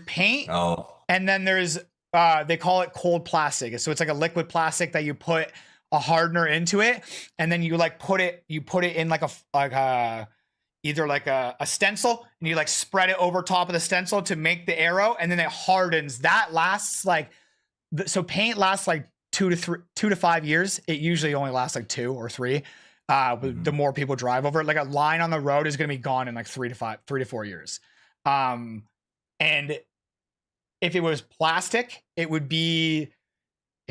paint. Oh. And then there's, they call it cold plastic. So it's like a liquid plastic that you put a hardener into it. And then you like put it in like either like a stencil, and you like spread it over top of the stencil to make the arrow, and then it hardens. That lasts like, so paint lasts like 2 to 5 years. It usually only lasts like 2 or 3. The more people drive over it, like a line on the road is going to be gone in like 3 to 4 years. And if it was plastic, it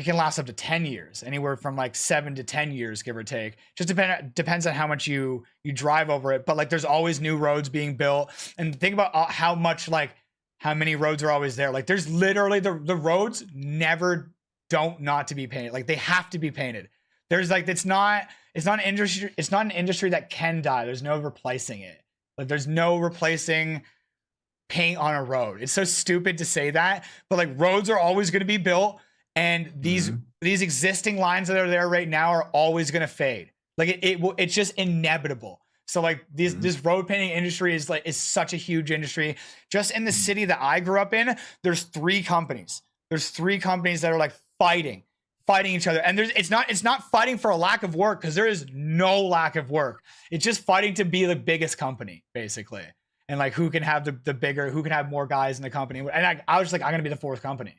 can last up to 10 years, anywhere from like 7 to 10 years, give or take. Just depends on how much you drive over it. But like, there's always new roads being built, and think about how many roads are always there. Like, there's literally the roads never don't not to be painted. Like, they have to be painted. There's like, it's not an industry that can die. There's no replacing it. Like, there's no replacing paint on a road. It's so stupid to say that, but like roads are always going to be built, and these existing lines that are there right now are always going to fade. Like it's just inevitable. So like this road painting industry is such a huge industry. Just in the city that I grew up in, there's three companies. There's three companies that are like fighting each other. And it's not fighting for a lack of work, because there is no lack of work. It's just fighting to be the biggest company, basically. And like who can have the bigger, who can have more guys in the company. And I was just like, I'm gonna be the fourth company.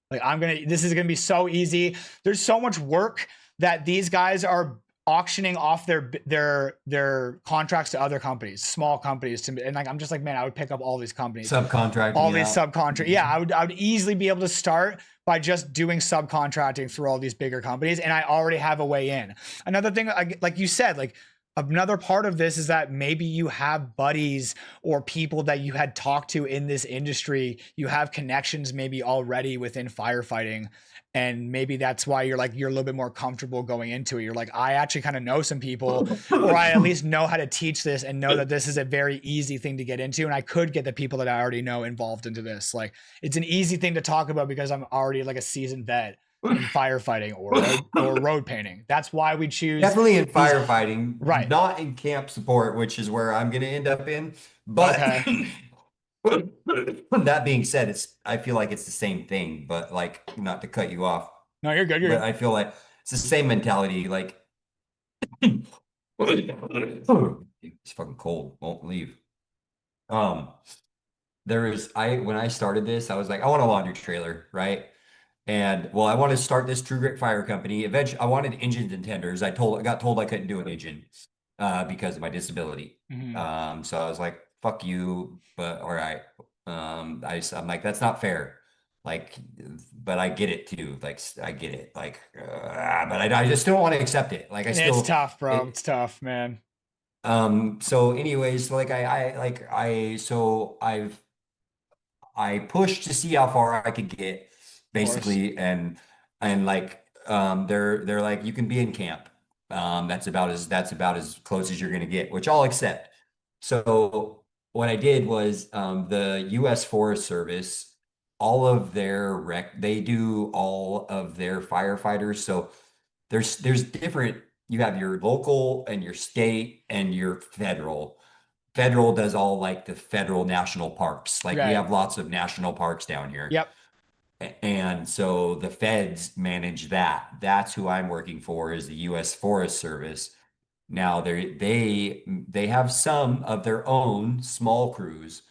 Like this is gonna be so easy. There's so much work that these guys are auctioning off their contracts to other companies, small companies, and like I'm just like, man, I would pick up all these companies, Subcontracting all these subcontract. Yeah, I would easily be able to start by just doing subcontracting through all these bigger companies, and I already have a way in. Another thing, like you said, like another part of this is that maybe you have buddies or people that you had talked to in this industry. You have connections maybe already within firefighting. And maybe that's why you're a little bit more comfortable going into it. You're like, I actually kind of know some people, or I at least know how to teach this and know that this is a very easy thing to get into. And I could get the people that I already know involved into this. Like, it's an easy thing to talk about because I'm already like a seasoned vet in firefighting or road painting. That's why we choose Definitely in firefighting, right? Not in camp support, which is where I'm going to end up in. But Okay. that being said, I feel like it's the same thing, but like not to cut you off, No, you're good. You're but good. I feel like it's the same mentality. Like it's fucking cold, won't leave. Um, when I started this, I was like, I want a laundry trailer, right? And well, I want to start this True Grit Fire Company. Eventually, I wanted engines and tenders. I got told I couldn't do an engine because of my disability. Mm-hmm. So I was like, "Fuck you," but all right. I'm like, that's not fair. Like, but I get it too. Like, I get it. Like, but I just don't want to accept it. Like, I It's still tough, bro. it. It's tough, man. So, anyways, like so I pushed to see how far I could get, Of course. basically, and like they're like you can be in camp. That's about as close as you're gonna get, which I'll accept. So what I did was the U.S. Forest Service, all of their they do all of their firefighters. So there's different. You have your local and your state and your federal. Federal does all like the federal national parks. Like we Right. have lots of national parks down here. Yep. And so the feds manage that. That's who I'm working for is the US Forest Service. Now they have some of their own small crews,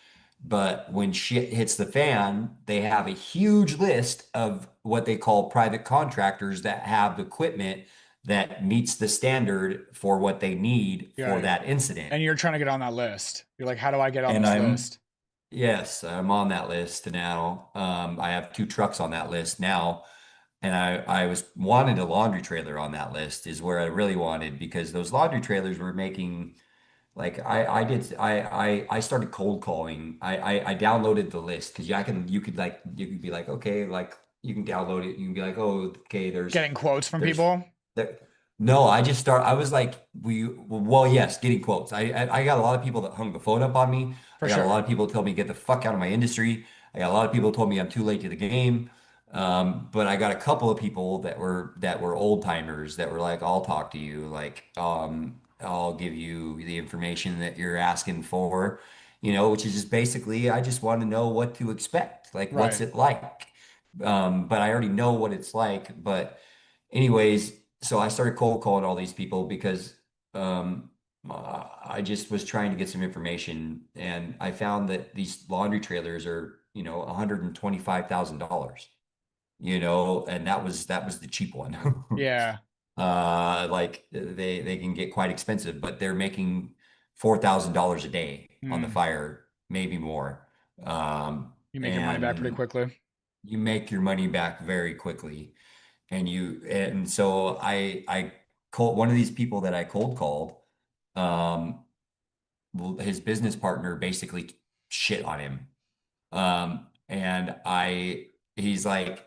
but when shit hits the fan, they have a huge list of what they call private contractors that have equipment that meets the standard for what they need for Right. that incident. And you're trying to get on that list. You're like, how do I get on And this list? yes, I'm on that list now. I have two trucks on that list now. And I was wanted a laundry trailer on that list is where I really wanted because those laundry trailers were making like I started cold calling. I downloaded the list because you could be like, okay, like you can download it. You can be like, oh, okay, Getting quotes from there's people. there, no, I was like, well, yes, getting quotes. I got a lot of people that hung the phone up on me. For I got a lot sure. of people that told me get the fuck out of my industry. I got a lot of people that told me I'm too late to the game. But I got a couple of people that were old timers that were like, I'll talk to you. Like, I'll give you the information that you're asking for, which is just basically, I just want to know what to expect. Like, what's Right. it like? But I already know what it's like. But anyways, so I started cold calling all these people because I just was trying to get some information, and I found that these laundry trailers are, $125,000, and that was the cheap one. Yeah. Like they can get quite expensive, but they're making $4,000 a day on the Hmm. fire, maybe more. You make your money back pretty And quickly. you make your money back very quickly. And so I called one of these people that I cold called. Um, his business partner basically shit on him. And he's like,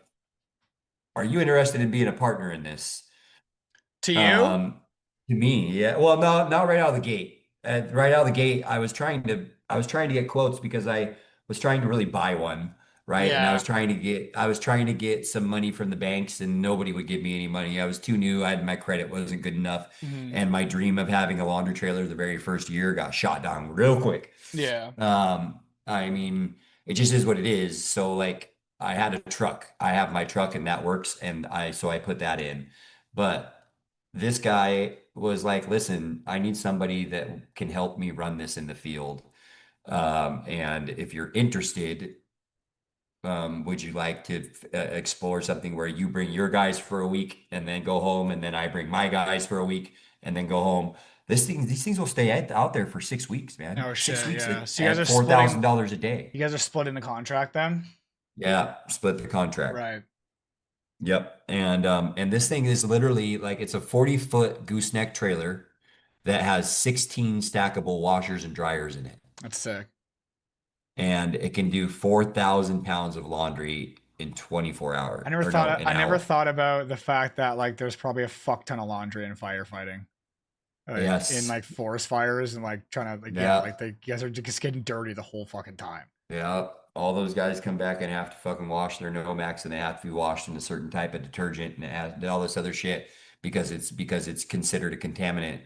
"Are you interested in being a partner in this?" To you? Um, to me, yeah. Well, no, not right out of the gate. Right out of the gate, I was trying to get quotes because I was trying to really buy one, right? And Yeah. I was trying to get some money from the banks, and nobody would give me any money. I was too new. My credit wasn't good enough, Mhm. and my dream of having a laundry trailer the very first year got shot down real quick. Yeah. I mean, it just is what it is. So like I had a truck. I have my truck and that works, and I put that in. But this guy was like, listen, I need somebody that can help me run this in the field. And if you're interested, would you like to explore something where you bring your guys for a week and then go home, and then I bring my guys for a week and then go home? These things will stay out there for 6 weeks, man. Oh Six shit, weeks yeah. So you guys at are splitting $4,000 a day. you guys are splitting the contract then? Yeah, split the contract. Right. Yep. And this thing is literally like it's a 40-foot gooseneck trailer that has 16 stackable washers and dryers in it. That's sick. And it can do 4,000 pounds of laundry in 24 hours, or no, an I never hour. thought about the fact that like there's probably a fuck ton of laundry in firefighting. Like in Yes. like forest fires and like trying to like yeah, Yeah. like they you guys are just getting dirty the whole fucking time. Yeah. All those guys come back and have to fucking wash their Nomax, and they have to be washed in a certain type of detergent, and it has all this other shit because it's considered a contaminant.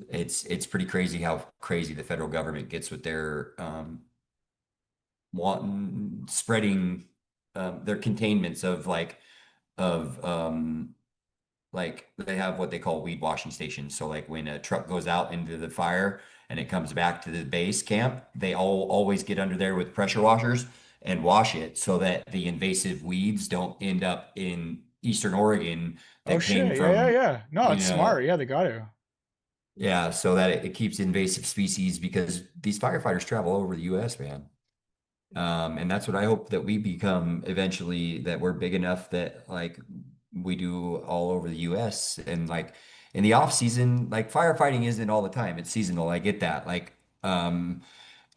It's pretty crazy how crazy the federal government gets with their wanting spreading their containments of like they have what they call weed washing stations. So like when a truck goes out into the fire and it comes back to the base camp, they all always get under there with pressure washers and wash it so that the invasive weeds don't end up in Eastern Oregon Oh that came shit, yeah, yeah, from, yeah. No, you it's smart. know, Yeah, they got to. yeah, so that it keeps invasive species because these firefighters travel all over the US, man. And that's what I hope that we become eventually, that we're big enough that like we do all over the US. And like in the off season, like firefighting isn't all the time. It's seasonal. I get that.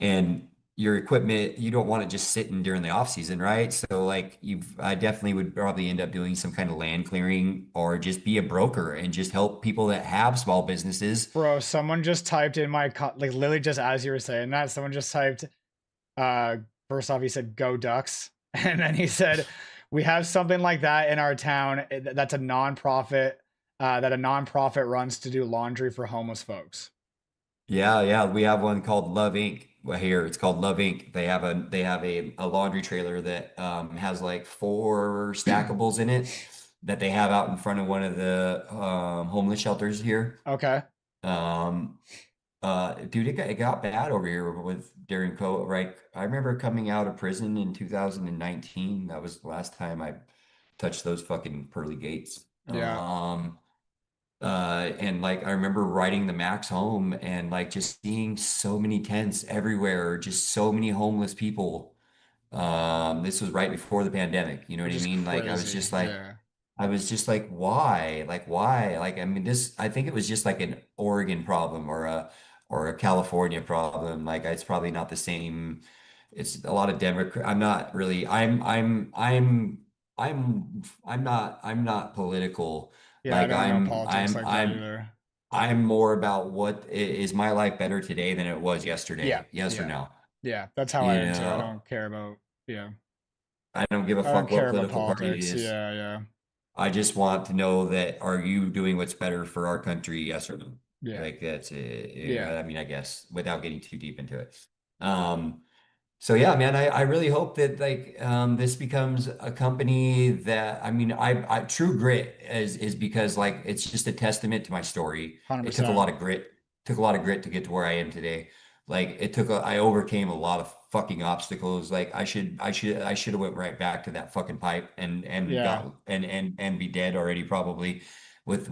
And your equipment, you don't want it just sitting during the off season, right? So like I definitely would probably end up doing some kind of land clearing or just be a broker and just help people that have small businesses. Bro, someone just typed in like literally just as you were saying that, someone just typed uh first off he said go Ducks and then he said we have something like that in our town that's a nonprofit that a nonprofit runs to do laundry for homeless folks. Yeah, yeah, we have one called Love Inc. Well, here it's called Love Inc. They have a laundry trailer that has like four stackables in it that they have out in front of one of the homeless shelters here. Okay. Um, dude, it got bad over here with during COVID, right? I remember coming out of prison in 2019. That was the last time I touched those fucking pearly gates. Yeah. And like I remember riding the Max home and like just seeing so many tents everywhere, just so many homeless people. This was right before the pandemic, you know what Which I is mean? crazy. Yeah. I was just like, why? Like, why? Like, I mean, I think it was just like an Oregon problem or a California problem. Like, it's probably not the same. It's a lot of Democrat. I'm not really, I'm not political. Yeah, I Like, don't know politics like that either. I'm more about is my life better today than it was Yeah. yesterday? Yes or Yeah. no? Yeah. That's how I You am too. I know, don't care about yeah. I don't give a I don't fuck what care about political party it politics. is. Yeah, yeah. I just want to know that are you doing what's better for our country? Yes or no? Yeah. Like that's it. Yeah. I mean, I guess without getting too deep into it. Um, so yeah, man, I really hope that like this becomes a company that I mean I true grit is because like it's just a testament to my story. It took a 100%. lot of grit, took a lot of grit to get to where I am today. Like I overcame a lot of fucking obstacles. Like I should have went right back to that fucking pipe and Yeah. got and be dead already probably with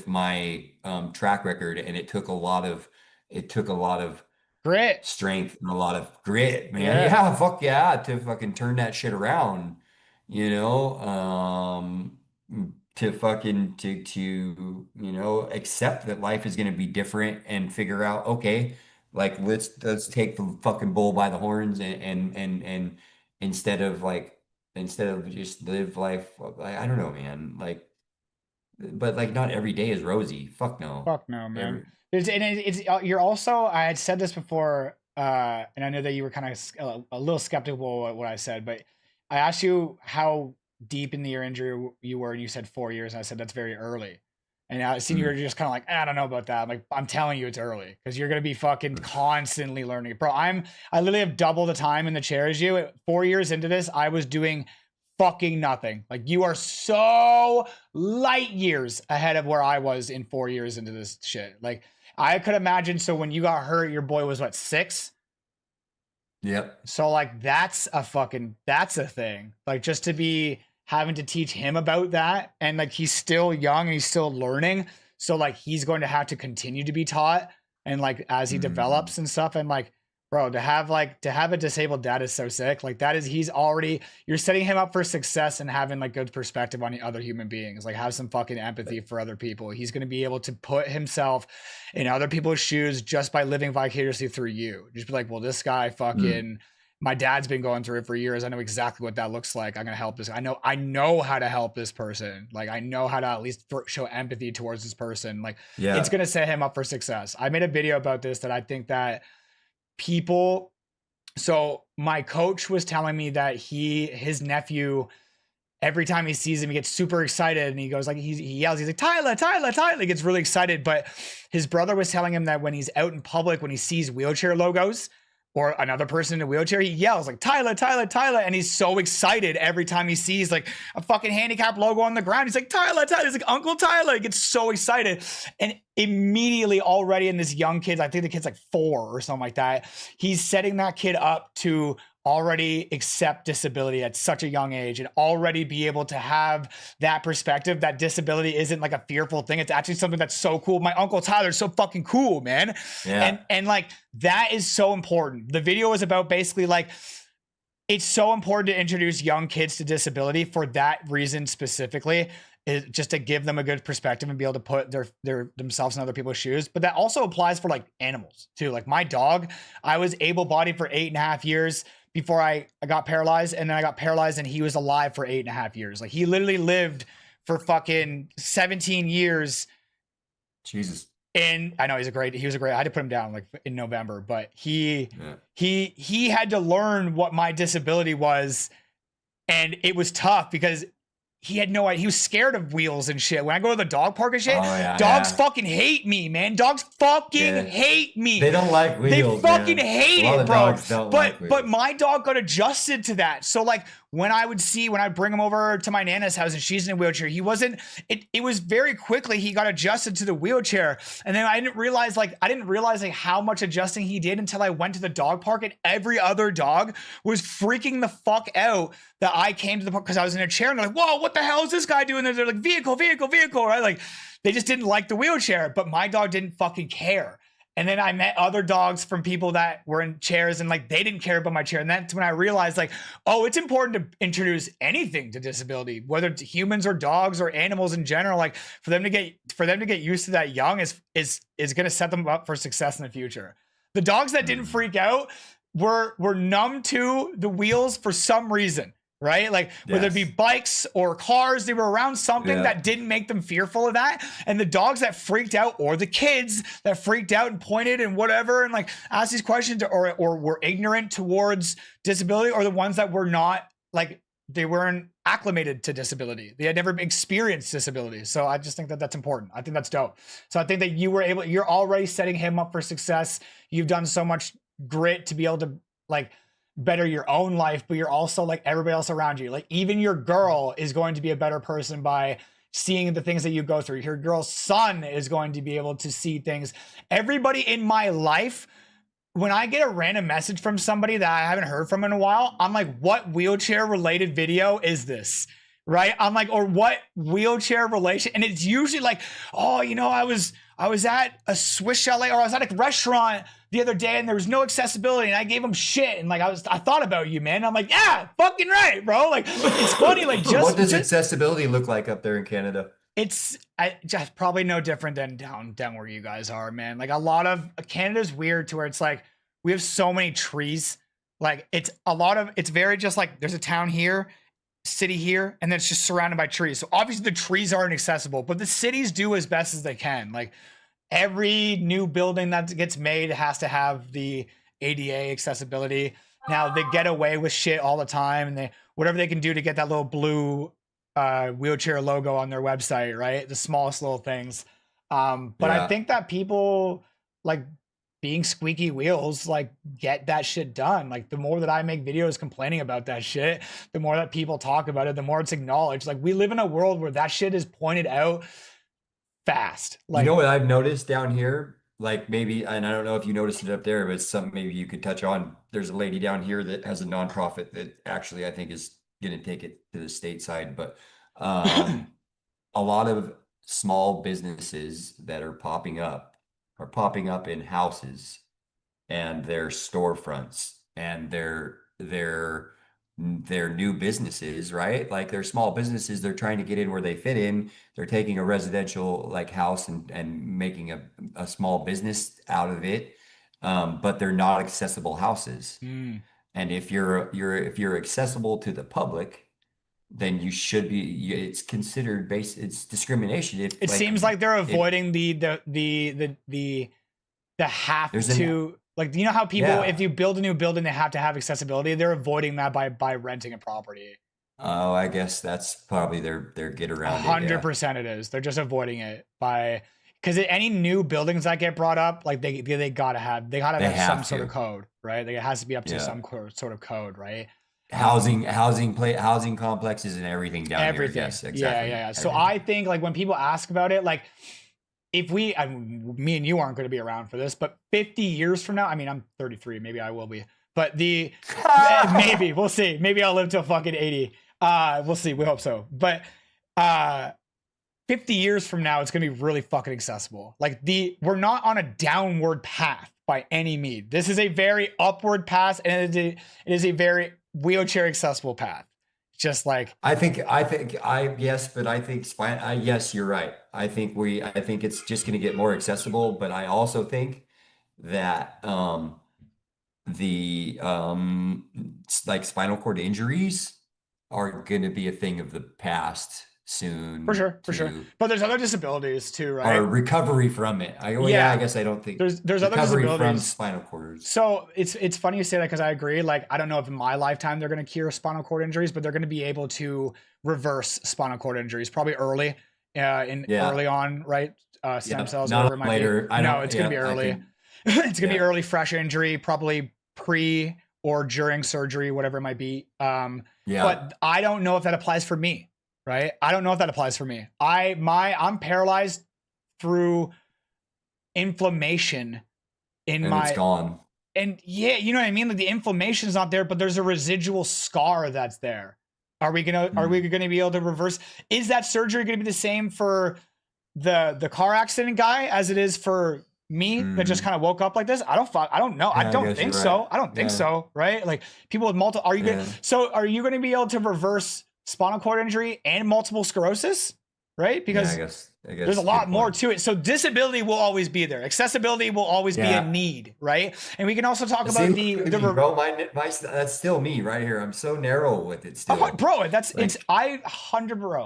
my track record. And it took a lot of Grit. strength and a lot of grit, man. Yeah. Yeah, fuck yeah, to fucking turn that shit around, you know, to fucking accept that life is going to be different and figure out, okay, like let's take the fucking bull by the horns and instead of like instead of just live life, I don't know, man, like but like not every day is rosy. Fuck no. Fuck no, man. Every It's you're also I had said this before and I know that you were kind of a little skeptical at what I said, but I asked you how deep in your injury you were, and you said 4 years, and I said that's very early. And I seen you were just kind of like, I don't know about that. I'm like, I'm telling you, it's early because you're gonna be fucking constantly learning, bro. I literally have double the time in the chair as you. 4 years into this, I was doing fucking nothing. Like, you are so light years ahead of where I was in 4 years into this shit. Like, I could imagine. So when you got hurt, your boy was what, 6? Yep. So like that's a thing. Like, just to be having to teach him about that, and like he's still young and he's still learning. So like he's going to have to continue to be taught, and like as he develops and stuff. And like, bro, to have a disabled dad is so sick. Like, you're setting him up for success and having like good perspective on the other human beings. Like, have some fucking empathy for other people. He's going to be able to put himself in other people's shoes just by living vicariously through you. Just be like, well, this guy fucking, my dad's been going through it for years. I know exactly what that looks like. I'm going to help this. I know how to help this person. Like, I know how to at least show empathy towards this person. Like, it's going to set him up for success. I made a video about this that I think that people, so my coach was telling me that his nephew, every time he sees him, he gets super excited, and he goes like, he yells, he's like, Tyler, Tyler, Tyler. He gets really excited. But his brother was telling him that when he's out in public, when he sees wheelchair logos or another person in a wheelchair, he yells like, Tyler, Tyler, Tyler. And he's so excited every time he sees like a fucking handicap logo on the ground. He's like, Tyler, Tyler. He's like, Uncle Tyler. He gets so excited. And immediately already in this young kid, I think the kid's like 4 or something like that, he's setting that kid up to already accept disability at such a young age, and already be able to have that perspective that disability isn't like a fearful thing. It's actually something that's so cool. My Uncle Tyler's so fucking cool, man. Yeah. And like, that is so important. The video was about basically like, it's so important to introduce young kids to disability for that reason specifically, is just to give them a good perspective and be able to put themselves in other people's shoes. But that also applies for like animals too. Like my dog, I was able-bodied for 8.5 years before I got paralyzed, and then I got paralyzed and he was alive for 8.5 years. Like, he literally lived for fucking 17 years. Jesus. And I know he was great. I had to put him down like in November, but he had to learn what my disability was. And it was tough because he had no idea. He was scared of wheels and shit. When I go to the dog park and shit, dogs fucking hate me, man. Dogs fucking hate me. They don't like wheels. They fucking hate it, bro. But my dog got adjusted to that. So like, when I bring him over to my Nana's house and she's in a wheelchair, it was very quickly he got adjusted to the wheelchair. And then I didn't realize how much adjusting he did until I went to the dog park, and every other dog was freaking the fuck out that I came to the park because I was in a chair, and they're like, whoa, what the hell is this guy doing? They're like, vehicle, right? Like, they just didn't like the wheelchair, but my dog didn't fucking care. And then I met other dogs from people that were in chairs, and like, they didn't care about my chair. And that's when I realized like, oh, it's important to introduce anything to disability, whether it's humans or dogs or animals in general. Like, for them to get used to that young is going to set them up for success in the future. The dogs that didn't freak out were numb to the wheels for some reason. Right? Like, whether it be bikes or cars, they were around something that didn't make them fearful of that. And the dogs that freaked out, or the kids that freaked out and pointed and whatever, and like asked these questions, or were ignorant towards disability, or the ones that were not, like, they weren't acclimated to disability. They had never experienced disability. So I just think that that's important. I think that's dope. So I think that you're already setting him up for success. You've done so much grit to be able to like better your own life, but you're also like everybody else around you. Like, even your girl is going to be a better person by seeing the things that you go through. Your girl's son is going to be able to see things. Everybody in my life, when I get a random message from somebody that I haven't heard from in a while, I'm like, what wheelchair related video is this? Right? I'm like, or what wheelchair relation? And it's usually like, oh, I was at a Swiss chalet, or I was at a restaurant the other day and there was no accessibility and I gave them shit, and like, I thought about you, man. I'm like, yeah, fucking right, bro. Like, it's funny. Like, what does accessibility look like up there in Canada? It's just probably no different than down where you guys are, man. Like, a lot of Canada's weird to where it's like, we have so many trees. Like, it's very just like, there's a town here, city here, and then it's just surrounded by trees. So obviously the trees aren't accessible, but the cities do as best as they can. Like, every new building that gets made has to have the ADA accessibility. Now they get away with shit all the time, and they whatever they can do to get that little blue wheelchair logo on their website, right? The smallest little things. But I think that people like being squeaky wheels, like get that shit done. Like the more that I make videos complaining about that shit, the more that people talk about it, the more it's acknowledged. Like we live in a world where that shit is pointed out fast. Like, you know what I've noticed down here? Like maybe, and I don't know if you noticed it up there, but it's something maybe you could touch on. There's a lady down here that has a nonprofit that actually I think is going to take it to the state side, but a lot of small businesses that are popping up in houses and their storefronts and their new businesses, right? Like they're small businesses, they're trying to get in where they fit in. They're taking a residential like house and making a small business out of it. But they're not accessible houses. And if you're accessible to the public, then you should be, it's considered it's discrimination. It seems like they're avoiding the have to, like, you know how people, if you build a new building, they have to have accessibility. They're avoiding that by renting a property. Oh, I guess that's probably their get around 100% it is. They're just avoiding it because any new buildings that get brought up, like they gotta have some sort of code, right? Like it has to be up to some sort of code, right? Housing complexes and everything down here. Yes, exactly. Yeah. So I think like when people ask about it, like if me and you aren't going to be around for this, but 50 years from now, I mean, I'm 33, maybe I will be, but maybe we'll see. Maybe I'll live till fucking 80. We'll see. We hope so. But 50 years from now, it's going to be really fucking accessible. Like we're not on a downward path by any means. This is a very upward path, and it is a very wheelchair accessible path. Just like yes, but I think yes, you're right. I think it's just going to get more accessible, but I also think that the like spinal cord injuries are going to be a thing of the past soon. For sure. But there's other disabilities too, right? Or recovery from it. I guess I don't think there's other disabilities from spinal cords. So it's funny you say that because I agree. Like I don't know if in my lifetime they're going to cure spinal cord injuries, but they're going to be able to reverse spinal cord injuries probably early, early on, right? Stem cells, whatever it might later. Be. No, it's going to be early. It's going to be early, fresh injury, probably pre or during surgery, whatever it might be. But I don't know if that applies for me. Right? I don't know if that applies for me. I'm paralyzed through inflammation in my. It's gone. And yeah, you know what I mean? Like the inflammation is not there, but there's a residual scar that's there. Are we gonna be able to reverse? Is that surgery gonna be the same for the car accident guy as it is for me that just kind of woke up like this? I don't know. I don't think so. I don't think so. Right? Like people with multiple. Are you gonna be able to reverse spinal cord injury and multiple sclerosis, right? Because I guess there's a lot more to it. So disability will always be there. Accessibility will always be a need, right? And we can also talk about that's still me right here. I'm so narrow with it still. Bro,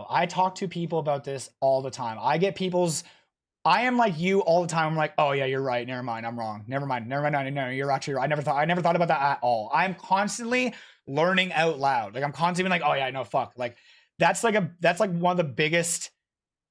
I talk to people about this all the time. I am like you all the time. I'm like, oh yeah, you're right. Never mind. I'm wrong. Never mind. No, you're actually right. I never thought about that at all. I'm constantly learning out loud. Like I'm constantly like, oh yeah, no, fuck. Like that's like one of the biggest,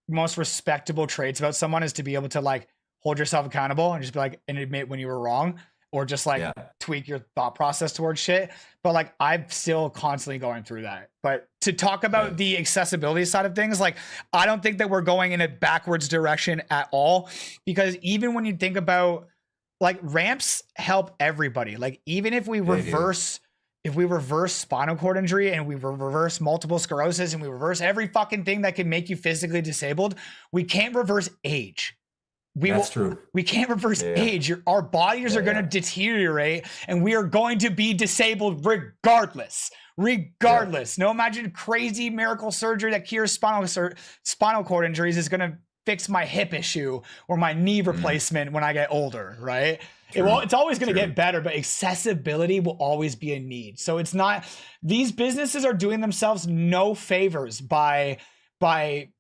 most respectable traits about someone is to be able to like hold yourself accountable and just be like, and admit when you were wrong or just like tweak your thought process towards shit. But like, I'm still constantly going through that. But to talk about the accessibility side of things, like, I don't think that we're going in a backwards direction at all, because even when you think about like ramps help everybody. Like even if we reverse spinal cord injury and we reverse multiple sclerosis and we reverse every fucking thing that can make you physically disabled, we can't reverse age. That's true. We can't reverse age. Our bodies are going to deteriorate and we are going to be disabled regardless. No, imagine crazy miracle surgery that cures spinal cord injuries is going to fix my hip issue or my knee replacement when I get older, right? It's always going to get better, but accessibility will always be a need. So it's not, these businesses are doing themselves no favors by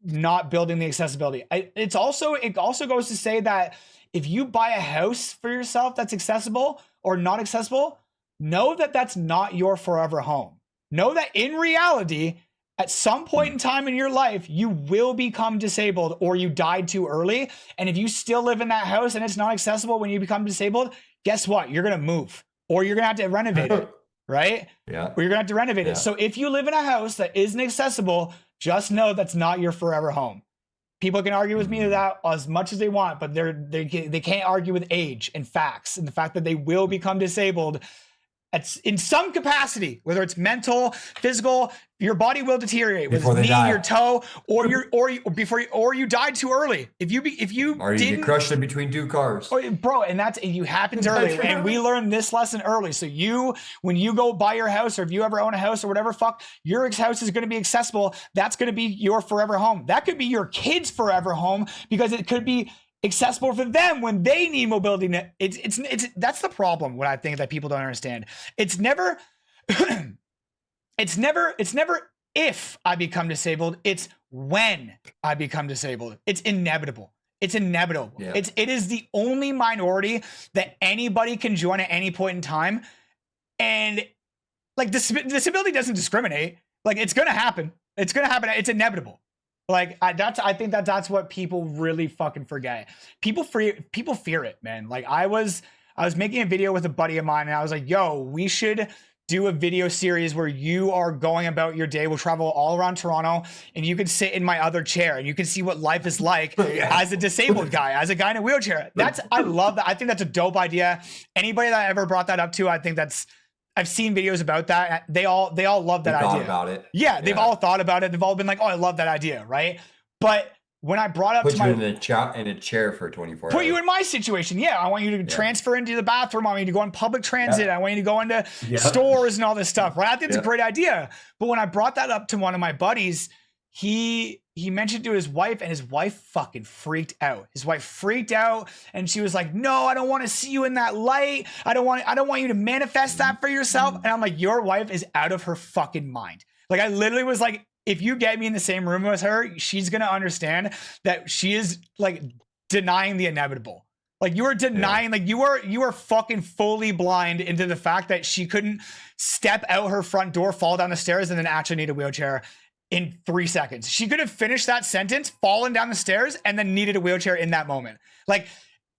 not building the accessibility. It also goes to say that if you buy a house for yourself that's accessible, or not accessible, know that that's not your forever home. Know that in reality, at some point in time in your life, you will become disabled or you died too early. And if you still live in that house and it's not accessible when you become disabled, guess what? You're going to move or you're going to have to renovate it, right? Yeah. Or you're going to have to renovate it. So if you live in a house that isn't accessible, just know that's not your forever home. People can argue with me that as much as they want, but they can't argue with age and facts and the fact that they will become disabled in some capacity, whether it's mental, physical, your body will deteriorate with knee, your toe, or you died too early. If you get crushed in between two cars, bro, and you happens early. And we learned this lesson early. So when you go buy your house, or if you ever own a house or whatever, your house is going to be accessible. That's going to be your forever home. That could be your kids' forever home because it could be accessible for them when they need mobility. It's that's the problem. What I think that people don't understand. It's never if I become disabled. It's when I become disabled. It's inevitable. It's inevitable. Yeah. It is the only minority that anybody can join at any point in time. And like disability doesn't discriminate. Like it's going to happen. It's going to happen. It's inevitable. Like I think that's what people really fucking forget. People fear it, man. Like I was making a video with a buddy of mine and I was like, yo, we should do a video series where you are going about your day. We'll travel all around Toronto and you can sit in my other chair and you can see what life is like as a disabled guy, as a guy in a wheelchair. I love that. I think that's a dope idea. Anybody that I ever brought that up to, I think I've seen videos about that. They all love that idea. Thought about it. Yeah, they've all thought about it. They've all been like, "Oh, I love that idea," right? But when I brought up put you in a chair for 24 hours. Put you in my situation. Yeah, I want you to transfer into the bathroom. I want you to go on public transit. I want you to go into stores and all this stuff, right? I think it's a great idea. But when I brought that up to one of my buddies, he mentioned to his wife, and his wife fucking freaked out. His wife freaked out, and she was like, "No, I don't want to see you in that light. I don't want you to manifest that for yourself." And I'm like, "Your wife is out of her fucking mind." Like I literally was like, if you get me in the same room with her, she's gonna understand that she is like denying the inevitable. Like you are denying, like you are fucking fully blind into the fact that she couldn't step out her front door, fall down the stairs, and then actually need a wheelchair in 3 seconds. She could have finished that sentence, fallen down the stairs, and then needed a wheelchair in that moment. Like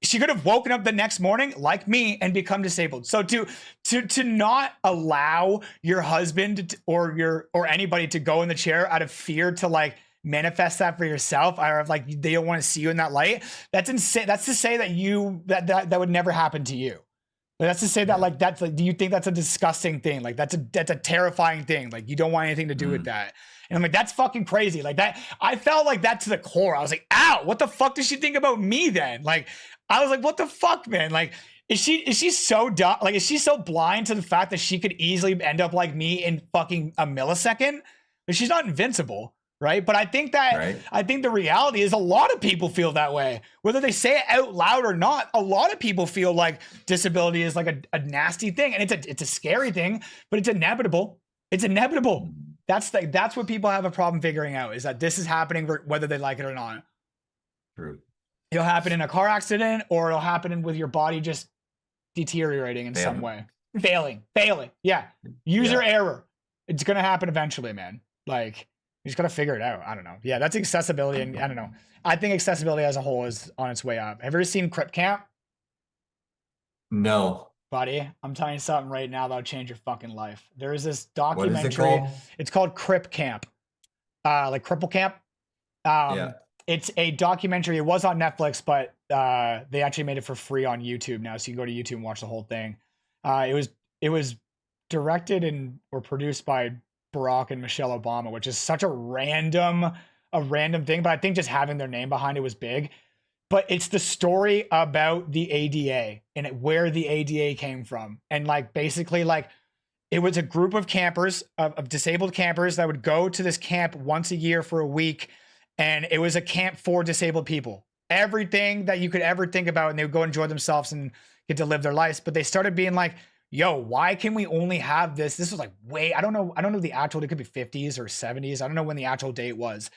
she could have woken up the next morning like me and become disabled. So to not allow your husband or anybody to go in the chair out of fear to like manifest that for yourself, or if like they don't want to see you in that light, that's insane. That's to say that that would never happen to you. But that's to say that like that's like, do you think that's a disgusting thing? Like that's a terrifying thing. Like you don't want anything to do with that. And I'm like, that's fucking crazy. Like that, I felt like that to the core. I was like, ow, what the fuck does she think about me then? Like, I was like, what the fuck, man? Like, is she so dumb? Like, is she so blind to the fact that she could easily end up like me in fucking a millisecond? But she's not invincible, right? But I think I think the reality is a lot of people feel that way. Whether they say it out loud or not, a lot of people feel like disability is like a nasty thing. And it's a scary thing, but it's inevitable. It's inevitable. That's what people have a problem figuring out, is that this is happening whether they like it or not. True. It'll happen in a car accident, or it'll happen with your body just deteriorating in some way. Failing. Yeah. User error. It's going to happen eventually, man. Like, you just got to figure it out. I don't know. Yeah, that's accessibility. And I don't know. I think accessibility as a whole is on its way up. Have you ever seen Crip Camp? No. Buddy, I'm telling you something right now that'll change your fucking life. There is this documentary. What is it called? It's called Crip Camp. Like Cripple Camp. It's a documentary. It was on Netflix, but they actually made it for free on YouTube now, so you can go to YouTube and watch the whole thing. It was directed or produced by Barack and Michelle Obama, which is such a random thing, but I think just having their name behind it was big. But it's the story about the ADA and where the ADA came from. And like basically like it was a group of campers, of disabled campers that would go to this camp once a year for a week. And it was a camp for disabled people. Everything that you could ever think about, and they would go enjoy themselves and get to live their lives. But they started being like, yo, why can we only have this? This was like I don't know the actual, it could be 50s or 70s. I don't know when the actual date was.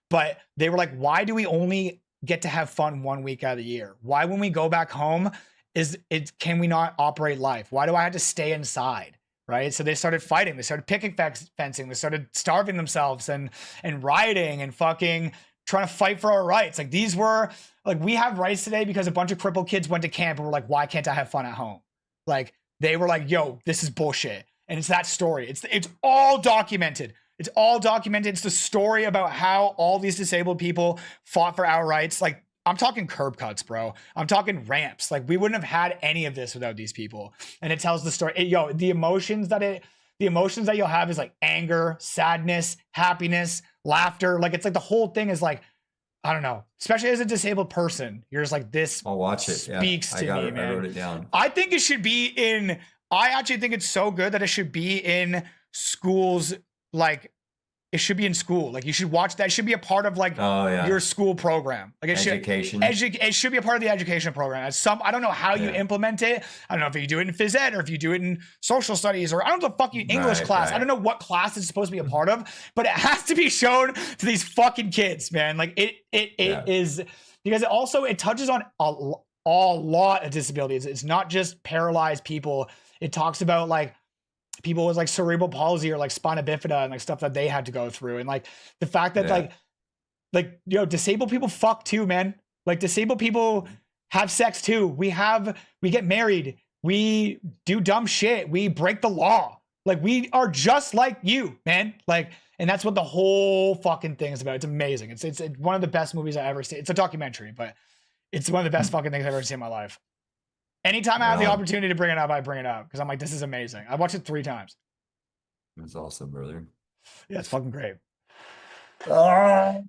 But they were like, why do we only get to have fun 1 week out of the year? Why, when we go back home is it, can we not operate life? Why do I have to stay inside? Right. So they started fighting. They started picking fencing. They started starving themselves and rioting and fucking trying to fight for our rights. Like these were like, we have rights today because a bunch of crippled kids went to camp and were like, why can't I have fun at home? Like they were like, yo, this is bullshit. And it's that story. It's all documented. It's all documented. It's the story about how all these disabled people fought for our rights. Like I'm talking curb cuts, bro. I'm talking ramps. Like we wouldn't have had any of this without these people. And it tells the story. The emotions that you'll have is like anger, sadness, happiness, laughter. Like it's like the whole thing is like, I don't know, especially as a disabled person, you're just like, this I'll watch it. Speaks to me, man. I wrote it down. I think it should be I actually think it's so good that it should be in schools. Like it should be in school. Like you should watch that. It should be a part of like your school program. Like it it should be a part of the education program. I don't know how you implement it. I don't know if you do it in phys ed or if you do it in social studies or I don't know the fuck English class. I don't know what class it's supposed to be a part of, but it has to be shown to these fucking kids, man. Like it is, because it touches on a lot of disabilities. It's not just paralyzed people. It talks about like people with like cerebral palsy or like spina bifida and like stuff that they had to go through. And like the fact that disabled people fuck too, man. Like disabled people have sex too. We get married. We do dumb shit. We break the law. Like we are just like you, man. Like, and that's what the whole fucking thing is about. It's amazing. It's one of the best movies I ever seen. It's a documentary, but it's one of the best fucking things I've ever seen in my life. Anytime I have the opportunity to bring it up, I bring it up because I'm like, this is amazing. I watched it 3 times. That's awesome, brother. Yeah, it's fucking great. Well,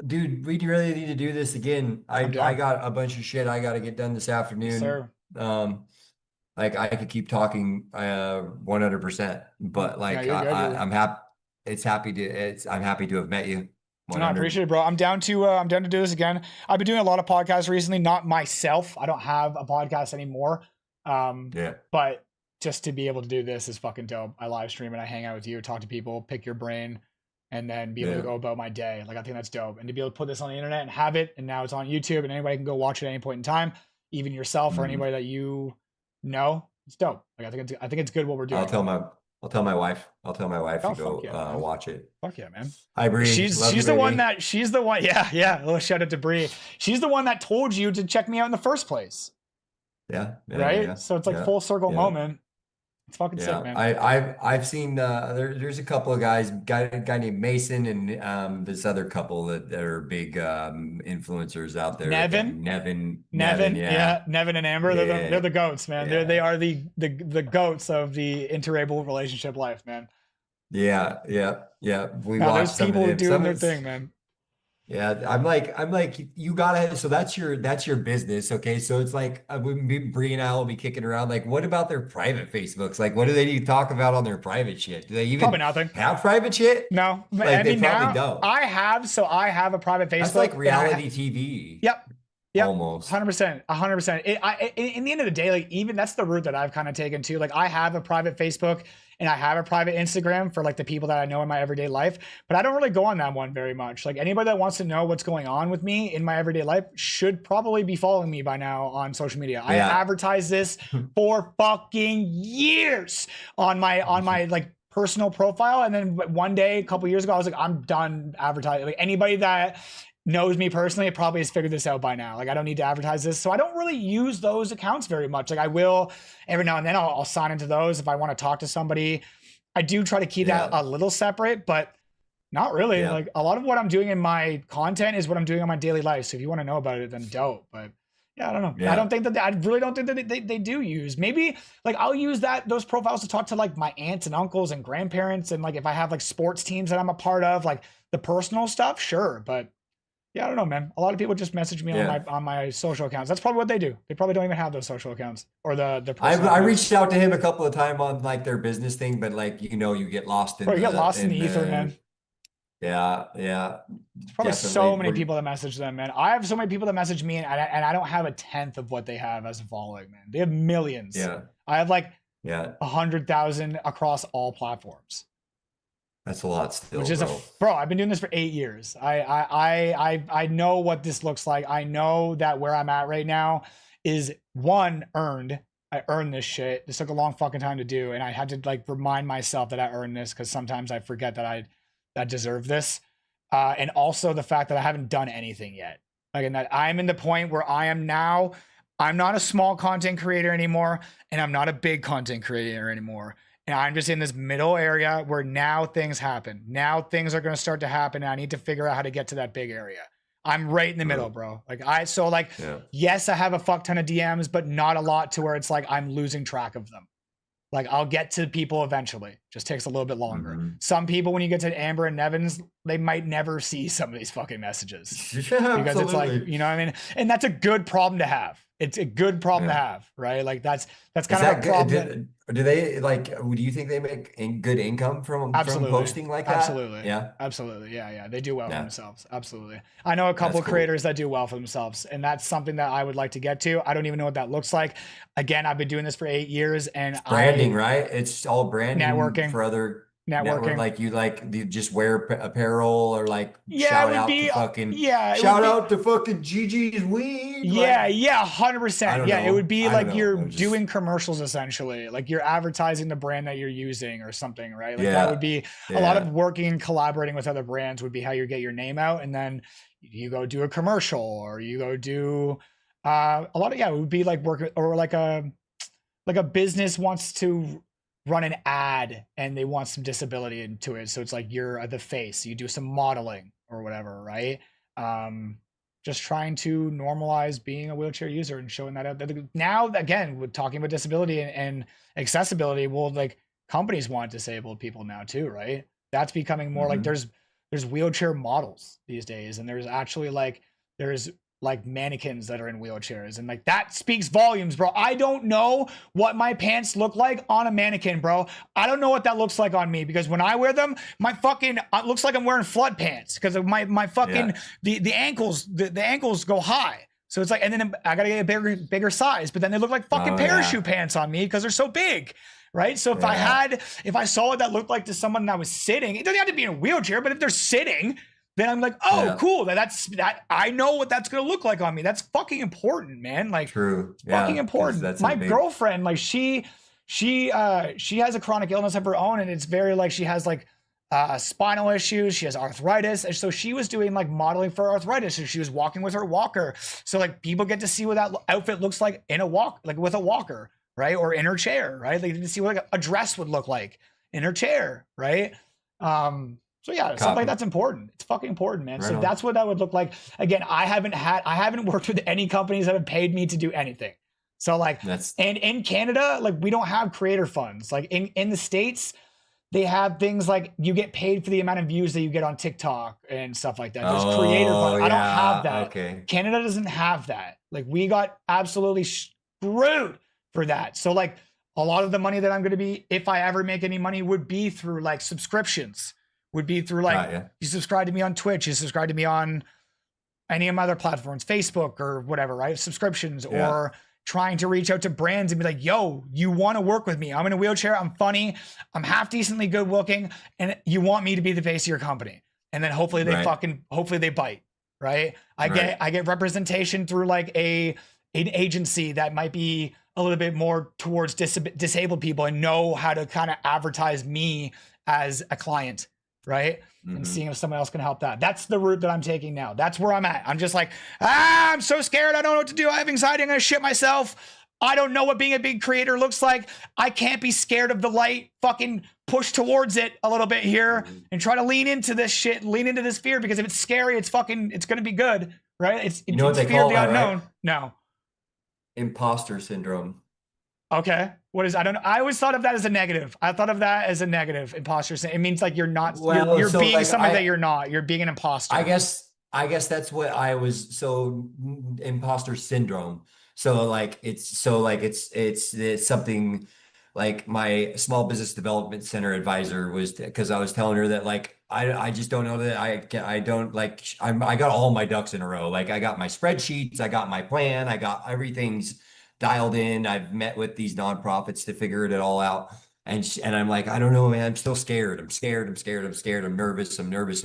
dude, we really need to do this again. I got a bunch of shit I got to get done this afternoon. Yes, sir. Like I could keep talking 100%, but like I'm happy. I'm happy to have met you. No, I appreciate it, bro. I'm down to do this again. I've been doing a lot of podcasts recently, not myself. I don't have a podcast anymore. But just to be able to do this is fucking dope. I live stream and I hang out with you, talk to people, pick your brain, and then be able to go about my day. Like I think that's dope. And to be able to put this on the internet and have it, and now it's on YouTube and anybody can go watch it at any point in time, even yourself or anybody that you know. It's dope. Like I think it's good what we're doing. I'll tell my wife to go watch it. Fuck yeah, man. Hi, Bree. She's the one. Yeah. A little shout out to Bree. She's the one that told you to check me out in the first place. Yeah. Right. Yeah, so it's like full circle moment. It's fucking sick, man. I've seen there's a couple of guys, guy named Mason and this other couple that are big influencers out there. Nevin, yeah. Nevin and Amber. They're the goats, man. Yeah. They are the goats of the interable relationship life, man. Yeah. We watched some people of them. doing their thing, man. Yeah, I'm like, you gotta. So that's your business, okay? So it's like Bree and I will be kicking around. Like, what about their private Facebooks? Like, what do they need to talk about on their private shit? Do they even probably nothing have private shit? No, like, they probably don't. I have a private Facebook. That's like reality TV. Yep. Almost 100%. In the end of the day, like even that's the route that I've kind of taken too. Like I have a private Facebook and I have a private Instagram for like the people that I know in my everyday life, but I don't really go on that one very much. Like anybody that wants to know what's going on with me in my everyday life should probably be following me by now on social media. I advertised this for fucking years on my like personal profile, and then one day a couple years ago I was like, I'm done advertising. Like anybody that knows me personally, it probably has figured this out by now. Like I don't need to advertise this. So I don't really use those accounts very much. Like I will every now and then I'll sign into those if I want to talk to somebody. I do try to keep that a little separate, but not really. Like a lot of what I'm doing in my content is what I'm doing in my daily life. So if you want to know about it, then dope. But yeah, I don't know. I really don't think that they do use. Maybe like I'll use those profiles to talk to like my aunts and uncles and grandparents. And like if I have like sports teams that I'm a part of, like the personal stuff, sure. But yeah, I don't know, man. A lot of people just message me on my social accounts. That's probably what they do. They probably don't even have those social accounts or the. I reached out to him a couple of times on like their business thing, but like you get lost in. You get lost in the ether, man. Yeah. There's probably so many people that message them, man. I have so many people that message me, and I don't have a tenth of what they have as a following, man. They have millions. Yeah. I have like 100,000 across all platforms. That's a lot still, which is bro. I've been doing this for 8 years. I know what this looks like. I know that where I'm at right now is one, earned. I earned this shit. This took a long fucking time to do, and I had to like remind myself that I earned this because sometimes I forget that I deserve this. And also the fact that I haven't done anything yet. Like, and that I'm in the point where I am now. I'm not a small content creator anymore, and I'm not a big content creator anymore. And I'm just in this middle area where now things happen. Now things are going to start to happen, and I need to figure out how to get to that big area. I'm right in the middle, bro. Yes, I have a fuck ton of DMs, but not a lot to where it's like I'm losing track of them. Like I'll get to people eventually. Just takes a little bit longer. Mm-hmm. Some people, when you get to Amber and Nevins, they might never see some of these fucking messages because it's like, you know what I mean? And that's a good problem to have. It's a good problem to have, right? Like that's kind of a problem. Do they like? Do you think they make good income from posting like that? Absolutely. Yeah. Absolutely. Yeah. They do well for themselves. Absolutely. I know a couple of creators that do well for themselves, and that's something that I would like to get to. I don't even know what that looks like. Again, I've been doing this for 8 years, and it's branding, right? It's all branding, networking for other. Networking, like you just wear apparel or like shout out to fucking Gigi's weed. 100%. Yeah, it would be like you're doing commercials essentially, like you're advertising the brand that you're using or something, right? Like that would be a lot of working and collaborating with other brands would be how you get your name out, and then you go do a commercial or you go do a lot of it would be like work or like a business wants to run an ad and they want some disability into it. So it's like you're the face, you do some modeling or whatever, right? Just trying to normalize being a wheelchair user and showing that out. Now, again, with talking about disability and accessibility, well, like companies want disabled people now too, right? That's becoming more like there's wheelchair models these days, and there's actually there's mannequins that are in wheelchairs, and like that speaks volumes, bro. I don't know what my pants look like on a mannequin, bro. I don't know what that looks like on me, because when I wear them, my fucking it looks like I'm wearing flood pants because of my fucking the ankles the ankles go high. So it's like, and then I gotta get a bigger size, but then they look like fucking parachute pants on me because they're so big. Right. So if I saw what that looked like to someone that was sitting, it doesn't have to be in a wheelchair, but if they're sitting, then I'm like, cool. That's I know what that's gonna look like on me. That's fucking important, man. Like, fucking important. My girlfriend, like, she has a chronic illness of her own, and it's very like she has like spinal issues. She has arthritis, and so she was doing like modeling for arthritis. So she was walking with her walker. So like people get to see what that outfit looks like in a walk, like with a walker, right, or in her chair, right? They get to see what like a dress would look like in her chair, right? So something like that's important. It's fucking important, man. Right so on. That's what that would look like. Again, I haven't worked with any companies that have paid me to do anything. So like, and in Canada, like we don't have creator funds. Like in the States, they have things like you get paid for the amount of views that you get on TikTok and stuff like that. There's creator funds. I don't have that. Okay. Canada doesn't have that. Like we got absolutely screwed for that. So like a lot of the money that I'm going to be, if I ever make any money, would be through like subscriptions. Would be through like you subscribe to me on Twitch, you subscribe to me on any of my other platforms, Facebook or whatever, right? Subscriptions or trying to reach out to brands and be like, yo, you want to work with me? I'm in a wheelchair, I'm funny, I'm half decently good looking, and you want me to be the face of your company. And then hopefully they hopefully they bite, right? I get representation through like an agency that might be a little bit more towards disabled people and know how to kind of advertise me as a client. Right. And seeing if someone else can help that. That's the route that I'm taking now. That's where I'm at. I'm just like, I'm so scared. I don't know what to do. I have anxiety. I'm going to shit myself. I don't know what being a big creator looks like. I can't be scared of the light. Fucking push towards it a little bit here and try to lean into this shit, lean into this fear, because if it's scary, it's going to be good. Right. It's what they call the unknown. Right? No. Imposter syndrome. Okay. What is, I don't know. I always thought of that as a negative. I thought of that as a negative, imposter syndrome. It means like you're not, you're being like, something that you're not. You're being an imposter. I guess that's what I was. So imposter syndrome. So like, it's something like my small business development center advisor was, because I was telling her that like, I just don't know that I don't like, I got all my ducks in a row. Like I got my spreadsheets, I got my plan, I got everything's dialed in. I've met with these nonprofits to figure it all out. And I'm like, I don't know, man. I'm still scared. I'm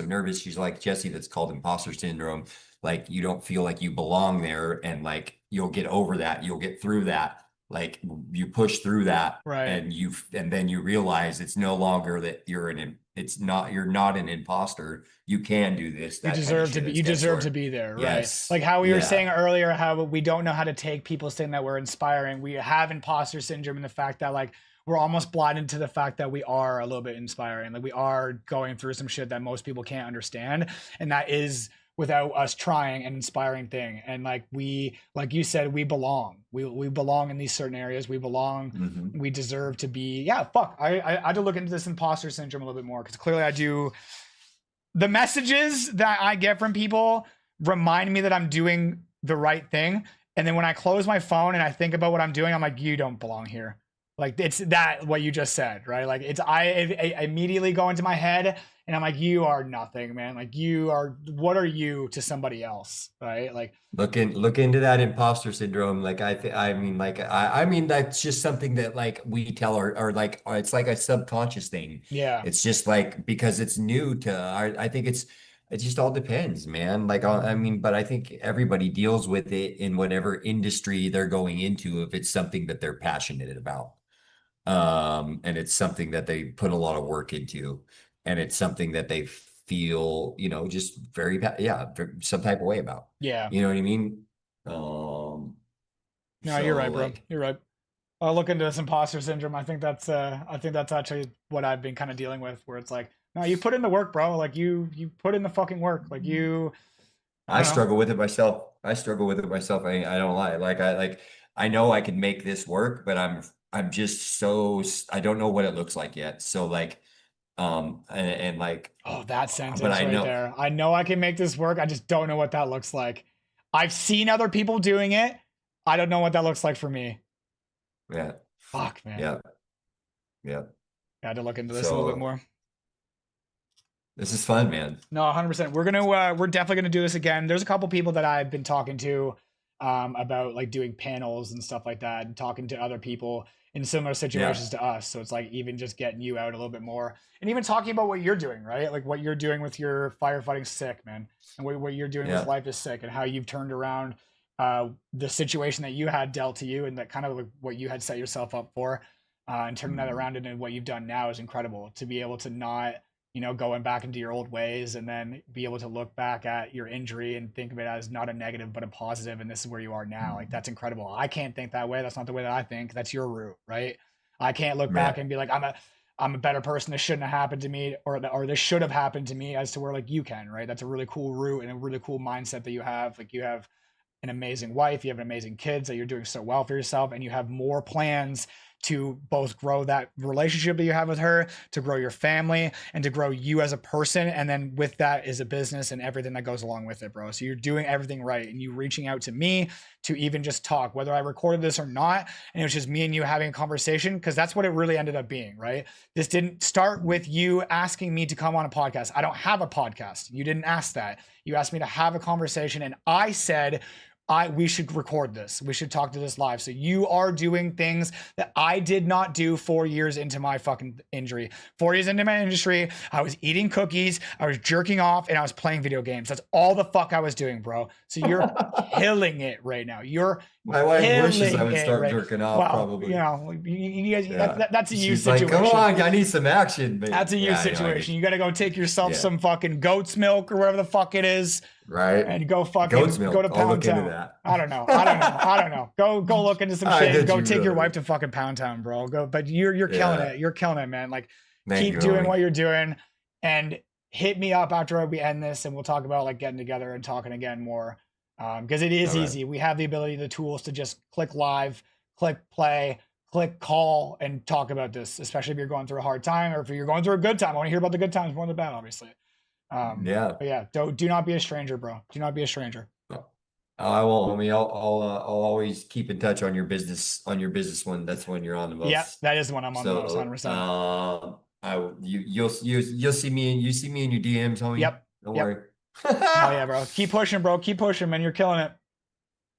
nervous. She's like, Jesse, that's called imposter syndrome. like you don't feel like you belong there, and like you'll get over that, you'll get through that. Like you push through that, Right. and then you realize it's no longer that you're not an imposter. You can do this. You That kind of deserve to shit. be, It's you that deserve to sort. be there, right? Yes. Like how we were saying Yeah. earlier, how we don't know how to take people saying that we're inspiring. We have imposter syndrome, and the fact that like we're almost blinded to the fact that we are a little bit inspiring. Like we are going through some shit that most people can't understand, and that is without us trying an inspiring thing. And like we, like you said, we belong. We belong in these certain areas. We belong. Mm-hmm. We deserve to be. Yeah, fuck. I had to look into this imposter syndrome a little bit more, because clearly I do. The messages that I get from people remind me that I'm doing the right thing. And then when I close my phone and I think about what I'm doing, I'm like, you don't belong here. Like it's that what you just said, right? Like I immediately go into my head and I'm like, you are nothing, man. Like what are you to somebody else, right? Like look into that imposter syndrome. Like I mean that's just something that like we tell or like or it's like a subconscious thing. yeah, It's just like because it's new to I think it just all depends, man. Like I mean, but I think everybody deals with it in whatever industry they're going into if it's something that they're passionate about. And it's something that they put a lot of work into, and it's something that they feel, just very some type of way about. yeah. You know what I mean? No, you're So right, bro. like, You're right. I'll look into this imposter syndrome. I think that's actually what I've been kind of dealing with, where it's like, no, you put in the work, bro. Like you put in the fucking work. Like I I don't know. struggle with it myself. I don't lie. I know I can make this work, but I'm just I don't know what it looks like yet. So like, and like, Oh, that but sentence I right know, there. I know I can make this work. I just don't know what that looks like. I've seen other people doing it. I don't know what that looks like for me. yeah, Fuck, man. yeah, yeah. I had to look into this a little bit So more. this is fun, man. No, 100%. We're definitely gonna do this again. There's a couple people that I've been talking to about like doing panels and stuff like that, and talking to other people in similar Yeah. situations to us. So it's like even just getting you out a little bit more, and even talking about what you're doing, right? Like what you're doing with your firefighting sick, man, and what you're doing with Yeah. life is sick, and how you've turned around the situation that you had dealt to you, and that kind of like what you had set yourself up for, and turning that Mhm. around into what you've done now is incredible. To be able to not going back into your old ways, and then be able to look back at your injury and think of it as not a negative but a positive, and this is where you are now. Like that's incredible. I can't think that way. That's not the way that I think. That's your route, right? I can't look back Yeah. and be like, I'm a better person. This shouldn't have happened to me, or this should have happened to me, as to where like you can, right? That's a really cool route and a really cool mindset that you have. Like you have an amazing wife, you have amazing kids, that you're doing so well for yourself, and you have more plans to both grow that relationship that you have with her, to grow your family, and to grow you as a person. And then with that is a business and everything that goes along with it, bro. So you're doing everything right. And you reaching out to me to even just talk, whether I recorded this or not, and it was just me and you having a conversation, because that's what it really ended up being, right? This didn't start with you asking me to come on a podcast. I don't have a podcast. You didn't ask that. You asked me to have a conversation, and I said, we should record this. We should talk to this live. So you are doing things that I did not do 4 years into my fucking injury. 4 years into my industry, I was eating cookies, I was jerking off, and I was playing video games. That's all the fuck I was doing, bro. So you're killing it right now. You're My wife wishes I killing would it, start right? jerking off, Well, probably. you guys, Yeah. that's a you She's like, come situation. on, I need some action, babe. That's a you Yeah, I know, situation. You got to go take yourself Yeah. some fucking goat's milk or whatever the fuck it is, right? and go fucking Goat's milk. go to I'll Pound look into Town. that. I don't know. Go look into some I shit. And bet go you take your will. wife to fucking Pound Town, bro. Go, but you're killing Yeah. it. You're killing it, man. Like Thank keep you, doing homie. what you're doing, and hit me up after we end this, and we'll talk about like getting together and talking again more. Because it is All right. easy. We have the ability, the tools to just click live, click play, click call, and talk about this, especially if you're going through a hard time, or if you're going through a good time. I want to hear about the good times more than the bad, obviously. Yeah. But yeah, do not be a stranger, bro. Do not be a stranger. I won't, homie. I'll always keep in touch on your business one. That's when you're on the most. Yeah, that is the one I'm on the most, So 100%. you'll see me in your DMs, homie. Yep. Don't Yep. worry. Hell yeah, bro. Keep pushing, bro. Keep pushing, man. You're killing it.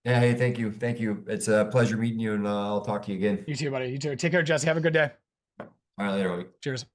Yeah, hey, thank you. It's a pleasure meeting you, and I'll talk to you again. You too, buddy. You too. Take care, Jesse. Have a good day. All right, later, homie. Cheers.